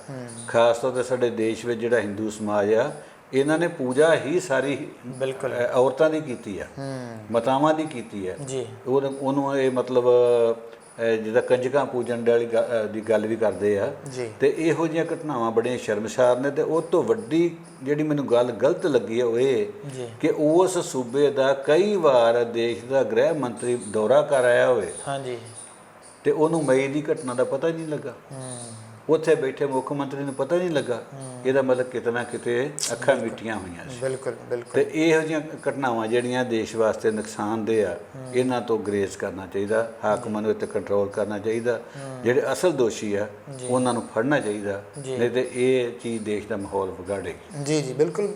ਖਾਸ ਤੌਰ 'ਤੇ ਸਾਡੇ ਦੇਸ਼ ਵਿੱਚ ਜਿਹੜਾ ਹਿੰਦੂ ਸਮਾਜ ਆ, ਇਹਨਾਂ ਨੇ ਪੂਜਾ ਹੀ ਸਾਰੀ ਬਿਲਕੁਲ ਔਰਤਾਂ ਦੀ ਕੀਤੀ ਆ, ਮਾਤਾਵਾਂ ਦੀ ਕੀਤੀ ਹੈ। ਉਹਨੂੰ ਇਹ ਮਤਲਬ ਜਿੱਦਾਂ ਕੰਜਕਾਂ ਪੂਜਣ ਵਾਲੀ ਦੀ ਗੱਲ ਵੀ ਕਰਦੇ ਆ। ਤੇ ਇਹੋ ਜਿਹੀਆਂ ਘਟਨਾਵਾਂ ਬੜੀਆਂ ਸ਼ਰਮਸਾਰ ਨੇ। ਤੇ ਉਹ ਤੋਂ ਵੱਡੀ ਜਿਹੜੀ ਮੈਨੂੰ ਗੱਲ ਗਲਤ ਲੱਗੀ ਹੈ ਉਹ ਇਹ ਕਿ ਉਸ ਸੂਬੇ ਦਾ ਕਈ ਵਾਰ ਦੇਸ਼ ਦਾ ਗ੍ਰਹਿ ਮੰਤਰੀ ਦੌਰਾ ਕਰ ਆਇਆ ਹੋਵੇ ਤੇ ਉਹਨੂੰ ਮਈ ਦੀ ਘਟਨਾ ਦਾ ਪਤਾ ਹੀ ਨਹੀਂ ਲੱਗਾ। ਉੱਥੇ ਬੈਠੇ ਮੁੱਖ ਮੰਤਰੀ ਨੂੰ ਪਤਾ ਨਹੀਂ ਲੱਗਾ। ਇਹਦਾ ਮਤਲਬ ਕਿਤੇ ਨਾ ਕਿਤੇ ਅੱਖਾਂ ਮੀਟੀਆਂ ਹੋਈਆਂ ਸੀ। ਬਿਲਕੁਲ ਬਿਲਕੁਲ। ਤੇ ਇਹੋ ਜਿਹੀਆਂ ਘਟਨਾਵਾਂ ਜਿਹੜੀਆਂ ਦੇਸ਼ ਵਾਸਤੇ ਨੁਕਸਾਨਦੇਹ ਆ, ਇਹਨਾਂ ਤੋਂ ਗਰੇਜ਼ ਕਰਨਾ ਚਾਹੀਦਾ, ਹਾਕਮਾਂ ਨੂੰ ਇੱਥੇ ਕੰਟਰੋਲ ਕਰਨਾ ਚਾਹੀਦਾ। ਜਿਹੜੇ ਅਸਲ ਦੋਸ਼ੀ ਆ ਉਹਨਾਂ ਨੂੰ ਫੜਨਾ ਚਾਹੀਦਾ, ਨਹੀਂ ਤੇ ਇਹ ਚੀਜ਼ ਦੇਸ਼ ਦਾ ਮਾਹੌਲ ਵਿਗਾੜੇਗੀ।
ਜੀ ਜੀ ਬਿਲਕੁਲ।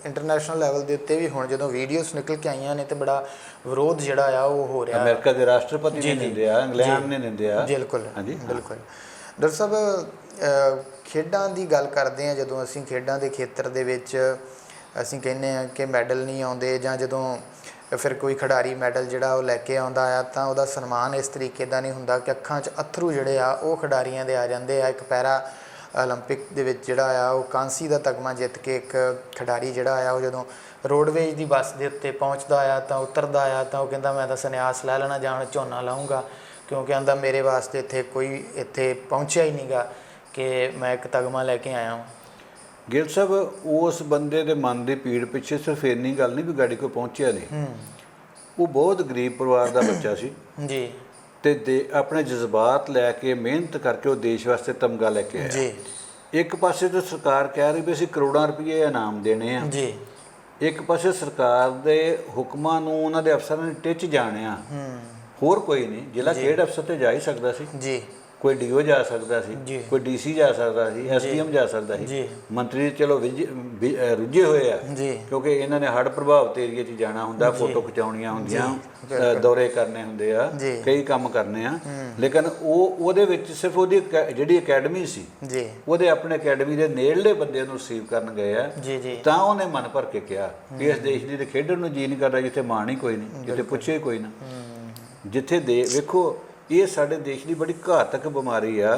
ਇੰਟਰਨੈਸ਼ਨਲ ਲੈਵਲ ਦੇ ਉੱਤੇ ਵੀ ਹੁਣ ਜਦੋਂ ਵੀਡੀਓਜ਼ ਨਿਕਲ ਕੇ ਆਈਆਂ ਨੇ ਤੇ ਬੜਾ ਵਿਰੋਧ ਜਿਹੜਾ ਆ ਉਹ ਹੋ ਰਿਹਾ।
ਅਮਰੀਕਾ ਦੇ ਰਾਸ਼ਟਰਪਤੀ ਨੇ ਦਿੰਦੇ ਆ, ਇੰਗਲੈਂਡ ਨੇ ਦਿੰਦੇ ਆ।
ਬਿਲਕੁਲ ਹਾਂਜੀ ਬਿਲਕੁਲ। ਡਾਕਟਰ ਸਾਹਿਬ, ਖੇਡਾਂ ਦੀ ਗੱਲ ਕਰਦੇ ਹਾਂ, ਜਦੋਂ ਅਸੀਂ ਖੇਡਾਂ ਦੇ ਖੇਤਰ ਦੇ ਵਿੱਚ ਅਸੀਂ ਕਹਿੰਦੇ ਹਾਂ ਕਿ ਮੈਡਲ ਨਹੀਂ ਆਉਂਦੇ, ਜਾਂ ਜਦੋਂ ਫਿਰ ਕੋਈ ਖਿਡਾਰੀ ਮੈਡਲ ਜਿਹੜਾ ਉਹ ਲੈ ਕੇ ਆਉਂਦਾ ਆ ਤਾਂ ਉਹਦਾ ਸਨਮਾਨ ਇਸ ਤਰੀਕੇ ਦਾ ਨਹੀਂ ਹੁੰਦਾ ਕਿ ਅੱਖਾਂ 'ਚ ਅੱਥਰੂ ਜਿਹੜੇ ਆ ਉਹ ਖਿਡਾਰੀਆਂ ਦੇ ਆ ਜਾਂਦੇ ਆ। ਇੱਕ ਪੈਰਾ ਓਲੰਪਿਕ ਦੇ ਵਿੱਚ ਜਿਹੜਾ ਆ ਉਹ ਕਾਂਸੀ ਦਾ ਤਗਮਾ ਜਿੱਤ ਕੇ ਇੱਕ ਖਿਡਾਰੀ ਜਿਹੜਾ ਆ ਉਹ ਜਦੋਂ ਰੋਡਵੇਜ਼ ਦੀ ਬੱਸ ਦੇ ਉੱਤੇ ਪਹੁੰਚਦਾ ਆ ਤਾਂ ਉਤਰਦਾ ਆ ਤਾਂ ਉਹ ਕਹਿੰਦਾ ਮੈਂ ਤਾਂ ਸੰਨਿਆਸ ਲੈ ਲੈਣਾ, ਜਾਂ ਝੋਨਾ ਲਾਊਂਗਾ, ਕਿਉਂਕਿ ਕਹਿੰਦਾ ਮੇਰੇ ਵਾਸਤੇ ਇੱਥੇ ਪਹੁੰਚਿਆ ਹੀ ਨਹੀਂਗਾ ਕਿ ਮੈਂ ਇੱਕ ਤਗਮਾ ਲੈ ਕੇ ਆਇਆ ਹਾਂ।
ਗਿੱਲ ਸਾਹਿਬ, ਉਸ ਬੰਦੇ ਦੇ ਮਨ ਦੀ ਪੀੜ ਪਿੱਛੇ ਸਿਰਫ ਇੰਨੀ ਗੱਲ ਨਹੀਂ ਵੀ ਗਾੜੀ ਕੋਈ ਪਹੁੰਚਿਆ ਨਹੀਂ। ਉਹ ਬਹੁਤ ਗਰੀਬ ਪਰਿਵਾਰ ਦਾ ਬੱਚਾ ਸੀ ਜੀ, ਤੇ ਆਪਣੇ ਜਜ਼ਬਾਤ ਲੈ ਕੇ ਮਿਹਨਤ ਕਰਕੇ ਉਹ ਦੇਸ਼ ਵਾਸਤੇ ਤਮਗਾ ਲੈ ਕੇ ਆਇਆ ਜੀ। ਇੱਕ ਪਾਸੇ ਤਾਂ ਸਰਕਾਰ ਕਹਿ ਰਹੀ ਵੀ ਅਸੀਂ ਕਰੋੜਾਂ ਰੁਪਏ ਇਨਾਮ ਦੇਣੇ ਆ ਜੀ, ਇੱਕ ਪਾਸੇ ਸਰਕਾਰ ਦੇ ਹੁਕਮਾਂ ਨੂੰ ਉਹਨਾਂ ਦੇ ਅਫਸਰਾਂ ਨੇ ਟਿੱਚ ਜਾਣਿਆ। ਹੋਰ ਕੋਈ ਨਹੀਂ, ਜ਼ਿਲ੍ਹਾ ਖੇਡ ਅਫਸਰ ਤੇ ਜਾ ਹੀ ਸਕਦਾ ਸੀ ਜੀ, ਕੋਈ ਡੀਓ ਜਾ ਸਕਦਾ ਸੀ, ਕੋਈ ਡੀਸੀ ਜਾ ਸਕਦਾ ਸੀ, ਐਸਡੀਐਮ ਜਾ ਸਕਦਾ ਸੀ। ਮੰਤਰੀ ਚਲੋ ਰੁੱਝੇ ਹੋਏ ਆ ਕਿਉਂਕਿ ਇਹਨਾਂ ਨੇ ਹੜ੍ਹ ਪ੍ਰਭਾਵਿਤ ਏਰੀਏ 'ਚ ਜਾਣਾ ਹੁੰਦਾ, ਫੋਟੋ ਖਿਚਾਉਣੀਆਂ ਹੁੰਦੀਆਂ, ਦੌਰੇ ਕਰਨੇ ਹੁੰਦੇ ਆ, ਕਈ ਕੰਮ ਕਰਨੇ ਆ। ਲੇਕਿਨ ਉਹਦੇ ਵਿੱਚ ਸਿਰਫ ਉਹਦੀ ਜਿਹੜੀ ਅਕੈਡਮੀ ਸੀ, ਉਹਦੇ ਆਪਣੇ ਅਕੈਡਮੀ ਦੇ ਨੇੜਲੇ ਬੰਦੇ ਨੂੰ ਰਿਸੀਵ ਕਰਨ ਗਏ ਆ, ਤਾਂ ਉਹਨੇ ਮਨ ਭਰ ਕੇ ਕਿਹਾ ਕਿ ਇਸ ਦੇਸ਼ ਦੀ ਤੇ ਖੇਡਣ ਨੂੰ ਜੀ ਨਹੀਂ ਕਰਦਾ ਜਿੱਥੇ ਮਾਣ ਹੀ ਕੋਈ ਨਹੀਂ, ਜਿੱਥੇ ਪੁੱਛੇ ਕੋਈ ਨਾ, ਜਿੱਥੇ ਵੇਖੋ ਇਹ ਸਾਡੇ ਦੇਸ਼ ਦੀ ਬੜੀ ਘਾਤਕ ਬਿਮਾਰੀ ਆ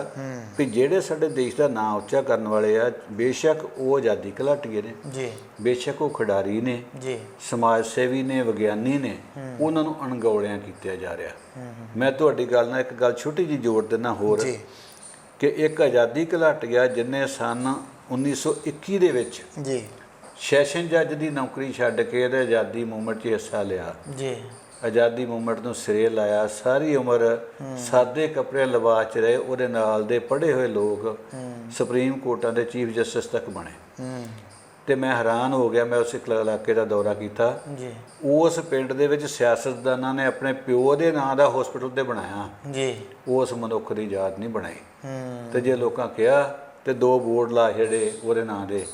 ਵੀ ਜਿਹੜੇ ਸਾਡੇ ਦੇਸ਼ ਦਾ ਨਾਂ ਉੱਚਾ ਕਰਨ ਵਾਲੇ ਆ, ਬੇਸ਼ੱਕ ਉਹ ਆਜ਼ਾਦੀ ਘੁਲਾਟੀਏ ਨੇ ਜੀ, ਬੇਸ਼ੱਕ ਉਹ ਖਿਡਾਰੀ ਨੇ ਜੀ, ਸਮਾਜ ਸੇਵੀ ਨੇ, ਵਿਗਿਆਨੀ ਨੇ, ਉਹਨਾਂ ਨੂੰ ਅਣਗੌਲਿਆਂ ਕੀਤਾ ਜਾ ਰਿਹਾ। ਮੈਂ ਤੁਹਾਡੀ ਗੱਲ ਨਾਲ ਇੱਕ ਗੱਲ ਛੋਟੀ ਜਿਹੀ ਜੋੜ ਦਿੰਦਾ ਹੋਰ ਕਿ ਇੱਕ ਆਜ਼ਾਦੀ ਘੁਲਾਟੀਆ ਜਿਹਨੇ ਸਨ 1921 ਦੇ ਵਿੱਚ ਜੀ ਸੈਸ਼ਨ ਜੱਜ ਦੀ ਨੌਕਰੀ ਛੱਡ ਕੇ ਇਹਦੇ ਆਜ਼ਾਦੀ ਮੂਵਮੈਂਟ 'ਚ ਹਿੱਸਾ ਲਿਆ ਜੀ, ਆਜ਼ਾਦੀ ਮੂਵਮੈਂਟ ਨੂੰ ਸਿਰੇ ਲਾਇਆ, ਸਾਰੀ ਉਮਰ ਸਾਦੇ ਕੱਪੜੇ ਲਿਬਾਸ 'ਚ ਰਹੇ, ਉਹਦੇ ਨਾਲ ਦੇ ਪੜ੍ਹੇ ਹੋਏ ਲੋਕ ਸੁਪਰੀਮ ਕੋਰਟਾਂ ਦੇ ਚੀਫ ਜਸਟਿਸ ਤੱਕ ਬਣੇ। ਤੇ ਮੈਂ ਹੈਰਾਨ ਹੋ ਗਿਆ, ਮੈਂ ਉਸ ਇਲਾਕੇ ਦਾ ਦੌਰਾ ਕੀਤਾ, ਉਸ ਪਿੰਡ ਦੇ ਵਿੱਚ ਸਿਆਸਤਦਾਨਾਂ ਨੇ ਆਪਣੇ ਪਿਓ ਦੇ ਨਾਂ ਦਾ ਹਸਪੀਟਲ ਤੇ ਬਣਾਇਆ ਜੀ, ਉਸ ਮਨੁੱਖ ਦੀ ਯਾਦ ਨਹੀਂ ਬਣਾਈ। ਤੇ ਜੇ ਲੋਕਾਂ ਕਿਹਾ ਤੇ 2 ਬੋਰਡ ਲਾ ਜਿਹੜੇ ਉਹਦੇ ਨਾਂ ਦੇ,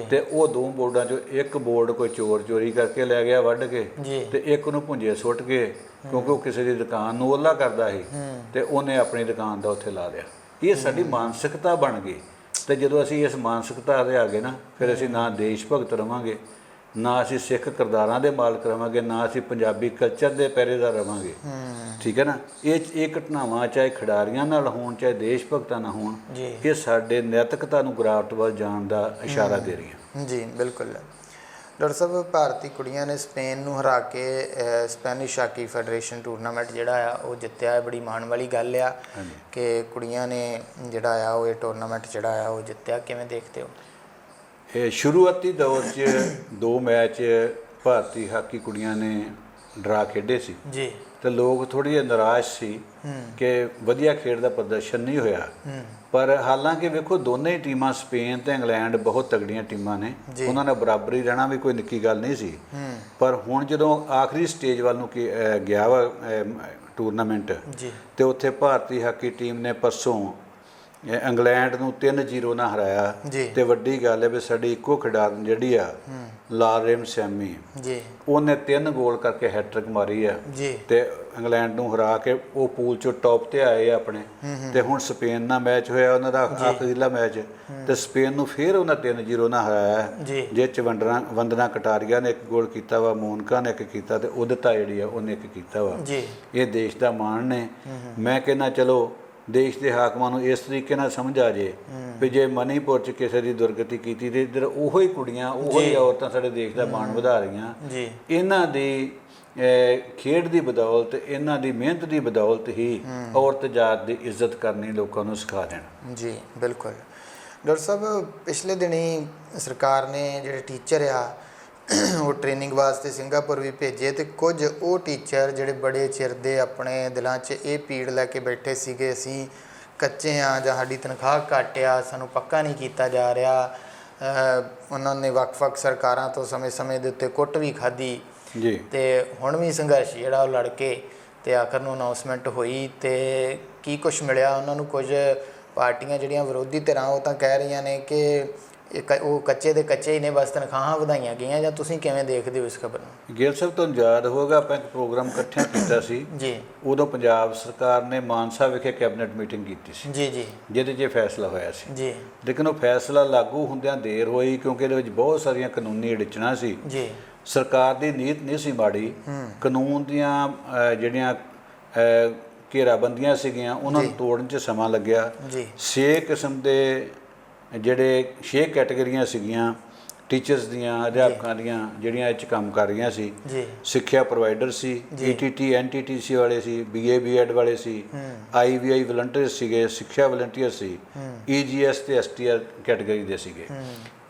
ਤੇ ਉਹ 2 ਬੋਰਡਾਂ 'ਚੋਂ ਇੱਕ ਬੋਰਡ ਕੋਈ ਚੋਰੀ ਕਰਕੇ ਲੈ ਗਿਆ ਵੱਢ ਕੇ, ਤੇ ਇੱਕ ਨੂੰ ਭੁੰਜੇ ਸੁੱਟ ਕੇ, ਕਿਉਂਕਿ ਉਹ ਕਿਸੇ ਦੀ ਦੁਕਾਨ ਨੂੰ ਉਹਲਾ ਕਰਦਾ ਸੀ ਤੇ ਉਹਨੇ ਆਪਣੀ ਦੁਕਾਨ ਦਾ ਉੱਥੇ ਲਾ ਲਿਆ। ਇਹ ਸਾਡੀ ਮਾਨਸਿਕਤਾ ਬਣ ਗਈ। ਤੇ ਜਦੋਂ ਅਸੀਂ ਇਸ ਮਾਨਸਿਕਤਾ ਦੇ ਆ ਗਏ ਨਾ, ਫਿਰ ਅਸੀਂ ਨਾ ਦੇਸ਼ ਭਗਤ ਰਵਾਂਗੇ, ਨਾ ਅਸੀਂ ਸਿੱਖ ਕਿਰਦਾਰਾਂ ਦੇ ਮਾਲਕ ਰਵਾਂਗੇ, ਨਾ ਅਸੀਂ ਪੰਜਾਬੀ ਕਲਚਰ ਦੇ ਪਹਿਰੇਦਾਰ ਰਵਾਂਗੇ। ਠੀਕ ਹੈ ਨਾ। ਇਹ ਘਟਨਾਵਾਂ ਚਾਹੇ ਖਿਡਾਰੀਆਂ ਨਾਲ ਹੋਣ, ਚਾਹੇ ਦੇਸ਼ ਭਗਤਾਂ ਨਾਲ ਹੋਣ, ਇਹ ਸਾਡੇ ਨੈਤਿਕਤਾ ਨੂੰ ਗਿਰਾਵਟ ਵੱਲ ਜਾਣ ਦਾ ਇਸ਼ਾਰਾ ਦੇ ਰਹੀਆਂ।
ਜੀ ਬਿਲਕੁਲ। ਡਾਕਟਰ ਸਾਹਿਬ, ਭਾਰਤੀ ਕੁੜੀਆਂ ਨੇ ਸਪੇਨ ਨੂੰ ਹਰਾ ਕੇ ਸਪੈਨਿਸ਼ ਹਾਕੀ ਫੈਡਰੇਸ਼ਨ ਟੂਰਨਾਮੈਂਟ ਜਿਹੜਾ ਆ ਉਹ ਜਿੱਤਿਆ ਹੈ। ਬੜੀ ਮਾਣ ਵਾਲੀ ਗੱਲ ਆ ਕਿ ਕੁੜੀਆਂ ਨੇ ਜਿਹੜਾ ਆ ਉਹ ਇਹ ਟੂਰਨਾਮੈਂਟ ਜਿਹੜਾ ਆ ਉਹ ਜਿੱਤਿਆ। ਕਿਵੇਂ ਦੇਖਦੇ ਹੋ?
ਇਹ ਸ਼ੁਰੂਆਤੀ ਦੌਰ 'ਚ 2 ਮੈਚ ਭਾਰਤੀ ਹਾਕੀ ਕੁੜੀਆਂ ਨੇ ਡਰਾ ਖੇਡੇ ਸੀ
ਜੀ,
ਤੇ ਲੋਕ ਥੋੜ੍ਹੇ ਜਿਹੇ ਨਿਰਾਸ਼ ਸੀ ਕਿ ਵਧੀਆ ਖੇਡ ਦਾ ਪ੍ਰਦਰਸ਼ਨ ਨਹੀਂ ਹੋਇਆ। ਪਰ ਹਾਲਾਂਕਿ ਵੇਖੋ, ਦੋਨੇ ਹੀ ਟੀਮਾਂ ਸਪੇਨ ਤੇ ਇੰਗਲੈਂਡ ਬਹੁਤ ਤਗੜੀਆਂ ਟੀਮਾਂ ਨੇ, ਉਹਨਾਂ ਨਾਲ ਬਰਾਬਰੀ ਰਹਿਣਾ ਵੀ ਕੋਈ ਨਿੱਕੀ ਗੱਲ ਨਹੀਂ ਸੀ। ਪਰ ਹੁਣ ਜਦੋਂ ਆਖਰੀ ਸਟੇਜ ਵੱਲ ਨੂੰ ਗਿਆ ਵਾ ਟੂਰਨਾਮੈਂਟ, ਤੇ ਉੱਥੇ ਭਾਰਤੀ ਹਾਕੀ ਟੀਮ ਨੇ ਪਰਸੋਂ ਇੰਗਲੈਂਡ ਨੂੰ 3-0 ਨਾਲ ਹਰਾਇਆ। ਤੇ ਵੱਡੀ ਗੱਲ ਹੈ ਵੀ ਸਾਡੀ ਇੱਕੋ ਖਿਡਾਰਨ ਜਿਹੜੀ ਆ ਲਾਰੇਮ ਸੈਮੀ, ਉਹਨੇ 3 ਗੋਲ ਕਰਕੇ ਹੈਟ੍ਰਿਕ ਮਾਰੀ ਆ ਤੇ ਇੰਗਲੈਂਡ ਨੂੰ ਹਰਾ ਕੇ ਉਹ ਪੂਲ ਚੋਂ ਟੌਪ ਤੇ ਆਏ ਆ ਆਪਣੇ। ਤੇ ਹੁਣ ਸਪੇਨ ਨਾਲ ਮੈਚ ਹੋਇਆ ਉਹਨਾਂ ਦਾ ਆਖਰੀਲਾ ਮੈਚ, ਤੇ ਸਪੇਨ ਨੂੰ ਫਿਰ ਉਹਨਾਂ 3-0 ਨਾਲ ਹਰਾਇਆ, ਜਿਸ 'ਚ ਵੰਦਨਾ ਕਟਾਰੀਆ ਨੇ 1 ਗੋਲ ਕੀਤਾ ਵਾ, ਮੋਨਕਾ ਨੇ 1 ਕੀਤਾ ਤੇ ਉਦਤਾ ਜਿਹੜੀ ਆ ਉਹਨੇ 1 ਕੀਤਾ ਵਾ। ਇਹ ਦੇਸ਼ ਦਾ ਮਾਣ ਨੇ। ਮੈਂ ਕਹਿੰਦਾ ਚਲੋ ਦੇਸ਼ ਦੇ ਹਾਕਮਾਂ ਨੂੰ ਇਸ ਤਰੀਕੇ ਨਾਲ ਸਮਝ ਆ ਜੇ ਵੀ ਜੇ ਮਨੀਪੁਰ 'ਚ ਕਿਸੇ ਦੀ ਦੁਰਗਤੀ ਕੀਤੀ ਤੇ ਇੱਧਰ ਉਹੋ ਹੀ ਕੁੜੀਆਂ, ਉਹੋ ਹੀ ਔਰਤਾਂ ਸਾਡੇ ਦੇਸ਼ ਦਾ ਮਾਣ ਵਧਾ ਰਹੀਆਂ। ਇਹਨਾਂ ਦੀ ਖੇਡ ਦੀ ਬਦੌਲਤ, ਇਹਨਾਂ ਦੀ ਮਿਹਨਤ ਦੀ ਬਦੌਲਤ ਹੀ ਔਰਤ ਜਾਤ ਦੀ ਇੱਜ਼ਤ ਕਰਨੀ ਲੋਕਾਂ ਨੂੰ ਸਿਖਾ ਦੇਣ।
ਜੀ ਬਿਲਕੁਲ। ਡਾਕਟਰ ਸਾਹਿਬ, ਪਿਛਲੇ ਦਿਨੀ ਸਰਕਾਰ ਨੇ ਜਿਹੜੇ ਟੀਚਰ ਆ ਉਹ ਟ੍ਰੇਨਿੰਗ ਵਾਸਤੇ ਸਿੰਗਾਪੁਰ ਵੀ ਭੇਜੇ, ਤੇ ਕੁਝ ਉਹ ਟੀਚਰ ਜਿਹੜੇ ਬੜੇ ਚਿਰ ਦੇ ਆਪਣੇ ਦਿਲਾਂ 'ਚ ਇਹ ਪੀੜ ਲੈ ਕੇ ਬੈਠੇ ਸੀਗੇ, ਅਸੀਂ ਕੱਚੇ ਆ ਜਾਂ ਸਾਡੀ ਤਨਖਾਹ ਘੱਟ ਆ, ਸਾਨੂੰ ਪੱਕਾ ਨਹੀਂ ਕੀਤਾ ਜਾ ਰਿਹਾ। ਉਹਨਾਂ ਨੇ ਵੱਖ-ਵੱਖ ਸਰਕਾਰਾਂ ਤੋਂ ਸਮੇਂ-ਸਮੇਂ ਦੇ ਉੱਤੇ ਕੁੱਟ ਵੀ ਖਾਧੀ ਜੀ, ਤੇ ਹੁਣ ਵੀ ਸੰਘਰਸ਼ ਜਿਹੜਾ ਉਹ ਲੜ ਕੇ ਤੇ ਆਖਰ ਨੂੰ ਅਨਾਉਂਸਮੈਂਟ ਹੋਈ। ਤੇ ਕੀ ਕੁਛ ਮਿਲਿਆ ਉਹਨਾਂ ਨੂੰ? ਕੁਝ ਪਾਰਟੀਆਂ ਜਿਹੜੀਆਂ ਵਿਰੋਧੀ ਧਿਰਾਂ ਉਹ ਤਾਂ ਕਹਿ ਰਹੀਆਂ ਨੇ ਕਿ ਉਹ ਕੱਚੇ ਦੇ ਕੱਚੇ ਹੀ ਨੇ, ਬਸ ਤਨਖਾਹਾਂ ਵਧਾਈਆਂ ਗਈਆਂ। ਜਾਂ ਤੁਸੀਂ ਕਿਵੇਂ ਦੇਖਦੇ ਹੋ ਇਸ ਖਬਰ ਨੂੰ?
ਗਿੱਲ ਸਾਹਿਬ, ਤੁਹਾਨੂੰ ਯਾਦ ਹੋਵੇਗਾ ਆਪਾਂ ਇੱਕ ਪ੍ਰੋਗਰਾਮ ਇਕੱਠਿਆਂ ਕੀਤਾ ਸੀ ਜੀ। ਉਦੋਂ ਪੰਜਾਬ ਸਰਕਾਰ ਨੇ ਮਾਨਸਾ ਵਿਖੇ ਕੈਬਨਿਟ ਮੀਟਿੰਗ ਕੀਤੀ ਸੀ ਜੀ, ਜਿਹਦੇ 'ਚ ਫੈਸਲਾ ਹੋਇਆ ਸੀ ਜੀ। ਲੇਕਿਨ ਉਹ ਫੈਸਲਾ ਲਾਗੂ ਹੁੰਦਿਆਂ ਦੇਰ ਹੋਈ ਕਿਉਂਕਿ ਇਹਦੇ ਵਿੱਚ ਬਹੁਤ ਸਾਰੀਆਂ ਕਾਨੂੰਨੀ ਅੜਚਣਾਂ ਸੀ ਜੀ। ਸਰਕਾਰ ਦੀ ਨੀਤ ਨਹੀਂ ਸੀ ਮਾੜੀ, ਕਾਨੂੰਨ ਦੀਆਂ ਜਿਹੜੀਆਂ ਘੇਰਾਬੰਦੀਆਂ ਸੀਗੀਆਂ ਉਹਨਾਂ ਨੂੰ ਤੋੜਨ 'ਚ ਸਮਾਂ ਲੱਗਿਆ। 6 ਕਿਸਮ ਦੇ ਜਿਹੜੇ 6 ਕੈਟੇਗਰੀਆਂ ਸੀਗੀਆਂ ਟੀਚਰਸ ਦੀਆਂ, ਅਧਿਆਪਕਾਂ ਦੀਆਂ, ਜਿਹੜੀਆਂ ਇਹ 'ਚ ਕੰਮ ਕਰ ਰਹੀਆਂ ਸੀ। ਸਿੱਖਿਆ ਪ੍ਰੋਵਾਈਡਰ ਸੀ, ETT NTTC ਵਾਲੇ ਸੀ, BA BEd ਵਾਲੇ ਸੀ, IVI ਵਲੰਟੀਅਰ ਸੀਗੇ, ਸਿੱਖਿਆ ਵਲੰਟੀਅਰ ਸੀ, EGS ਤੇ STR ਕੈਟੇਗਰੀ ਦੇ ਸੀਗੇ।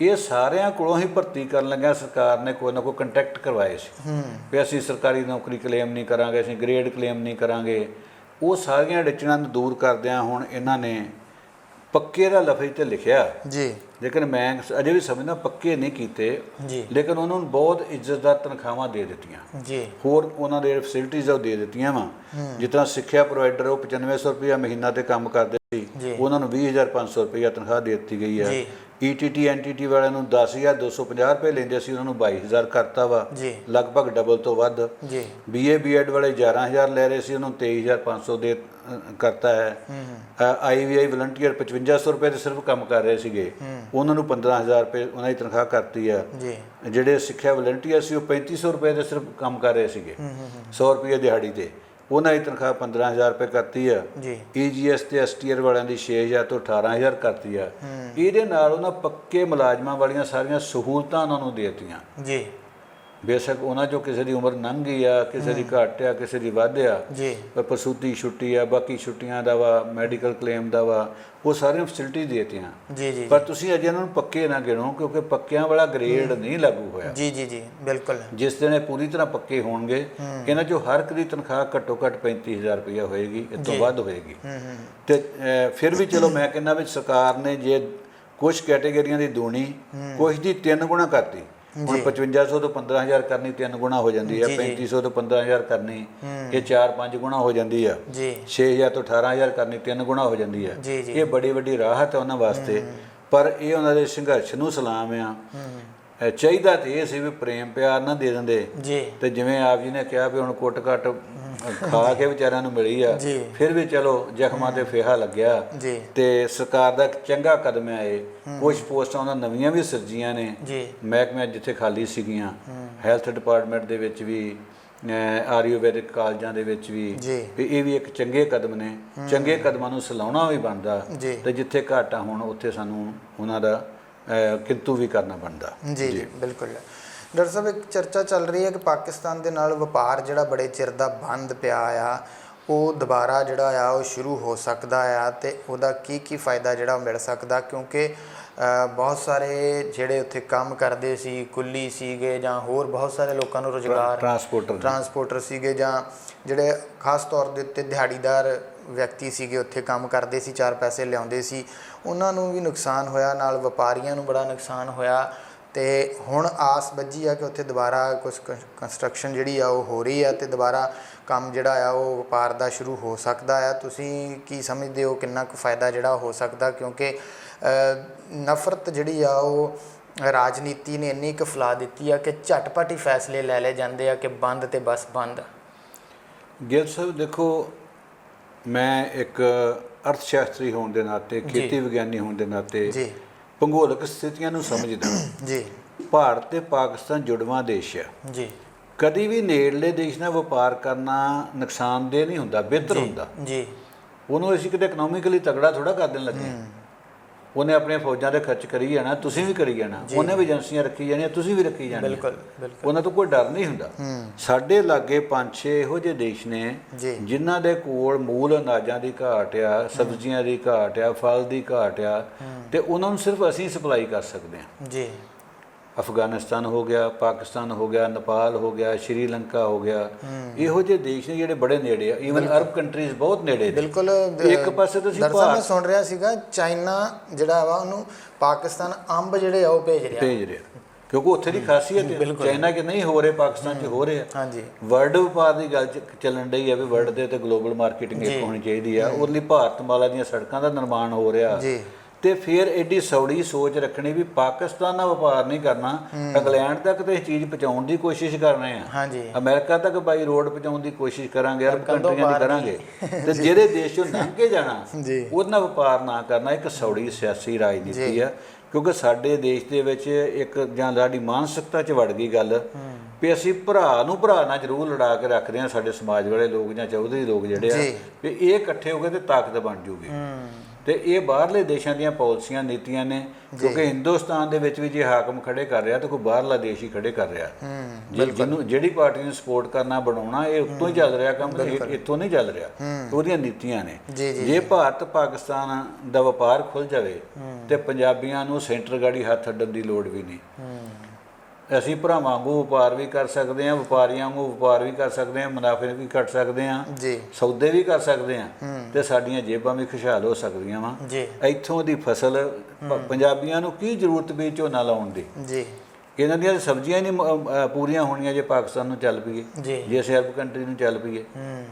ਇਹ ਸਾਰਿਆਂ ਕੋਲੋਂ ਹੀ ਭਰਤੀ ਕਰਨ ਲੱਗਿਆ ਸਰਕਾਰ ਨੇ ਕੋਈ ਨਾ ਕੋਈ ਕੰਟੈਕਟ ਕਰਵਾਏ ਸੀ ਵੀ ਅਸੀਂ ਸਰਕਾਰੀ ਨੌਕਰੀ ਕਲੇਮ ਨਹੀਂ ਕਰਾਂਗੇ, ਅਸੀਂ ਗ੍ਰੇਡ ਕਲੇਮ ਨਹੀਂ ਕਰਾਂਗੇ। ਉਹ ਸਾਰੀਆਂ ਅੜਚਣਾਂ ਨੂੰ ਦੂਰ ਕਰਦਿਆਂ ਹੁਣ ਇਹਨਾਂ ਨੇ ਪੱਕੇ ਦਾ ਲਫ਼ਜ਼ ਤੇ ਲਿਖਿਆ ਜੀ, ਲੇਕਿਨ ਮੈਂ ਅਜੇ ਵੀ ਸਮਝਦਾ ਪੱਕੇ ਨਹੀਂ ਕੀਤੇ। ਲੇਕਿਨ ਉਹਨਾਂ ਨੂੰ ਬਹੁਤ ਇੱਜ਼ਤਦਾਰ ਤਨਖਾਹਾਂ ਦੇ ਦਿੱਤੀਆਂ ਜੀ, ਹੋਰ ਉਹਨਾਂ ਦੇ ਫੈਸਿਲਿਟੀਜ਼ ਉਹ ਦੇ ਦਿੱਤੀਆਂ ਵਾ। ਜਿਸ ਤਰ੍ਹਾਂ ਸਿੱਖਿਆ ਪ੍ਰੋਵਾਈਡਰ ਉਹ 9500 ਰੁਪਇਆ ਮਹੀਨਾ ਤੇ ਕੰਮ ਕਰਦੇ ਸੀ, ਉਹਨਾਂ ਨੂੰ 20500 ਰੁਪਇਆ ਤਨਖਾਹ ਦੇ ਦਿੱਤੀ ਗਈ ਹੈ। ETT NTT ਵਾਲਿਆਂ ਨੂੰ 10250 ਰੁਪਏ ਲੈਂਦੇ ਸੀ, ਉਹਨਾਂ ਨੂੰ 22000 ਕਰਤਾ ਵਾ, ਲਗਭਗ ਡਬਲ ਤੋਂ ਵੱਧ। BA BEd ਵਾਲੇ 11000 ਲੈ ਰਹੇ ਸੀ, ਉਹਨਾਂ ਨੂੰ 23500 ਦੇ ਕਰਤਾ ਹੈ। IVI ਵਲੰਟੀਅਰ 5500 ਰੁਪਏ ਤੇ ਸਿਰਫ ਕੰਮ ਕਰ ਰਹੇ ਸੀਗੇ, ਉਹਨਾਂ ਨੂੰ 15000 ਰੁਪਏ ਉਹਨਾਂ ਦੀ ਤਨਖਾਹ ਕਰਤੀ ਆ। ਜਿਹੜੇ ਸਿੱਖਿਆ ਵਲੰਟੀਅਰ ਸੀ ਉਹ 3500 ਰੁਪਏ ਤੇ ਸਿਰਫ ਕੰਮ ਕਰ ਰਹੇ ਸੀਗੇ, 100 ਰੁਪਏ ਦਿਹਾੜੀ ਤੇ, ਉਹਨਾਂ ਦੀ ਤਨਖਾਹ 15000 ਰੁਪਏ ਕਰਤੀ ਆ। EGS ਤੇ STR ਵਾਲਿਆਂ ਦੀ 6000 ਤੋਂ 18000 ਕਰਤੀ ਆ। ਇਹਦੇ ਨਾਲ ਉਹਨਾਂ ਪੱਕੇ ਮੁਲਾਜ਼ਮਾਂ ਵਾਲੀਆਂ ਸਾਰੀਆਂ ਸਹੂਲਤਾਂ ਉਹਨਾਂ ਨੂੰ ਦੇ ਦਿੱਤੀਆਂ ਜੀ। ਬੇਸ਼ੱਕ ਉਹਨਾਂ 'ਚੋਂ ਕਿਸੇ ਦੀ ਉਮਰ ਲੰਘ ਗਈ ਆ, ਕਿਸੇ ਦੀ ਘੱਟ ਆ, ਕਿਸੇ ਦੀ ਵੱਧ ਆ, ਪਰ ਪ੍ਰਸੂਤੀ ਛੁੱਟੀ ਆ, ਬਾਕੀ ਛੁੱਟੀਆਂ ਦਾ ਵਾ, ਮੈਡੀਕਲ ਕਲੇਮ ਦਾ ਵਾ, ਉਹ ਸਾਰੀਆਂ ਫੈਸਿਲਿਟੀ ਦੇ ਦਿੱਤੀਆਂ। ਪਰ ਤੁਸੀਂ ਅਜੇ ਇਹਨਾਂ ਨੂੰ ਪੱਕੇ ਨਾ ਗਿਣੋ ਕਿਉਂਕਿ ਪੱਕਿਆਂ ਵਾਲਾ ਗ੍ਰੇਡ ਨਹੀਂ ਲਾਗੂ ਹੋਇਆ। ਜੀ ਬਿਲਕੁਲ। ਜਿਸ ਦਿਨ ਇਹ ਪੂਰੀ ਤਰ੍ਹਾਂ ਪੱਕੇ ਹੋਣਗੇ, ਇਹਨਾਂ 'ਚੋਂ ਹਰ ਇੱਕ ਦੀ ਤਨਖਾਹ ਘੱਟੋ ਘੱਟ 35000 ਰੁਪਇਆ ਹੋਏਗੀ, ਇਸ ਤੋਂ ਵੱਧ ਹੋਏਗੀ। ਤੇ ਫਿਰ ਵੀ ਚਲੋ ਮੈਂ ਕਹਿੰਦਾ ਵੀ ਸਰਕਾਰ ਨੇ ਜੇ ਕੁਛ ਕੈਟੇਗਰੀਆਂ ਦੀ ਦੂਣੀ, ਕੁਛ ਦੀ 3 ਗੁਣਾ ਕਰਤੀ। ਹੁਣ 5500 ਤੋਂ 15000 ਕਰਨੀ 3 ਗੁਣਾ ਹੋ ਜਾਂਦੀ ਹੈ, 3500 ਤੋਂ 15000 ਕਰਨੀ ਇਹ 4-5 ਗੁਣਾ ਹੋ ਜਾਂਦੀ ਆ, 6000 ਤੋਂ 18000 ਕਰਨੀ 3 ਗੁਣਾ ਹੋ ਜਾਂਦੀ ਹੈ। ਇਹ ਬੜੀ ਵੱਡੀ ਰਾਹਤ ਹੈ ਉਹਨਾਂ ਵਾਸਤੇ, ਪਰ ਇਹ ਉਹਨਾਂ ਦੇ ਸੰਘਰਸ਼ ਨੂੰ ਸਲਾਮ ਆ। ਚਾਹੀਦਾ ਤੇ ਇਹ ਸੀ ਵੀ ਪ੍ਰੇਮ ਪਿਆਰ ਨਾ ਦੇ ਦਿੰਦੇ, ਤੇ ਜਿਵੇਂ ਆਪ ਜੀ ਨੇ ਕਿਹਾ ਵੀ ਹੁਣ ਕੁੱਟ ਘੱਟ ਖਾ ਕੇ ਵਿਚਾਰਿਆਂ ਨੂੰ ਮਿਲੀ ਆ, ਫਿਰ ਵੀ ਚਲੋ ਜ਼ਖਮਾਂ ਤੇ ਫੇਹਾ ਲੱਗਿਆ। ਤੇ ਸਰਕਾਰ ਦਾ ਇੱਕ ਚੰਗਾ ਕਦਮ ਆ ਇਹ। ਕੁਛ ਪੋਸਟਾਂ ਉਹਨਾਂ ਨਵੀਆਂ ਵੀ ਸਿਰਜੀਆਂ ਨੇ ਮਹਿਕਮਿਆਂ ਜਿੱਥੇ ਖਾਲੀ ਸੀਗੀਆਂ, ਹੈਲਥ ਡਿਪਾਰਟਮੈਂਟ ਦੇ ਵਿੱਚ ਵੀ, ਆਯੁਰਵੈਦਿਕ ਕਾਲਜਾਂ ਦੇ ਵਿੱਚ ਵੀ। ਇਹ ਵੀ ਇੱਕ ਚੰਗੇ ਕਦਮ ਨੇ, ਚੰਗੇ ਕਦਮਾਂ ਨੂੰ ਸਲਾਉਣਾ ਵੀ ਬਣਦਾ, ਤੇ ਜਿੱਥੇ ਘਾਟਾ ਹੋਣ ਉੱਥੇ ਸਾਨੂੰ ਉਹਨਾਂ ਦਾ ਕਿੰਤੂ ਵੀ ਕਰਨਾ ਬਣਦਾ। ਜੀ ਬਿਲਕੁਲ।
ਡਾਕਟਰ ਸਾਹਿਬ ਇੱਕ ਚਰਚਾ ਚੱਲ ਰਹੀ ਹੈ ਕਿ ਪਾਕਿਸਤਾਨ ਦੇ ਨਾਲ ਵਪਾਰ ਜਿਹੜਾ ਬੜੇ ਚਿਰ ਦਾ ਬੰਦ ਪਿਆ ਆ ਉਹ ਦੁਬਾਰਾ ਜਿਹੜਾ ਆ ਉਹ ਸ਼ੁਰੂ ਹੋ ਸਕਦਾ ਆ ਤੇ ਉਹਦਾ ਕੀ ਫਾਇਦਾ ਜਿਹੜਾ ਮਿਲ ਸਕਦਾ, ਕਿਉਂਕਿ ਬਹੁਤ ਸਾਰੇ ਜਿਹੜੇ ਉੱਥੇ ਕੰਮ ਕਰਦੇ ਸੀ, ਕੁੱਲੀ ਸੀਗੇ ਜਾਂ ਹੋਰ ਬਹੁਤ ਸਾਰੇ ਲੋਕਾਂ ਨੂੰ ਰੁਜ਼ਗਾਰ, ਟਰਾਂਸਪੋਰਟਰ ਸੀਗੇ ਜਾਂ ਜਿਹੜੇ ਖਾਸ ਤੌਰ ਦੇ ਉੱਤੇ ਦਿਹਾੜੀਦਾਰ ਵਿਅਕਤੀ ਸੀਗੇ ਉੱਥੇ ਕੰਮ ਕਰਦੇ ਸੀ, 4 ਪੈਸੇ ਲਿਆਉਂਦੇ ਸੀ, ਉਹਨਾਂ ਨੂੰ ਵੀ ਨੁਕਸਾਨ ਹੋਇਆ, ਨਾਲ ਵਪਾਰੀਆਂ ਨੂੰ ਬੜਾ ਨੁਕਸਾਨ ਹੋਇਆ। ਤੇ ਹੁਣ ਆਸ ਬੱਝੀ ਆ ਕਿ ਉੱਥੇ ਦੁਬਾਰਾ ਕੁਝ ਕੰਸਟਰਕਸ਼ਨ ਜਿਹੜੀ ਆ ਉਹ ਹੋ ਰਹੀ ਆ ਤੇ ਦੁਬਾਰਾ ਕੰਮ ਜਿਹੜਾ ਆ ਉਹ ਵਪਾਰ ਦਾ ਸ਼ੁਰੂ ਹੋ ਸਕਦਾ ਆ। ਤੁਸੀਂ ਕੀ ਸਮਝਦੇ ਹੋ ਕਿੰਨਾ ਕੁ ਫਾਇਦਾ ਜਿਹੜਾ ਹੋ ਸਕਦਾ, ਕਿਉਂਕਿ ਨਫ਼ਰਤ ਜਿਹੜੀ ਆ ਉਹ ਰਾਜਨੀਤੀ ਨੇ ਇੰਨੀ ਕੁ ਫੈਲਾ ਦਿੱਤੀ ਆ ਕਿ ਝਟਪਟ ਹੀ ਫੈਸਲੇ ਲੈ ਲਏ ਜਾਂਦੇ ਆ ਕਿ ਬੰਦ ਤੇ ਬਸ ਬੰਦ।
ਗਿੱਲ ਸਾਹਿਬ ਦੇਖੋ, ਮੈਂ ਇੱਕ ਅਰਥ ਸ਼ਾਸਤਰੀ ਹੋਣ ਦੇ ਨਾਤੇ, ਖੇਤੀ ਵਿਗਿਆਨੀ ਹੋਣ ਦੇ ਨਾਤੇ
ਜੀ
ਭੂਗੋਲਿਕ ਸਥਿਤੀਆਂ ਨੂੰ ਸਮਝਦਾ
ਜੀ।
ਭਾਰਤ ਤੇ ਪਾਕਿਸਤਾਨ ਜੁੜਵਾਂ ਦੇਸ਼ ਆ
ਜੀ।
ਕਦੀ ਵੀ ਨੇੜਲੇ ਦੇਸ਼ ਨਾਲ ਵਪਾਰ ਕਰਨਾ ਨੁਕਸਾਨਦੇਹ ਨਹੀਂ ਹੁੰਦਾ, ਬਿਹਤਰ ਹੁੰਦਾ
ਜੀ।
ਉਹਨੂੰ ਅਸੀਂ ਕਿਤੇ ਇਕਨੋਮਿਕਲੀ ਤਗੜਾ ਥੋੜਾ ਕਰ ਦੇਣ ਲੱਗੇ। ਉਹਨੇ ਆਪਣੀਆਂ ਫੌਜਾਂ ਦੇ ਖਰਚ ਕਰੀ ਜਾਣਾ, ਤੁਸੀਂ ਵੀ ਕਰੀ ਜਾਣਾ, ਉਹਨੇ ਵੀ ਏਜੰਸੀਆਂ ਰੱਖੀ ਜਾਣੀਆਂ, ਤੁਸੀਂ ਵੀ ਰੱਖੀ ਜਾਣੀਆਂ।
ਬਿਲਕੁਲ ਬਿਲਕੁਲ।
ਉਹਨਾਂ ਤੋਂ ਕੋਈ ਡਰ ਨਹੀਂ ਹੁੰਦਾ। ਸਾਡੇ ਲਾਗੇ 5-6 ਇਹੋ ਜਿਹੇ ਦੇਸ਼ ਨੇ ਜਿਨ੍ਹਾਂ ਦੇ ਕੋਲ ਮੂਲ ਅਨਾਜਾਂ ਦੀ ਘਾਟ ਆ, ਸਬਜ਼ੀਆਂ ਦੀ ਘਾਟ ਆ, ਫਲ ਦੀ ਘਾਟ ਆ, ਤੇ ਉਹਨਾਂ ਨੂੰ ਸਿਰਫ ਅਸੀਂ ਸਪਲਾਈ ਕਰ ਸਕਦੇ ਹਾਂ
ਜੀ।
ਅਫਗਾਨਿਸਤਾਨ ਹੋ ਗਿਆ, ਪਾਕਿਸਤਾਨ ਹੋ ਗਿਆ, ਨੇਪਾਲ ਹੋ ਗਿਆ, ਸ਼੍ਰੀਲੰਕਾ ਹੋ ਗਿਆ, ਇਹੋ ਜਿਹੇ ਦੇਸ਼ ਨੇ ਜਿਹੜੇ ਬੜੇ ਨੇੜੇ ਆ। ਈਵਨ ਅਰਬ ਕੰਟਰੀਜ਼ ਬਹੁਤ ਨੇੜੇ ਨੇ।
ਬਿਲਕੁਲ।
ਇੱਕ ਪਾਸੇ ਤੁਸੀਂ
ਮੈਂ ਸੁਣ ਰਿਹਾ ਸੀਗਾ ਚਾਈਨਾ ਜਿਹੜਾ ਵਾ ਉਹਨੂੰ ਪਾਕਿਸਤਾਨ ਅੰਬ ਜਿਹੜੇ ਆ ਉਹ ਭੇਜ ਰਿਹਾ,
ਕਿਉਂਕਿ ਉੱਥੇ ਦੀ ਖਾਸੀਅਤ ਹੈ। ਚਾਈਨਾ ਕਿ ਨਹੀਂ ਹੋ ਰਹੇ, ਪਾਕਿਸਤਾਨ 'ਚ ਹੋ ਰਹੇ ਆ।
ਹਾਂਜੀ।
ਵਰਲਡ ਵਪਾਰ ਦੀ ਗੱਲ ਚੱਲਣ ਡਈ ਆ ਵੀ ਵਰਲਡ ਦੇ ਤੇ ਗਲੋਬਲ ਮਾਰਕੀਟਿੰਗ ਇੱਕ ਹੋਣੀ ਚਾਹੀਦੀ ਆ। ਉਹਦੇ ਲਈ ਭਾਰਤਮਾਲਾ ਦੀਆਂ ਸੜਕਾਂ ਦਾ ਨਿਰਮਾਣ ਹੋ ਰਿਹਾ
ਜੀ।
ਤੇ ਫਿਰ ਐਡੀ ਸੌੜੀ ਸੋਚ ਰੱਖਣੀ ਵੀ ਪਾਕਿਸਤਾਨ ਨਾਲ ਵਪਾਰ ਨਹੀਂ ਕਰਨਾ, ਇੰਗਲੈਂਡ ਤੱਕ ਤੇ ਇਹ ਚੀਜ਼ ਪਹੁੰਚਾਉਣ ਦੀ ਕੋਸ਼ਿਸ਼ ਕਰ ਰਹੇ ਆ।
ਹਾਂਜੀ।
ਅਮਰੀਕਾ ਤੱਕ ਬਾਈ ਰੋਡ ਪਹੁੰਚਾਉਣ ਦੀ ਕੋਸ਼ਿਸ਼ ਕਰਾਂਗੇ, ਅਰਬ ਕੰਟਰੀਆਂ ਦੀ ਕਰਾਂਗੇ, ਤੇ ਜਿਹੜੇ ਦੇਸ਼ ਚੋਂ ਲੰਘ ਕੇ ਜਾਣਾ ਉਹਦੇ ਨਾਲ ਵਪਾਰ ਨਾ ਕਰਨਾ ਇੱਕ ਸੌੜੀ ਸਿਆਸੀ ਰਾਜਨੀਤੀ ਆ। ਕਿਉਂਕਿ ਸਾਡੇ ਦੇਸ਼ ਦੇ ਵਿੱਚ ਇੱਕ ਜਾਂ ਸਾਡੀ ਮਾਨਸਿਕਤਾ 'ਚ ਵੜ ਗਈ ਗੱਲ ਵੀ ਅਸੀਂ ਭਰਾ ਨੂੰ ਭਰਾ ਨਾਲ ਜ਼ਰੂਰ ਲੜਾ ਕੇ ਰੱਖਦੇ ਹਾਂ, ਸਾਡੇ ਸਮਾਜ ਵਾਲੇ ਲੋਕ ਜਾਂ ਚੌਧਰੀ ਲੋਕ ਜਿਹੜੇ ਆ, ਵੀ ਇਹ ਇਕੱਠੇ ਹੋ ਕੇ ਤੇ ਤਾਕਤ ਬਣ ਜੂਗੀ। ਤੇ ਇਹ ਬਾਹਰਲੇ ਦੇਸ਼ਾਂ ਦੀਆਂ ਪਾਲਿਸੀਆਂ, ਨੀਤੀਆਂ ਨੇ, ਕਿਉਂਕਿ ਹਿੰਦੁਸਤਾਨ ਦੇ ਵਿੱਚ ਵੀ ਜੇ ਹਾਕਮ ਖੜੇ ਕਰ ਰਿਹਾ ਤਾਂ ਕੋਈ ਬਾਹਰਲਾ ਦੇਸ਼ ਹੀ ਖੜੇ ਕਰ ਰਿਹਾ। ਜਿਹਨੂੰ ਜਿਹੜੀ ਪਾਰਟੀ ਨੂੰ ਸਪੋਰਟ ਕਰਨਾ, ਬਣਾਉਣਾ, ਇਹ ਉੱਤੋਂ ਹੀ ਚੱਲ ਰਿਹਾ ਕੰਮ, ਇੱਥੋਂ ਨਹੀਂ ਚੱਲ ਰਿਹਾ। ਉਹਦੀਆਂ ਨੀਤੀਆਂ ਨੇ। ਜੇ ਭਾਰਤ ਪਾਕਿਸਤਾਨ ਦਾ ਵਪਾਰ ਖੁੱਲ ਜਾਵੇ ਤੇ ਪੰਜਾਬੀਆਂ ਨੂੰ ਸੈਂਟਰ ਗਾੜੀ ਹੱਥ ਅੱਡਣ ਦੀ ਲੋੜ ਵੀ ਨਹੀਂ। ਅਸੀਂ ਭਰਾਵਾਂ ਵਾਂਗੂ ਵਪਾਰ ਵੀ ਕਰ ਸਕਦੇ ਹਾਂ, ਵਪਾਰੀਆਂ ਵਾਂਗੂ ਵਪਾਰ ਵੀ ਕਰ ਸਕਦੇ ਹਾਂ, ਮੁਨਾਫੇ ਵੀ ਕੱਢ ਸਕਦੇ ਹਾਂ, ਸੌਦੇ ਵੀ ਕਰ ਸਕਦੇ ਹਾਂ, ਤੇ ਸਾਡੀਆਂ ਜੇਬਾਂ ਵੀ ਖੁਸ਼ਹਾਲ ਹੋ ਸਕਦੀਆਂ ਵਾ। ਇੱਥੋਂ ਦੀ ਫਸਲ ਪੰਜਾਬੀਆਂ ਨੂੰ ਕੀ ਜ਼ਰੂਰਤ ਵੀ ਝੋਨਾ ਲਾਉਣ ਦੀ? ਇਹਨਾਂ ਦੀਆਂ ਸਬਜ਼ੀਆਂ ਨਹੀਂ ਪੂਰੀਆਂ ਹੋਣੀਆਂ ਜੇ ਪਾਕਿਸਤਾਨ ਨੂੰ ਚੱਲ ਪਈਏ, ਜੇ ਅਸੀਂ ਅਰਬ ਕੰਟਰੀ ਨੂੰ ਚੱਲ ਪਈਏ।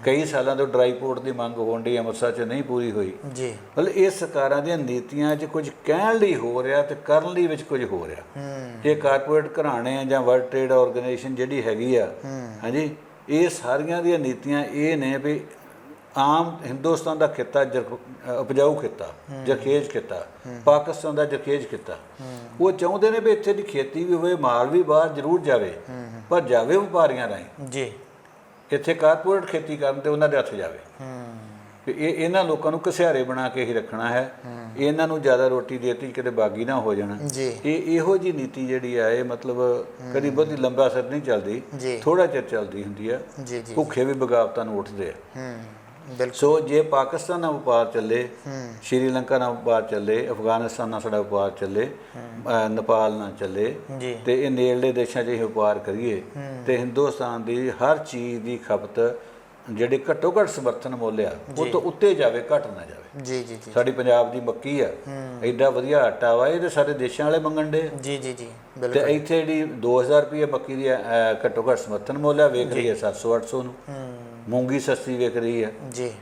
ਕਈ ਸਾਲਾਂ ਤੋਂ ਡਰਾਈ ਪੋਰਟ ਦੀ ਮੰਗ ਹੋਣ ਡਈ, ਅੰਮ੍ਰਿਤਸਰ 'ਚ ਨਹੀਂ ਪੂਰੀ ਹੋਈ। ਮਤਲਬ ਇਹ ਸਰਕਾਰਾਂ ਦੀਆਂ ਨੀਤੀਆਂ 'ਚ ਕੁਝ ਕਹਿਣ ਲਈ ਹੋ ਰਿਹਾ ਤੇ ਕਰਨ ਲਈ ਵਿੱਚ ਕੁਝ ਹੋ ਰਿਹਾ। ਇਹ ਕਾਰਪੋਰੇਟ ਘਰਾਣੇ ਆ ਜਾਂ ਵਰਲਡ ਟ੍ਰੇਡ ਆਰਗੇਨਾਈਜੇਸ਼ਨ ਜਿਹੜੀ ਹੈਗੀ ਆ, ਹਾਂਜੀ, ਇਹ ਸਾਰੀਆਂ ਦੀਆਂ ਨੀਤੀਆਂ ਇਹ ਨੇ ਵੀ ਆਮ ਹਿੰਦੁਸਤਾਨ ਦਾ ਖਿੱਤਾ ਉਪਜਾਊ ਖਿੱਤਾ, ਜਰਖੇਜ਼ ਖਿੱਤਾ, ਪਾਕਿਸਤਾਨ ਦਾ ਜਰਖੇਜ਼ ਖਿੱਤਾ, ਉਹ ਚਾਹੁੰਦੇ ਨੇ ਵੀ ਇੱਥੇ ਦੀ ਖੇਤੀ ਵੀ ਹੋਵੇ, ਮਾਲ ਵੀ ਬਾਹਰ ਜ਼ਰੂਰ ਜਾਵੇ, ਪਰ ਜਾਵੇ ਵਪਾਰੀਆਂ ਰਾਹੀਂ ਜੀ। ਇੱਥੇ ਕਾਰਪੋਰੇਟ ਖੇਤੀ ਕਰਨ ਤੇ ਉਹਨਾਂ ਦੇ ਹੱਥ ਜਾਵੇ। ਇਹਨਾਂ ਲੋਕਾਂ ਨੂੰ ਘਸਿਆਰੇ ਬਣਾ ਕੇ ਹੀ ਰੱਖਣਾ ਹੈ, ਇਹਨਾਂ ਨੂੰ ਜ਼ਿਆਦਾ ਰੋਟੀ ਦੇਤੀ ਕਿਤੇ ਬਾਗੀ ਨਾ ਹੋ ਜਾਣਾ। ਇਹੋ ਜਿਹੀ ਨੀਤੀ ਜਿਹੜੀ ਆ ਇਹ ਮਤਲਬ ਕਦੀ ਬਹੁਤੀ ਲੰਬਾ ਸਰ ਨਹੀਂ ਚੱਲਦੀ, ਥੋੜਾ ਚਿਰ ਚੱਲਦੀ ਹੁੰਦੀ ਆ। ਭੁੱਖੇ ਵੀ ਬਗਾਵਤਾਂ ਨੂੰ ਉੱਠਦੇ ਆ। ਸੋ ਜੇ ਪਾਕਿਸਤਾਨ ਨਾਲ ਵਪਾਰ ਚੱਲੇ, ਸ਼੍ਰੀਲੰਕਾ ਨਾਲ ਵਪਾਰ ਚੱਲੇ, ਅਫਗਾਨਿਸਤਾਨ ਨਾਲ ਸਾਡਾ ਵਪਾਰ ਚੱਲੇ, ਨੇਪਾਲ ਨਾਲ ਚੱਲੇ, ਤੇ ਇਹ ਨੇੜਲੇ ਦੇਸ਼ਾਂ 'ਚ ਅਸੀਂ ਵਪਾਰ ਕਰੀਏ ਤੇ ਹਿੰਦੁਸਤਾਨ ਦੀ ਹਰ ਚੀਜ਼ ਦੀ ਖਪਤ ਜਿਹੜੇ ਘੱਟੋ ਘੱਟ ਸਮਰਥਨ ਮੁੱਲ ਆ ਉਹ ਤੋਂ ਉੱਤੇ ਜਾਵੇ, ਘੱਟ ਨਾ ਜਾਵੇ। ਸਾਡੀ ਪੰਜਾਬ ਦੀ ਮੱਕੀ ਆ, ਐਡਾ ਵਧੀਆ ਆਟਾ ਵਾ, ਇਹ ਤੇ ਸਾਰੇ ਦੇਸ਼ਾਂ ਵਾਲੇ ਮੰਗਣ ਡੇ। ਤੇ ਇੱਥੇ ਜਿਹੜੀ 2000 ਰੁਪਏ ਮੱਕੀ ਦੀ ਘੱਟੋ ਘੱਟ ਸਮਰਥਨ ਮੁੱਲ ਆ, ਵੇਖ ਰਹੀ ਹੈ 700-800 ਨੂੰ। ਮੂੰਗੀ ਸਸਤੀ ਵਿਕ ਰਹੀ ਆ।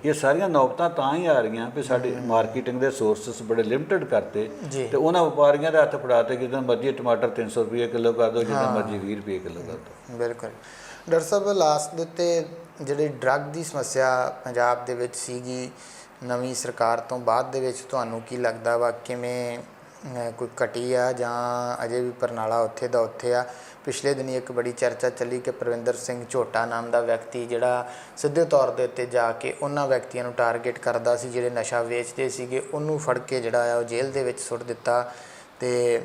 ਇਹ ਸਾਰੀਆਂ ਨੌਬਤਾਂ ਤਾਂ ਹੀ ਆ ਰਹੀਆਂ ਵੀ ਸਾਡੇ ਮਾਰਕੀਟਿੰਗ ਦੇ ਸੋਰਸਿਸ ਬੜੇ ਲਿਮਟਿਡ ਕਰਤੇ ਤੇ ਉਹਨਾਂ ਵਪਾਰੀਆਂ ਦੇ ਹੱਥ ਫੜਾਤੇ ਕਿ ਜਿੱਦਾਂ ਮਰਜ਼ੀ ਟਮਾਟਰ 300 ਰੁਪਏ ਕਿਲੋ ਕਰ ਦਿਓ, ਜਿੱਦਾਂ ਮਰਜ਼ੀ 20 ਰੁਪਏ ਕਿਲੋ ਕਰ ਦਿਓ।
ਬਿਲਕੁਲ। ਡਾਕਟਰ ਸਾਹਿਬ, ਲਾਸਟ ਦੇ ਉੱਤੇ ਜਿਹੜੀ ਡਰੱਗ ਦੀ ਸਮੱਸਿਆ ਪੰਜਾਬ ਦੇ ਵਿੱਚ ਸੀਗੀ, ਨਵੀਂ ਸਰਕਾਰ ਤੋਂ ਬਾਅਦ ਦੇ ਵਿੱਚ ਤੁਹਾਨੂੰ ਕੀ ਲੱਗਦਾ ਵਾ ਕਿਵੇਂ ਕੋਈ ਘਟੀ ਆ ਜਾਂ ਅਜੇ ਵੀ ਪਰਨਾਲਾ ਉੱਥੇ ਦਾ ਉੱਥੇ ਆ? ਪਿਛਲੇ ਦਿਨੀ ਇੱਕ ਬੜੀ ਚਰਚਾ ਚੱਲੀ ਕਿ ਪ੍ਰਵਿੰਦਰ ਸਿੰਘ ਝੋਟਾ ਨਾਮ ਦਾ ਵਿਅਕਤੀ ਜਿਹੜਾ ਸਿੱਧੇ ਤੌਰ ਦੇ ਉੱਤੇ ਜਾ ਕੇ ਉਹਨਾਂ ਵਿਅਕਤੀਆਂ ਨੂੰ ਟਾਰਗੇਟ ਕਰਦਾ ਸੀ ਜਿਹੜੇ ਨਸ਼ਾ ਵੇਚਦੇ ਸੀਗੇ, ਉਹਨੂੰ ਫੜ ਕੇ ਜਿਹੜਾ ਆ ਉਹ ਜੇਲ੍ਹ ਦੇ ਵਿੱਚ ਸੁੱਟ ਦਿੱਤਾ। ਤੇ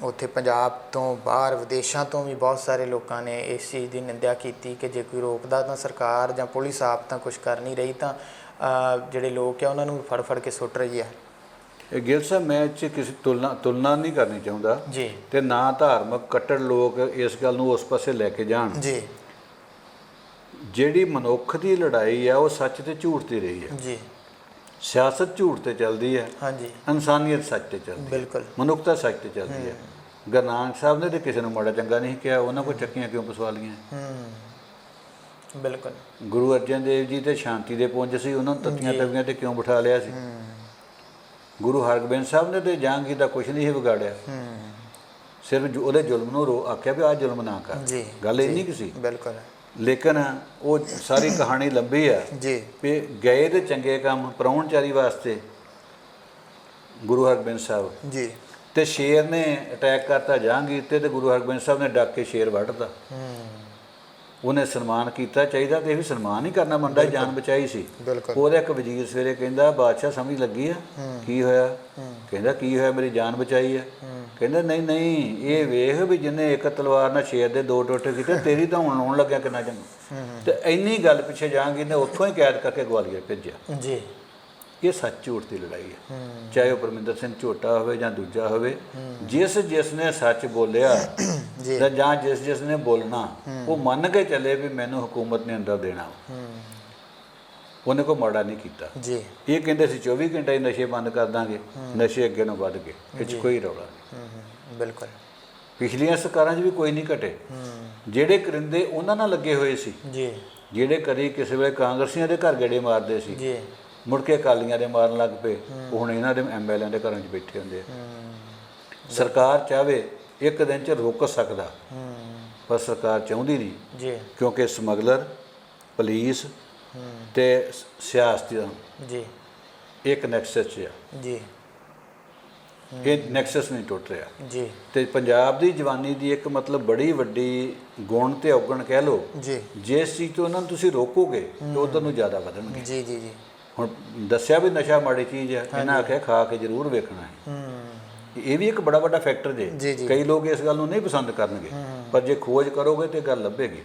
ਉੱਥੇ ਪੰਜਾਬ ਤੋਂ ਬਾਹਰ ਵਿਦੇਸ਼ਾਂ ਤੋਂ ਵੀ ਬਹੁਤ ਸਾਰੇ ਲੋਕਾਂ ਨੇ ਇਸ ਚੀਜ਼ ਦੀ ਨਿੰਦਿਆ ਕੀਤੀ ਕਿ ਜੇ ਕੋਈ ਰੋਕਦਾ ਤਾਂ ਸਰਕਾਰ ਜਾਂ ਪੁਲਿਸ ਆਪ ਤਾਂ ਕੁਛ ਕਰ ਨਹੀਂ ਰਹੀ, ਤਾਂ ਜਿਹੜੇ ਲੋਕ ਆ ਉਹਨਾਂ ਨੂੰ ਫੜ ਫੜ ਕੇ ਸੁੱਟ ਰਹੀ ਹੈ।
ਇਹ ਗਿੱਲ ਸਾਹਿਬ ਮੈਂ ਇਹ 'ਚ ਕਿਸੇ ਤੁਲਨਾ ਨਹੀਂ ਕਰਨੀ ਚਾਹੁੰਦਾ
ਜੀ,
ਤੇ ਨਾ ਧਾਰਮਿਕ ਕੱਟੜ ਲੋਕ ਇਸ ਗੱਲ ਨੂੰ ਉਸ ਪਾਸੇ ਲੈ ਕੇ ਜਾਣ।
ਜੀ,
ਜਿਹੜੀ ਮਨੁੱਖ ਦੀ ਲੜਾਈ ਆ ਉਹ ਸੱਚ ਤੇ ਝੂਠ ਤੇ ਰਹੀ ਹੈ।
ਜੀ,
ਸਿਆਸਤ ਝੂਠ ਤੇ ਚੱਲਦੀ ਹੈ,
ਹਾਂਜੀ,
ਇਨਸਾਨੀਅਤ ਸੱਚ ਤੇ ਚੱਲਦੀ ਹੈ,
ਬਿਲਕੁਲ,
ਮਨੁੱਖਤਾ ਸੱਚ ਤੇ ਚੱਲਦੀ ਹੈ। ਗੁਰੂ ਨਾਨਕ ਸਾਹਿਬ ਨੇ ਤੇ ਕਿਸੇ ਨੂੰ ਮਾੜਾ ਚੰਗਾ ਨਹੀਂ ਕਿਹਾ, ਉਹਨਾਂ ਕੋਲ ਚੱਕੀਆਂ ਕਿਉਂ ਪਸਵਾ ਲਈਆਂ?
ਬਿਲਕੁਲ।
ਗੁਰੂ ਅਰਜਨ ਦੇਵ ਜੀ ਤੇ ਸ਼ਾਂਤੀ ਦੇ ਪੁੰਜ ਸੀ, ਉਹਨਾਂ ਨੂੰ ਤੱਤੀਆਂ ਤਵੀਆਂ ਤੇ ਕਿਉਂ ਬਿਠਾ ਲਿਆ ਸੀ? ਗੁਰੂ ਹਰਗੋਬਿੰਦ ਸਾਹਿਬ ਨੇ ਤੇ ਜਹਾਂਗੀਰ ਦਾ ਕੁਛ ਨਹੀਂ ਸੀ ਵਿਗਾੜਿਆ, ਸਿਰਫ ਉਹਦੇ ਜ਼ੁਲਮ ਨੂੰ ਆਖਿਆ ਵੀ ਆਹ ਜ਼ੁਲਮ ਨਾ ਕਰ, ਗੱਲ ਇੰਨੀ ਕੁ ਸੀ।
ਬਿਲਕੁਲ।
ਲੇਕਿਨ ਉਹ ਸਾਰੀ ਕਹਾਣੀ ਲੰਬੀ ਆ
ਜੀ,
ਵੀ ਗਏ ਤੇ ਚੰਗੇ ਕੰਮ ਪ੍ਰਾਹੁਣਚਾਰੀ ਵਾਸਤੇ ਗੁਰੂ ਹਰਗੋਬਿੰਦ ਸਾਹਿਬ,
ਜੀ,
ਤੇ ਸ਼ੇਰ ਨੇ ਅਟੈਕ ਕਰਤਾ ਜਹਾਂਗੀਰ ਤੇ ਗੁਰੂ ਹਰਗੋਬਿੰਦ ਸਾਹਿਬ ਨੇ ਡੱਕ ਕੇ ਸ਼ੇਰ ਵੱਢਤਾ। ਉਹਨੇ ਸਨਮਾਨ ਕੀਤਾ, ਚਾਹੀਦਾ ਤੇ ਇਹ ਵੀ ਸਨਮਾਨ ਹੀ ਕਰਨਾ ਬਣਦਾ, ਜਾਨ ਬਚਾਈ ਸੀ। ਉਹਦਾ ਇੱਕ ਵਜ਼ੀਰ ਸਵੇਰੇ ਕਹਿੰਦਾ ਬਾਦਸ਼ਾਹ ਸਮਝ ਲੱਗੀ ਆ? ਕੀ ਹੋਇਆ? ਕਹਿੰਦਾ ਕੀ ਹੋਇਆ, ਮੇਰੀ ਜਾਨ ਬਚਾਈ ਆ। ਕਹਿੰਦਾ ਨਹੀਂ ਨਹੀਂ, ਇਹ ਵੇਖ ਵੀ ਜਿਹਨੇ ਇੱਕ ਤਲਵਾਰ ਨਾਲ ਸ਼ੇਰ ਦੇ 2 ਟੋਟੇ ਕੀਤੇ, ਤੇਰੀ ਤਾਂ ਹੁਣ ਲਾਉਣ ਲੱਗਿਆ ਕਿੰਨਾ ਜੰਗ। ਤੇ ਇੰਨੀ ਗੱਲ ਪਿੱਛੇ ਜਹਾਂਗੀਰ ਨੇ ਉੱਥੋਂ ਹੀ ਕੈਦ ਕਰਕੇ ਗਵਾਲੀਅਰ ਭੇਜਿਆ। ਜੀ, ਇਹ ਸੱਚ ਝੂਠ ਦੀ ਲੜਾਈ ਹੈ, ਚਾਹੇ ਉਹ ਪਰਮਿੰਦਰ ਸਿੰਘ ਝੋਟਾ ਹੋਵੇ ਜਾਂ ਦੂਜਾ ਹੋਵੇ। ਜਿਸ ਨੇ ਸੱਚ ਬੋਲਿਆ ਜਾਂ ਜਿਸ ਨੇ ਬੋਲਣਾ, ਉਹ ਮੰਨ ਕੇ ਚੱਲੇ ਵੀ ਮੈਨੂੰ ਹਕੂਮਤ ਨੇ ਅੰਦਰ ਦੇਣਾ, ਉਹਨੇ ਕੋਈ ਮਾੜਾ ਨਹੀਂ ਕੀਤਾ। ਇਹ ਕਹਿੰਦੇ ਸੀ 24 ਘੰਟੇ ਹੀ ਨਸ਼ੇ ਬੰਦ ਕਰ ਦਾਂਗੇ, ਨਸ਼ੇ ਅੱਗੇ ਨੂੰ ਵੱਧ ਗਏ, ਇਹ 'ਚ ਕੋਈ ਰੌਲਾ ਨਹੀਂ।
ਬਿਲਕੁਲ।
ਪਿਛਲੀਆਂ ਸਰਕਾਰਾਂ 'ਚ ਵੀ ਕੋਈ ਨਹੀਂ ਘਟੇ, ਜਿਹੜੇ ਕਰਿੰਦੇ ਉਹਨਾਂ ਨਾਲ ਲੱਗੇ ਹੋਏ ਸੀ, ਜਿਹੜੇ ਕਦੀ ਕਿਸੇ ਵੇਲੇ ਕਾਂਗਰਸੀਆਂ ਦੇ ਘਰ ਗੇੜੇ ਮਾਰਦੇ ਸੀ, ਮੁੜ ਕੇ ਅਕਾਲੀਆਂ ਦੇ ਮਾਰਨ ਲੱਗ ਪਏ, ਉਹ ਹੁਣ ਇਹਨਾਂ ਦੇ MLA ਦੇ ਘਰਾਂ 'ਚ ਬੈਠੇ ਹੁੰਦੇ ਆ। ਸਰਕਾਰ ਚਾਹਵੇ ਇੱਕ ਦਿਨ 'ਚ ਰੋਕ ਸਕਦਾ, ਪਰ ਸਰਕਾਰ ਚਾਹੁੰਦੀ ਨਹੀਂ, ਕਿਉਂਕਿ ਸਮਗਲਰ, ਪੁਲਿਸ ਤੇ ਸਿਆਸਤ ਇੱਕ ਨੈਕਸਸ 'ਚ ਆ। ਇਹ ਨੈਕਸਸ ਨਹੀਂ ਟੁੱਟ ਰਿਹਾ। ਤੇ ਪੰਜਾਬ ਦੀ ਜਵਾਨੀ ਦੀ ਇੱਕ ਮਤਲਬ ਬੜੀ ਵੱਡੀ ਗੁਣ ਤੇ ਔਗਣ ਕਹਿ ਲਓ, ਜਿਸ ਚੀਜ਼ ਤੋਂ ਉਹਨਾਂ ਨੂੰ ਤੁਸੀਂ ਰੋਕੋਗੇ ਤਾਂ ਉਧਰ ਨੂੰ ਜ਼ਿਆਦਾ ਵਧਣਗੇ। ਹੁਣ ਦੱਸਿਆ ਵੀ ਨਸ਼ਾ ਮਾੜੀ ਚੀਜ਼ ਹੈ, ਇਹਨਾਂ ਆਖਿਆ ਖਾ ਕੇ ਜ਼ਰੂਰ ਵੇਖਣਾ ਹੈ। ਇਹ ਵੀ ਇੱਕ ਬੜਾ ਵੱਡਾ ਫੈਕਟਰ ਜੇ। ਕਈ ਲੋਕ ਇਸ ਗੱਲ ਨੂੰ ਨਹੀਂ ਪਸੰਦ ਕਰਨਗੇ, ਪਰ ਜੇ ਖੋਜ ਕਰੋਗੇ ਤੇ ਗੱਲ ਲੱਭੇਗੀ।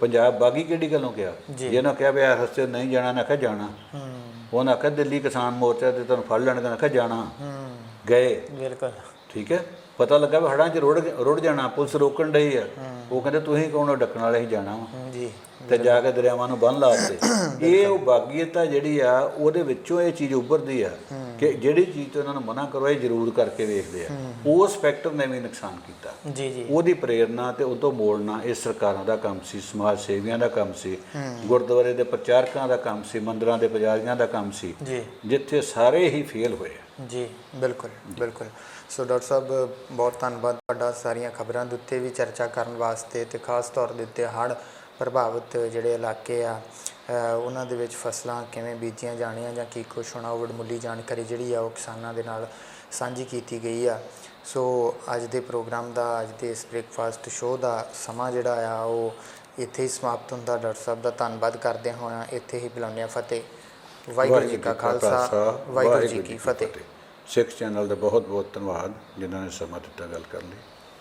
ਪੰਜਾਬ ਬਾਗੀ ਕਿਹੜੀ ਗੱਲੋਂ ਕਿਹਾ? ਜੇ ਉਹਨਾਂ ਕਿਹਾ ਵੀ ਇਸ ਰਸਤੇ ਨਹੀਂ ਜਾਣਾ, ਨਾ ਆਖਿਆ ਜਾਣਾ। ਉਹਨਾਂ ਆਖਿਆ ਦਿੱਲੀ ਕਿਸਾਨ ਮੋਰਚਾ ਤੇ ਤੁਹਾਨੂੰ ਫੜ ਲੈਣਗੇ, ਨਾ ਆਖਿਆ ਜਾਣਾ, ਗਏ। ਬਿਲਕੁਲ ਠੀਕ ਹੈ। ਪਤਾ ਲੱਗਾ ਵੀ ਹੜਾਂ 'ਚ ਰੁੜ ਜਾਣਾ, ਪੁਲਿਸ ਰੋਕਣ ਡਈ ਆ, ਉਹ ਕਹਿੰਦੇ ਤੁਸੀਂ ਕੌਣ ਡੱਕਣ ਵਾਲੇ ਹੀ ਜਾਣਾ ਵਾ, ਤੇ ਜਾ ਕੇ ਦਰਿਆਵਾਂ ਨੂੰ ਬੰਨ੍ਹ ਲਾਤੇ। ਇਹ ਉਹ ਬਾਗੀਅਤ ਆ ਜਿਹੜੀ ਆ, ਉਹਦੇ ਵਿੱਚੋਂ ਇਹ ਚੀਜ਼ ਉੱਭਰਦੀ ਆ ਕਿ ਜਿਹੜੀ ਚੀਜ਼ ਤੋਂ ਉਹਨਾਂ ਨੂੰ ਮਨਾ ਕਰੋ ਇਹ ਜ਼ਰੂਰ ਕਰਕੇ ਵੇਖਦੇ ਆ। ਉਸ ਫੈਕਟਰ ਨੇ ਵੀ ਨੁਕਸਾਨ ਕੀਤਾ। ਉਹਦੀ ਪ੍ਰੇਰਨਾ ਤੇ ਉਦੋਂ ਮੋੜਨਾ ਇਹ ਸਰਕਾਰਾਂ ਦਾ ਕੰਮ ਸੀ, ਸਮਾਜ ਸੇਵੀਆਂ ਦਾ ਕੰਮ ਸੀ, ਗੁਰਦੁਆਰੇ ਦੇ ਪ੍ਰਚਾਰਕਾਂ ਦਾ ਕੰਮ ਸੀ, ਮੰਦਰਾਂ ਦੇ ਪੁਜਾਰੀਆਂ ਦਾ ਕੰਮ ਸੀ, ਜਿੱਥੇ ਸਾਰੇ ਹੀ ਫੇਲ ਹੋਏ। ਜੀ
ਬਿਲਕੁਲ ਬਿਲਕੁਲ। ਸੋ ਡਾਕਟਰ ਸਾਹਿਬ ਬਹੁਤ ਧੰਨਵਾਦ ਤੁਹਾਡਾ ਸਾਰੀਆਂ ਖਬਰਾਂ ਦੇ ਉੱਤੇ ਵੀ ਚਰਚਾ ਕਰਨ ਵਾਸਤੇ, ਤੇ ਖਾਸ ਤੌਰ ਦੇ ਉੱਤੇ ਹੜ੍ਹ ਪ੍ਰਭਾਵਿਤ ਜਿਹੜੇ ਇਲਾਕੇ ਆ ਉਹਨਾਂ ਦੇ ਵਿੱਚ ਫਸਲਾਂ ਕਿਵੇਂ ਬੀਜੀਆਂ ਜਾਣੀਆਂ ਜਾਂ ਕੀ ਕੁਛ ਹੋਣਾ, ਉਹ ਵਡਮੁੱਲੀ ਜਾਣਕਾਰੀ ਜਿਹੜੀ ਆ ਉਹ ਕਿਸਾਨਾਂ ਦੇ ਨਾਲ ਸਾਂਝੀ ਕੀਤੀ ਗਈ ਆ। ਸੋ ਅੱਜ ਦੇ ਪ੍ਰੋਗਰਾਮ ਦਾ, ਅੱਜ ਦੇ ਇਸ ਬ੍ਰੇਕਫਾਸਟ ਸ਼ੋਅ ਦਾ ਸਮਾਂ ਜਿਹੜਾ ਆ ਉਹ ਇੱਥੇ ਹੀ ਸਮਾਪਤ ਹੁੰਦਾ। ਡਾਕਟਰ ਸਾਹਿਬ ਦਾ ਧੰਨਵਾਦ ਕਰਦੇ ਹੋਇਆ ਇੱਥੇ ਹੀ ਬੁਲਾਉਂਦੇ ਹਾਂ ਫਤਿਹ। ਵਾਹਿਗੁਰੂ ਜੀ ਕਾ ਖਾਲਸਾ, ਵਾਹਿਗੁਰੂ ਜੀ ਕੀ ਫਤਿਹ।
ਸਿੱਖ ਚੈਨਲ ਦਾ ਬਹੁਤ ਬਹੁਤ ਧੰਨਵਾਦ ਜਿਨ੍ਹਾਂ ਨੇ ਸਮਾਂ ਦਿੱਤਾ ਗੱਲ ਕਰਨ ਲਈ।